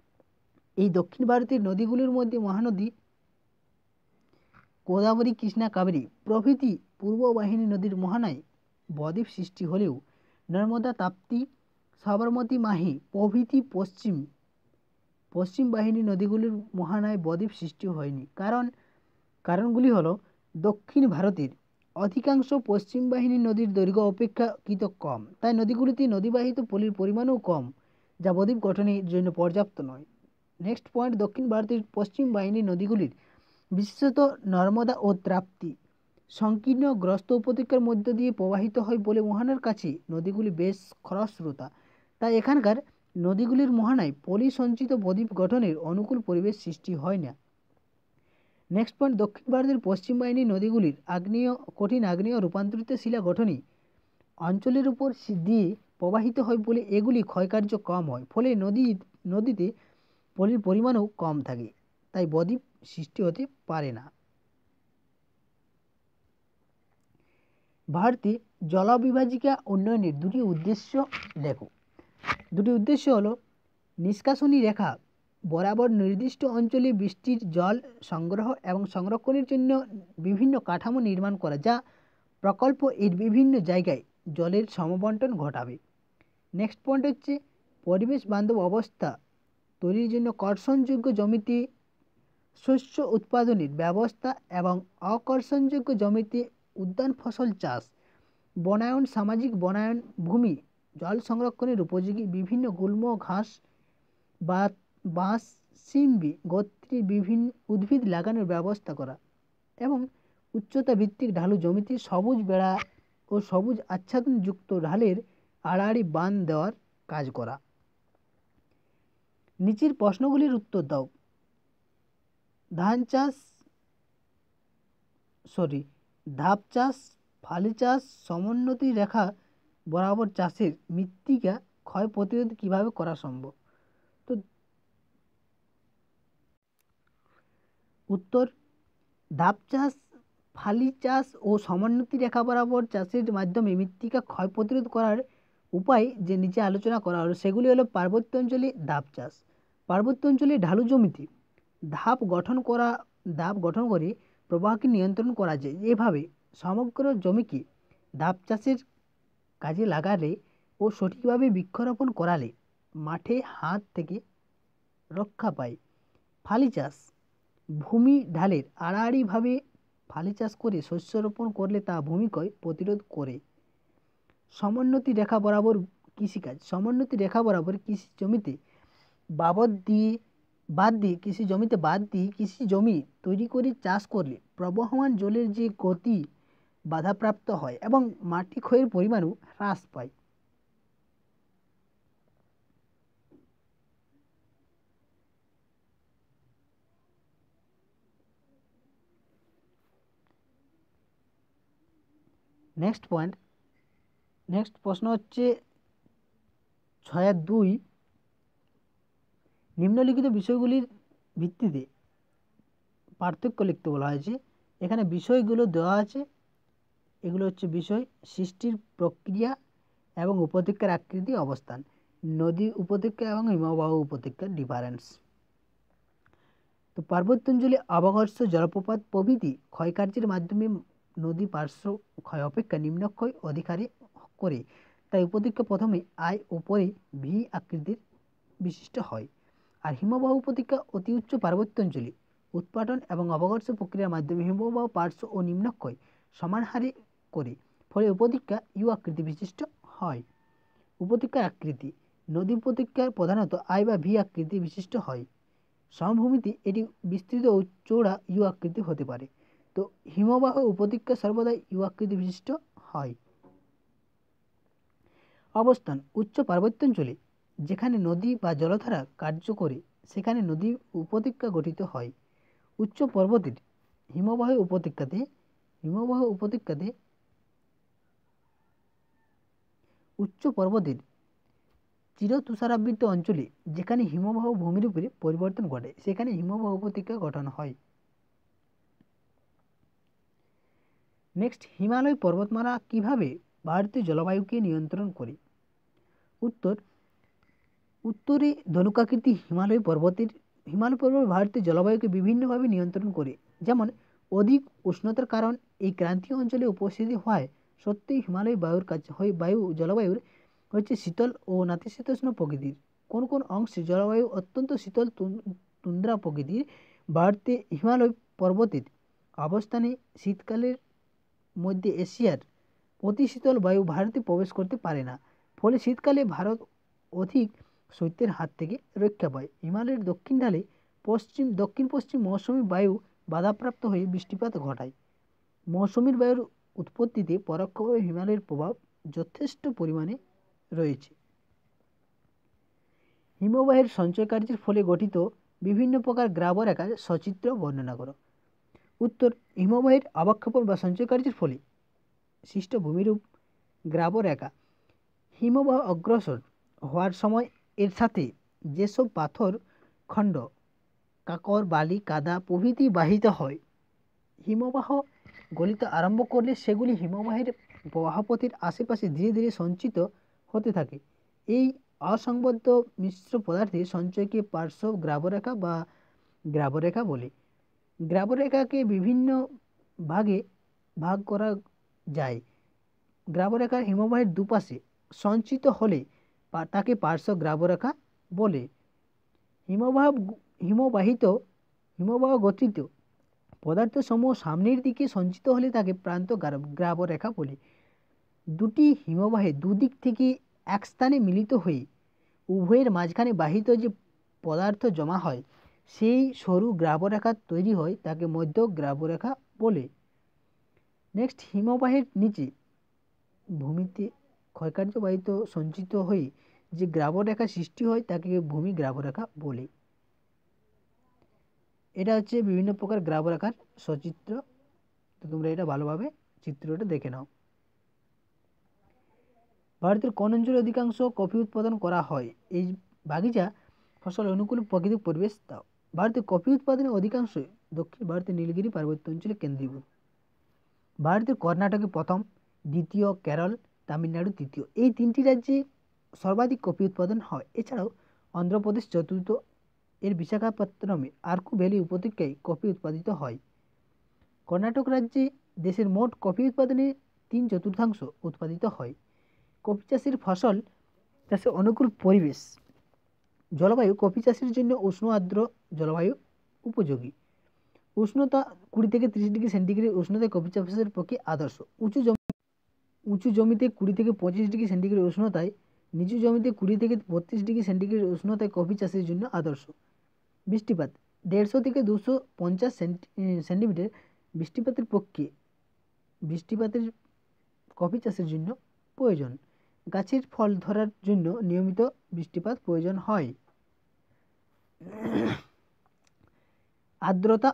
এই দক্ষিণ ভারতের নদীগুলির মধ্যে মহানদী গোদাবরী, কৃষ্ণা, কাবেরী প্রভৃতি পূর্ব বাহিনী নদীর মোহনায় বদ্বীপ সৃষ্টি হলেও নর্মদা, তাপ্তি, সবরমতী, মাহি প্রভৃতি পশ্চিম বাহিনী নদীগুলির মোহনায় বদ্বীপ সৃষ্টি হয়নি। কারণগুলি হলো দক্ষিণ ভারতের অধিকাংশ পশ্চিম বাহিনী নদীর দৈর্ঘ্য অপেক্ষাকৃত কম, তাই নদীগুলিতে নদীবাহিত পলির পরিমাণও কম, যা বদ্বীপ গঠনের জন্য পর্যাপ্ত নয়। নেক্সট পয়েন্ট, দক্ষিণ ভারতের পশ্চিম বাহিনী নদীগুলির বিশেষত নর্মদা ও তাপ্তি সংকীর্ণ গ্রস্ত উপত্যকার মধ্য দিয়ে প্রবাহিত হয় বলে মোহনার কাছে নদীগুলি বেশ খরস্রোতা, তাই এখানকার নদীগুলির মোহনায় পলি সঞ্চিত বদ্বীপ গঠনের অনুকূল পরিবেশ সৃষ্টি হয় না। নেক্সট পয়েন্ট, দক্ষিণ ভারতের পশ্চিম বাহিনী নদীগুলির কঠিন আগ্নেয় রূপান্তরিত শিলা গঠনী অঞ্চলের উপর দিয়ে প্রবাহিত হয় বলে এগুলি ক্ষয়কার্য কম হয়, ফলে নদীতে পলির পরিমাণও কম থাকে, তাই বদ্বীপ সৃষ্টি হতে পারে না। ভারতে জলবিভাজিকা উন্নয়নের দুটি উদ্দেশ্য লেখো। দুটি উদ্দেশ্য হলো নিষ্কাশনী রেখা বরাবর নির্দিষ্ট অঞ্চলে বৃষ্টির জল সংগ্রহ এবং সংরক্ষণের জন্য বিভিন্ন কাঠামো নির্মাণ করা, যা প্রকল্প এর বিভিন্ন জায়গায় জলের সমবন্টন ঘটাবে। নেক্সট পয়েন্ট হচ্ছে পরিবেশ বান্ধব অবস্থা তৈরির জন্য কর্ষণযোগ্য জমিতে শস্য উৎপাদনের ব্যবস্থা এবং অকর্ষণযোগ্য জমিতে উদ্যান ফসল চাষ, বনায়ন, সামাজিক বনায়ন, ভূমি জল সংরক্ষণের উপযোগী বিভিন্ন গুল্ম ঘাস বা বাঁশ, সিম্বি গোত্রীর বিভিন্ন উদ্ভিদ লাগানোর ব্যবস্থা করা এবং উচ্চতা ভিত্তিক ঢালু জমিতে সবুজ বেড়া ও সবুজ আচ্ছাদনযুক্ত ঢালের আড়াআড়ি বাঁধ দেওয়ার কাজ করা। নিচের প্রশ্নগুলির উত্তর দাও। ধাপ চাষ, ফালি চাষ, সমোন্নতি রেখা বরাবর চাষের মৃত্তিকা ক্ষয় প্রতিরোধ কিভাবে করা সম্ভব? তো উত্তর, ধাপ চাষ, ফালি চাষ ও সমোন্নতি রেখা বরাবর চাষের মাধ্যমে মৃত্তিকা ক্ষয় প্রতিরোধ করার উপায় যে নিচে আলোচনা করা হলো সেগুলি হলো পার্বত্য অঞ্চলে ধাপ চাষ। পার্বত্য অঞ্চলে ঢালু জমিতে ধাপ গঠন করে প্রবাহকে নিয়ন্ত্রণ করা যায়। এভাবে সমগ্র জমিকে ধাপ চাষের কাজে লাগালে ও সঠিকভাবে বৃক্ষরোপণ করালে মাঠে হাত থেকে রক্ষা পায়। ফালি চাষ, ভূমি ঢালের আড়াআড়িভাবে ফালি চাষ করে শস্য রোপণ করলে তা ভূমিক্ষয় প্রতিরোধ করে। সমোন্নতি রেখা বরাবর কৃষিকাজ, সমোন্নতি রেখা বরাবর কৃষি জমিতে বাদ দিয়ে কৃষি জমি তৈরি করে চাষ করলে প্রবহমান জলের যে গতি বাধাপ্রাপ্ত হয় এবং মাটি ক্ষয়ের পরিমাণও হ্রাস পায়। নেক্সট প্রশ্ন হচ্ছে 6.2, নিম্নলিখিত বিষয়গুলির ভিত্তিতে পার্থক্য লিখতে বলা হয়েছে। এখানে বিষয়গুলো দেওয়া আছে, এগুলো হচ্ছে বিষয়: সৃষ্টির প্রক্রিয়া এবং উপত্যকার আকৃতি, অবস্থান, নদী উপত্যকা এবং হিমবাহ উপত্যকার ডিফারেন্স। তো পার্বত্যাঞ্চলে অবঘর্ষ, জলপ্রপাত প্রভৃতি ক্ষয়কার্যের মাধ্যমে নদী পার্শ্ব ক্ষয় অপেক্ষা নিম্নক্ষয় অধিকারে করে, তাই উপত্যকা প্রথমে আই ও পরে ভি আকৃতির বিশিষ্ট হয়। আর হিমবাহ উপত্যকা অতি উচ্চ পার্বত্যাঞ্চলে উৎপাটন এবং অবঘর্ষ প্রক্রিয়ার মাধ্যমে হিমবাহ পার্শ্ব ও নিম্নক্ষয় সমান হারে করে, ফলে উপত্যকা ইউ আকৃতি বিশিষ্ট হয়। উপত্যকার আকৃতি, নদী উপত্যকা প্রধানত আই বা ভি আকৃতি বিশিষ্ট হয়। সমভূমিতে এটি বিস্তৃত ও চৌড়া ইউ আকৃতি হতে পারে। তো হিমবাহ উপত্যকা সর্বদা ইউ আকৃতি বিশিষ্ট হয়। অবস্থান, উচ্চ পার্বত্যাঞ্চলে যেখানে নদী বা জলধারা কার্য করে সেখানে নদী উপত্যকা গঠিত হয়। উচ্চ পর্বতের হিমবাহ উপত্যকাতে উচ্চ পর্বতের চিরতুষারাবৃত অঞ্চলে যেখানে হিমবাহ ভূমির উপরে পরিবর্তন ঘটে সেখানে হিমবাহ উপত্যকা গঠন হয়। নেক্সট, হিমালয় পর্বতমালা কিভাবে ভারতীয় জলবায়ুকে নিয়ন্ত্রণ করে? উত্তরে ধনুকাকৃতি হিমালয় পর্বত ভারতীয় জলবায়ুকে বিভিন্নভাবে নিয়ন্ত্রণ করে। যেমন, অধিক উষ্ণতার কারণ এই ক্রান্তীয় অঞ্চলে উপস্থিতি হওয়ায় সত্যিই হিমালয় জলবায়ুর হচ্ছে শীতল ও নাতিশীতোষ্ণ প্রকৃতির। কোন কোন অংশে জলবায়ু অত্যন্ত শীতল তুন্দ্রা প্রকৃতির। ভারতে হিমালয় পর্বতের অবস্থানে শীতকালের মধ্যে এশিয়ার অতি শীতল বায়ু ভারতে প্রবেশ করতে পারে না, ফলে শীতকালে ভারত অধিক শৈত্যের হাত থেকে রক্ষা পায়। হিমালয়ের দক্ষিণ ঢালে দক্ষিণ পশ্চিম মৌসুমী বায়ু বাধাপ্রাপ্ত হয়ে বৃষ্টিপাত ঘটায়। মৌসুমীর বায়ুর উৎপত্তিতে পরোক্ষভাবে হিমালয়ের প্রভাব যথেষ্ট পরিমাণে রয়েছে। হিমবাহের সঞ্চয় কার্যের ফলে গঠিত বিভিন্ন প্রকার গ্রাবরেখার সচিত্র বর্ণনা করো। উত্তর, হিমবাহের অবক্ষেপণ বা সঞ্চয় কার্যের ফলে সৃষ্ট ভূমিরূপ গ্রাবরেখা হিমবাহ অগ্রসর হওয়ার সময় এর সাথে যেসব পাথর খণ্ড, কাকর, বালি, কাদা প্রভৃতি বাহিত হয়, হিমবাহ গলিতে আরম্ভ করলে সেগুলি হিমবাহের প্রবাহপথের আশেপাশে ধীরে ধীরে সঞ্চিত হতে থাকে। এই অসংবদ্ধ মিশ্র পদার্থের সঞ্চয়কে পার্শ্ব গ্রাবরেখা বা গ্রাবরেখা বলে। গ্রাবরেখাকে বিভিন্ন ভাগে ভাগ করা যায়। গ্রাবরেখার হিমবাহের দুপাশে সঞ্চিত হলে তাকে পার্শ্ব গ্রাবরেখা বলে। হিমবাহ গঠিত পদার্থসমূহ সামনের দিকে সঞ্চিত হলে তাকে প্রান্ত গ্রাবরেখা বলে। দুটি হিমবাহে দুদিক থেকে এক স্থানে মিলিত হয়ে উভয়ের মাঝখানে বাহিত যে পদার্থ জমা হয় সেই সরু গ্রাবরেখা তৈরি হয়, তাকে মধ্য গ্রাবরেখা বলে। নেক্সট, হিমবাহের নিচে ভূমিতে ক্ষয়কার্যবাহিত সঞ্চিত হয়ে যে গ্রাবরেখা সৃষ্টি হয় তাকে ভূমি গ্রাবরেখা বলে। এটা হচ্ছে বিভিন্ন প্রকার গ্রাবরেখার সচিত্র। তো তোমরা এটা ভালোভাবে চিত্রটা দেখে নাও। ভারতের কোন অঞ্চলে অধিকাংশ কফি উৎপাদন করা হয়? এই বাগিচা ফসল অনুকূল প্রাকৃতিক পরিবেশ দাও। ভারতে কফি উৎপাদনের অধিকাংশ দক্ষিণ ভারতের নীলগিরি পার্বত্য অঞ্চলে কেন্দ্রীভূত। ভারতের কর্ণাটকে প্রথম, দ্বিতীয় কেরল, তামিলনাড়ু তৃতীয়, এই তিনটি রাজ্যে সর্বাধিক কফি উৎপাদন হয়। এছাড়াও অন্ধ্রপ্রদেশ চতুর্থ, এর বিশাখাপত্তনমে আরকু ভ্যালি উপত্যকায় কফি উৎপাদিত হয়। কর্ণাটক রাজ্যে দেশের মোট কফি উৎপাদনের 3/4 উৎপাদিত হয়। কফি চাষের ফসল চাষে অনুকূল পরিবেশ জলবায়ু কফি চাষের জন্য উষ্ণ আর্দ্র জলবায়ু উপযোগী। উষ্ণতা 20 থেকে 30 ডিগ্রি সেন্টিগ্রেড উষ্ণতায় কফি চাষের পক্ষে আদর্শ। উঁচু জমিতে 20 থেকে 25 ডিগ্রি সেন্টিগ্রেড উষ্ণতায়, নিচু জমিতে 20 থেকে 32 ডিগ্রি সেন্টিগ্রেড উষ্ণতায় কফি চাষের জন্য আদর্শ। বৃষ্টিপাত 150 থেকে 250 সেন্টিমিটার বৃষ্টিপাতের কফি চাষের জন্য প্রয়োজন। গাছের ফল ধরার জন্য নিয়মিত বৃষ্টিপাত প্রয়োজন হয়। আর্দ্রতা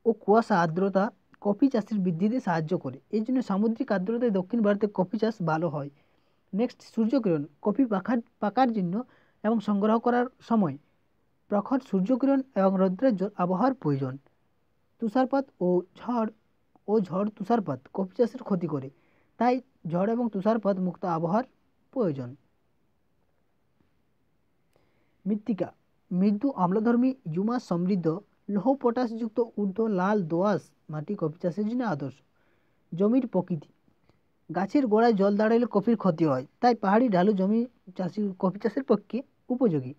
ও কুয়াশা আর্দ্রতা কফি চাষের বৃদ্ধিতে সাহায্য করে। এই জন্য সামুদ্রিক আর্দ্রতায় দক্ষিণ ভারতে কফি চাষ ভালো হয়। নেক্সট, সূর্যকিরণ কফি পাকার জন্য এবং সংগ্রহ করার সময় প্রখর সূর্যকিরণ এবং রৌদ্রের আবহাওয়ার প্রয়োজন। তুষারপাত ও ঝড় তুষারপাত কফি চাষের ক্ষতি করে, তাই ঝড় এবং তুষারপাত মুক্ত আবহাওয়ার প্রয়োজন। মৃত্তিকা মৃদু অম্লধর্মী হিউমাস সমৃদ্ধ লৌহ পটাশযুক্ত ঊর্ধ্ব লাল দোআঁশ মাটি কফি চাষের জন্য আদর্শ। জমির প্রকৃতি গাছের গোড়ায় জল দাঁড়ালে কফির ক্ষতি হয়, তাই পাহাড়ি ঢালু জমি কফি চাষের পক্ষে উপযোগী।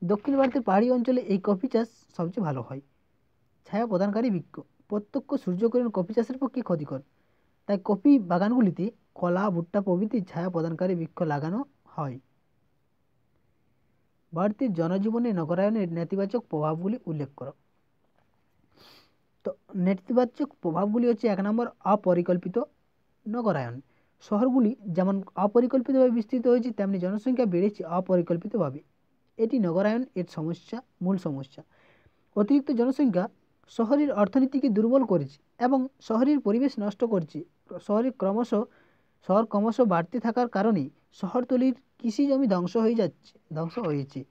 দক্ষিণ ভারতের পাহাড়ি অঞ্চলে এই কফি চাষ সবচেয়ে ভালো হয়। ছায়া প্রদানকারী বৃক্ষ প্রত্যক্ষ সূর্যকিরণ কফি চাষের পক্ষে ক্ষতিকর, তাই কফি বাগানগুলিতে কলা, ভুট্টা প্রভৃতি ছায়া প্রদানকারী বৃক্ষ লাগানো হয়। ভারতের জনজীবনে নগরায়নের নেতিবাচক প্রভাবগুলি উল্লেখ করো। তো নেতিবাচক প্রভাবগুলি হচ্ছে 1 নম্বর অপরিকল্পিত নগরায়ন। শহরগুলি যেমন অপরিকল্পিতভাবে বিস্তৃত হয়েছে তেমনি জনসংখ্যা বেড়েছে অপরিকল্পিতভাবে। এটি নগরায়ন এর মূল সমস্যা। অতিরিক্ত জনসংখ্যা শহরের অর্থনীতিকে দুর্বল করেছে এবং শহরের পরিবেশ নষ্ট করছে। শহর ক্রমশ বাড়তে থাকার কারণে শহরতলির কৃষি জমি ধ্বংস হয়েছে।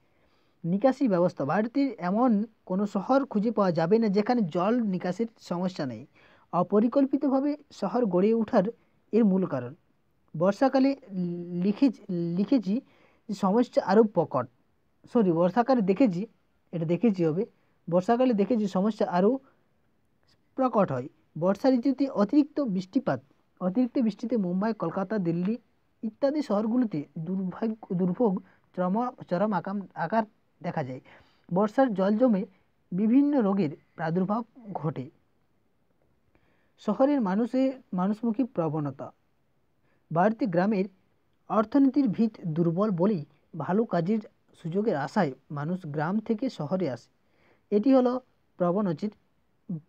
নিকাশি ব্যবস্থা ভারতের এমন কোনো শহর খুঁজে পাওয়া যাবে না যেখানে জল নিকাশের সমস্যা নেই। অপরিকল্পিতভাবে শহর গড়ে ওঠার এর মূল কারণ। বর্ষাকালে লিখেছি সমস্যা আরও প্রকট। বর্ষাকালে দেখেছি সমস্যা আরও প্রকট হয়। বর্ষা ঋতুতে অতিরিক্ত বৃষ্টিতে মুম্বাই, কলকাতা, দিল্লি ইত্যাদি শহরগুলোতে দুর্ভোগ চরম আকার দেখা যায়। বর্ষার জল জমে বিভিন্ন রোগের প্রাদুর্ভাব ঘটে। শহরের মানুষমুখী প্রবণতা ভারতের গ্রামের অর্থনীতির ভিত দুর্বল বলেই ভালো কাজের সুযোগের আশায় মানুষ গ্রাম থেকে শহরে আসে। এটি হলো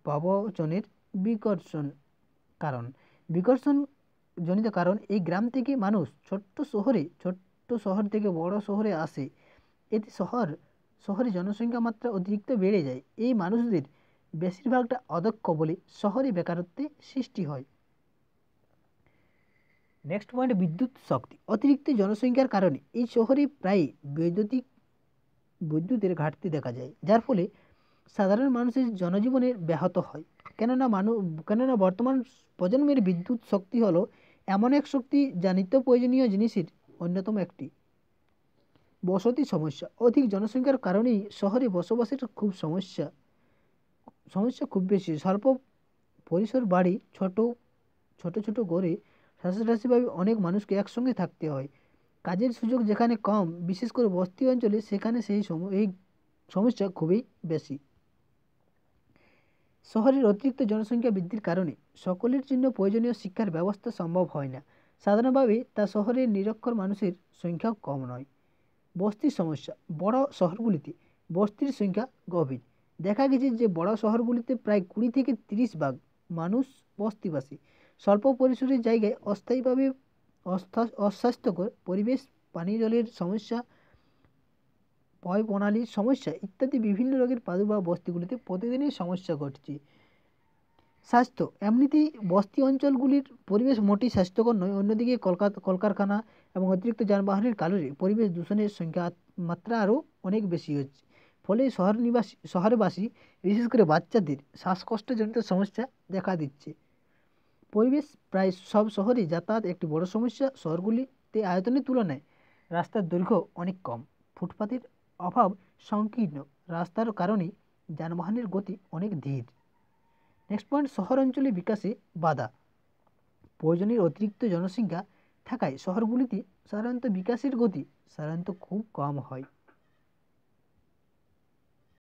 প্রবচনের বিকর্ষণজনিত কারণ। এই গ্রাম থেকে মানুষ ছোট্ট শহর থেকে বড় শহরে আসে। এতে শহরে জনসংখ্যা মাত্রা অতিরিক্ত বেড়ে যায়। এই মানুষদের বেশিরভাগটা অদক্ষ বলে শহরে বেকারত্বের সৃষ্টি হয়। নেক্সট পয়েন্ট, বিদ্যুৎ শক্তি অতিরিক্ত জনসংখ্যার কারণে এই শহরে প্রায় বিদ্যুতের ঘাটতি দেখা যায়, যার ফলে সাধারণ মানুষের জনজীবনের ব্যাহত হয়। কেননা বর্তমান প্রজন্মের বিদ্যুৎ শক্তি হলো এমন এক শক্তি যা নিত্য প্রয়োজনীয় জিনিসের অন্যতম একটি। বসতি সমস্যা অধিক জনসংখ্যার কারণেই শহরে বসবাসের সমস্যা খুব বেশি। স্বল্প পরিসর বাড়ি, ছোট ছোট গড়ে ঠাসাঠাসিভাবে অনেক মানুষকে একসঙ্গে থাকতে হয়। কাজের সুযোগ যেখানে কম, বিশেষ করে বস্তি অঞ্চলে, সেখানে এই সমস্যা খুবই বেশি। শহরের অতিরিক্ত জনসংখ্যা বৃদ্ধির কারণে সকলের জন্য প্রয়োজনীয় শিক্ষার ব্যবস্থা সম্ভব হয় না। সাধারণভাবে তা শহরের নিরক্ষর মানুষের সংখ্যাও কম নয়। বস্তির সমস্যা। বড় শহরগুলিতে বস্তির সংখ্যা গভীর। দেখা গেছে যে বড় শহরগুলিতে প্রায় 20 থেকে 30 ভাগ মানুষ বস্তিবাসী। স্বল্প পরিসরের জায়গায় অস্থায়ীভাবে অস্বাস্থ্যকর পরিবেশ, পানীয় জলের সমস্যা, পয় প্রণালীর সমস্যা ইত্যাদি বিভিন্ন রোগের প্রাদুর্ভাব বস্তিগুলিতে প্রতিদিনই সমস্যা ঘটছে। স্বাস্থ্য। এমনিতেই বস্তি অঞ্চলগুলির পরিবেশ মোটেই স্বাস্থ্যকর নয়। অন্যদিকে কলকারখানা এবং অতিরিক্ত যানবাহনের কারণে পরিবেশ দূষণের মাত্রা আরও অনেক বেশি হচ্ছে। ফলে শহরবাসী বিশেষ করে বাচ্চাদের শ্বাসকষ্টজনিত সমস্যা দেখা দিচ্ছে। পরিবেশ। প্রায় সব শহরেই যাতায়াত একটি বড় সমস্যা। শহরগুলিতে আয়তনের তুলনায় রাস্তার দৈর্ঘ্য অনেক কম, ফুটপাতের অভাব, সংকীর্ণ রাস্তার কারণে যানবাহনের গতি অনেক ধীর। নেক্সট পয়েন্ট, শহর অঞ্চলে বিকাশে বাধা। প্রয়োজনের অতিরিক্ত জনসংখ্যা থাকায় শহরগুলিতে সাধারণত বিকাশের গতি খুব কম হয়।